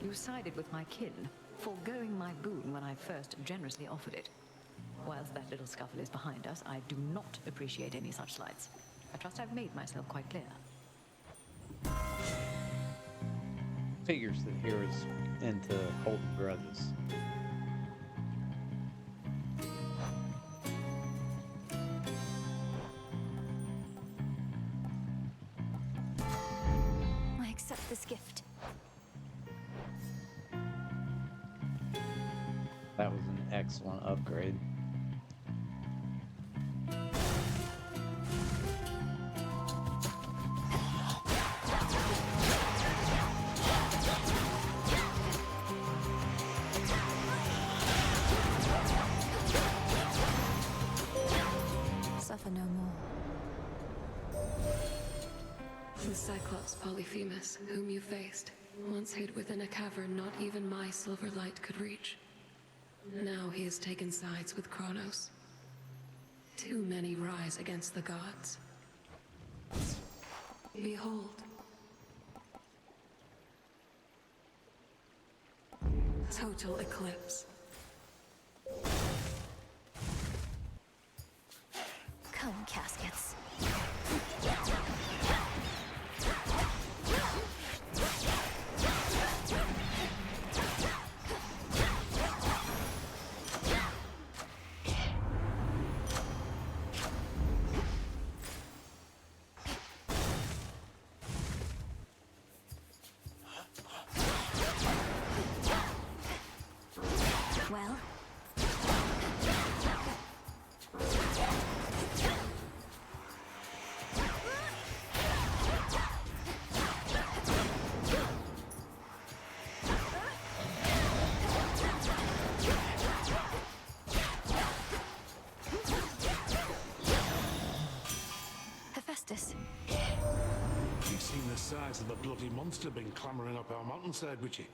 You sided with my kin, foregoing my boon when I first generously offered it. Whilst that little scuffle is behind us, I do not appreciate any such slights. I trust I've made myself quite clear. Figures that heroes into holding grudges. I accept this gift. That was an excellent upgrade. Suffer no more. The Cyclops Polyphemus, whom you faced, once hid within a cavern not even my silver light could reach. Now he has taken sides with Kronos. Too many rise against the gods. Behold. Total eclipse. Come, caskets. Well? Hephaestus. You've seen the size of the bloody monster been clambering up our mountainside, would you?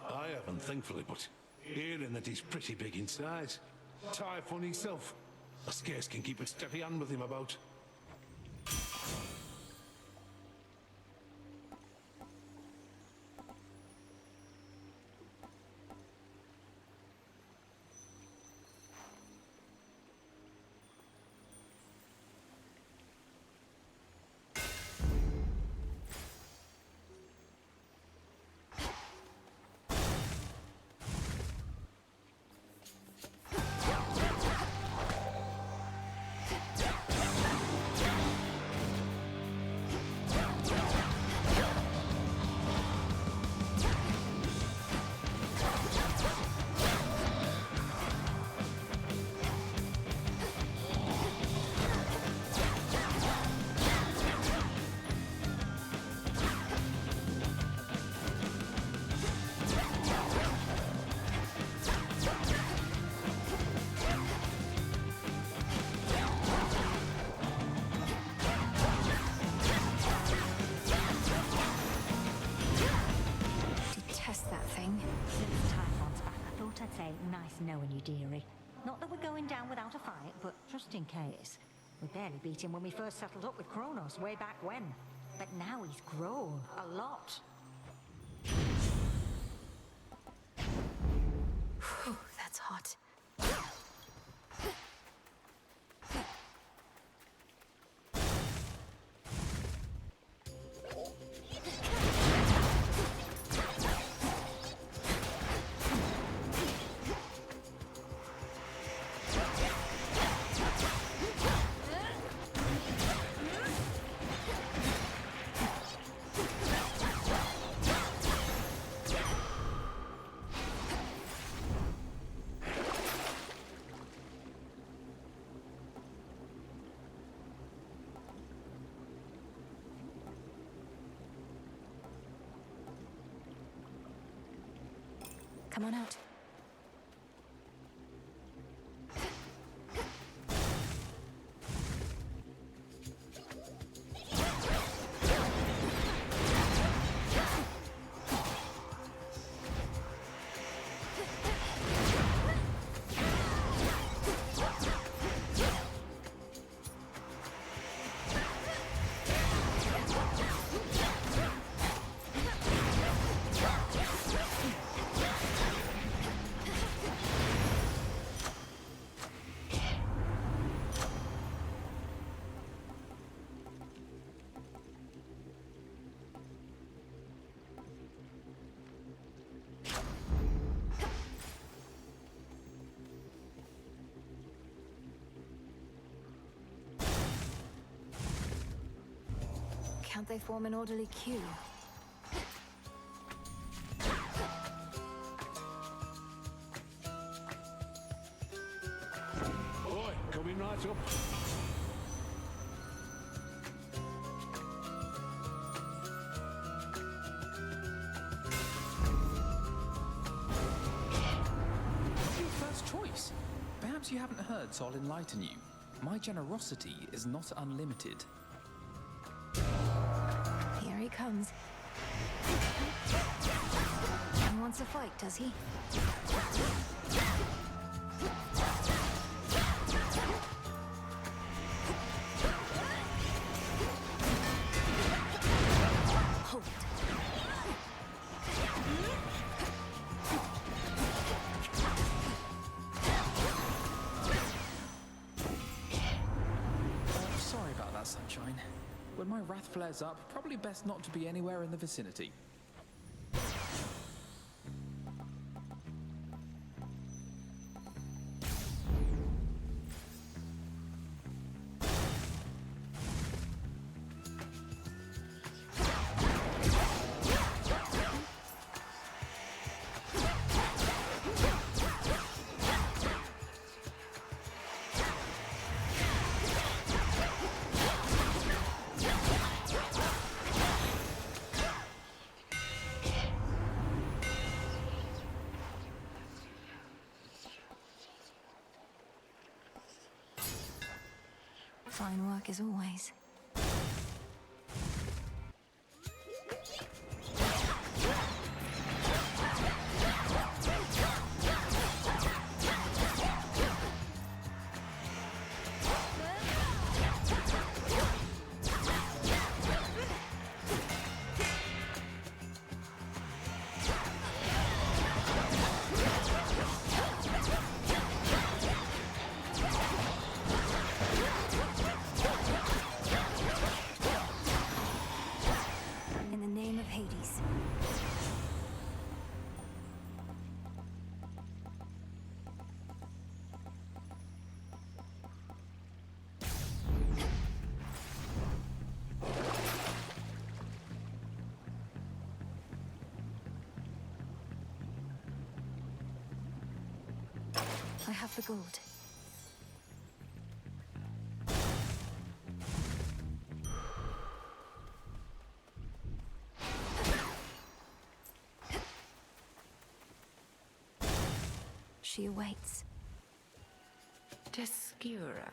I haven't, thankfully, but hearing that he's pretty big in size. Typhon himself. I scarce can keep a steady hand with him about. Since Typhon's back, I thought I'd say nice knowing you, dearie. Not that we're going down without a fight, but just in case. We barely beat him when we first settled up with Kronos way back when. But now he's grown a lot. Come on out. Can't they form an orderly queue? Oi, coming right up. What's your first choice? Perhaps you haven't heard, so I'll enlighten you. My generosity is not unlimited. Here he comes. He wants a fight, does he? Hold. Sorry about that, Sunshine. When my wrath flares up, probably best not to be anywhere in the vicinity. Fine work as always. In the name of Hades. I have the gold. She awaits. Descura.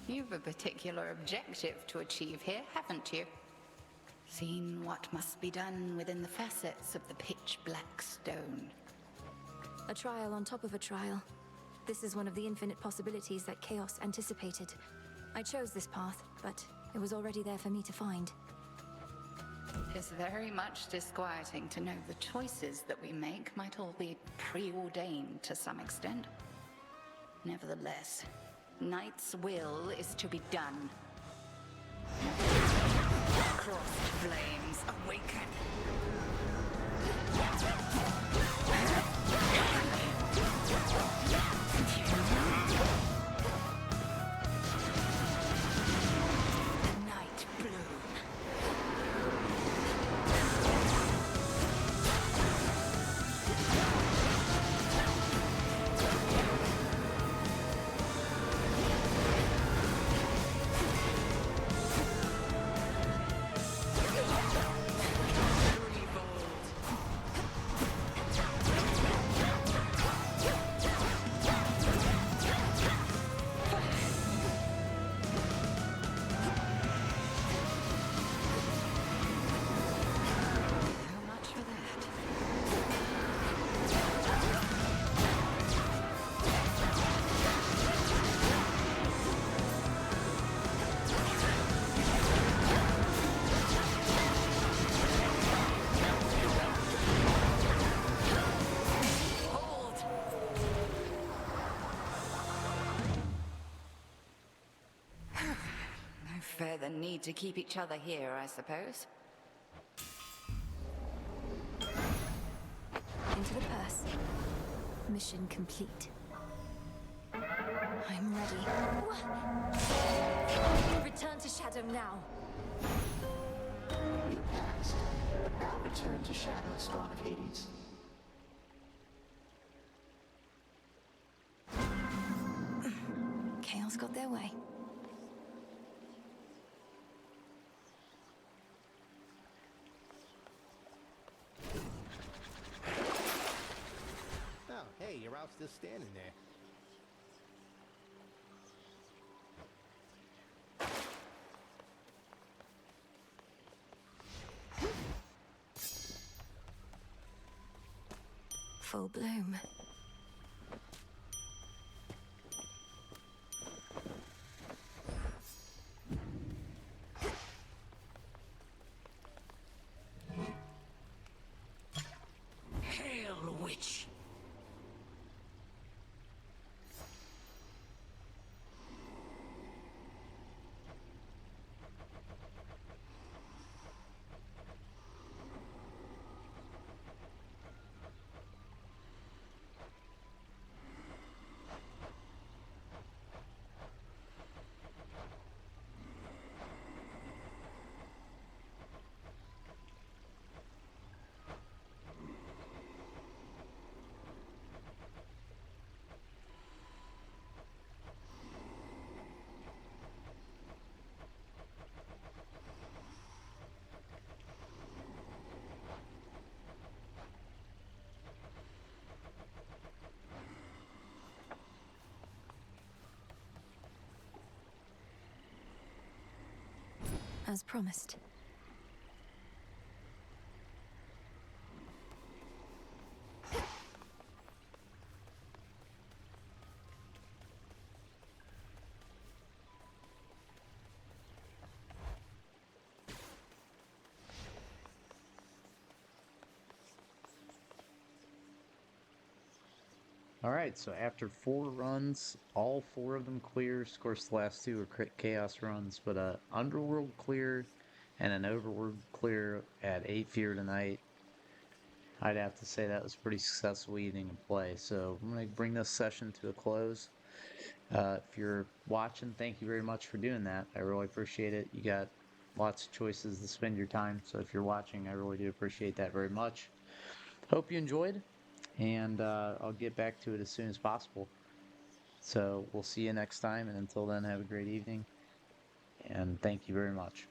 You've a particular objective to achieve here, haven't you? Seen what must be done within the facets of the pitch-black stone. A trial on top of a trial. This is one of the infinite possibilities that Chaos anticipated. I chose this path, but it was already there for me to find. It's very much disquieting to know the choices that we make might all be preordained to some extent. Nevertheless, Knight's will is to be done. Crossed flames awaken. Night bloom. need to keep each other here, I suppose. Into the purse. Mission complete. I'm ready. Return to Shadow now. We passed, but now return to Shadow, Spawn of Hades. Chaos got their way. Oh, hey, you're all still standing there. Full bloom. Hail, witch! As promised. Alright, so after 4 runs, all 4 of them clears. Of course, the last 2 are chaos runs, but Underworld clear and an Overworld clear at 8 Fear tonight. I'd have to say that was pretty successful evening of play. So I'm going to bring this session to a close. If you're watching, thank you very much for doing that. I really appreciate it. You got lots of choices to spend your time. So if you're watching, I really do appreciate that very much. Hope you enjoyed. And I'll get back to it as soon as possible. So we'll see you next time, and until then, have a great evening, and thank you very much.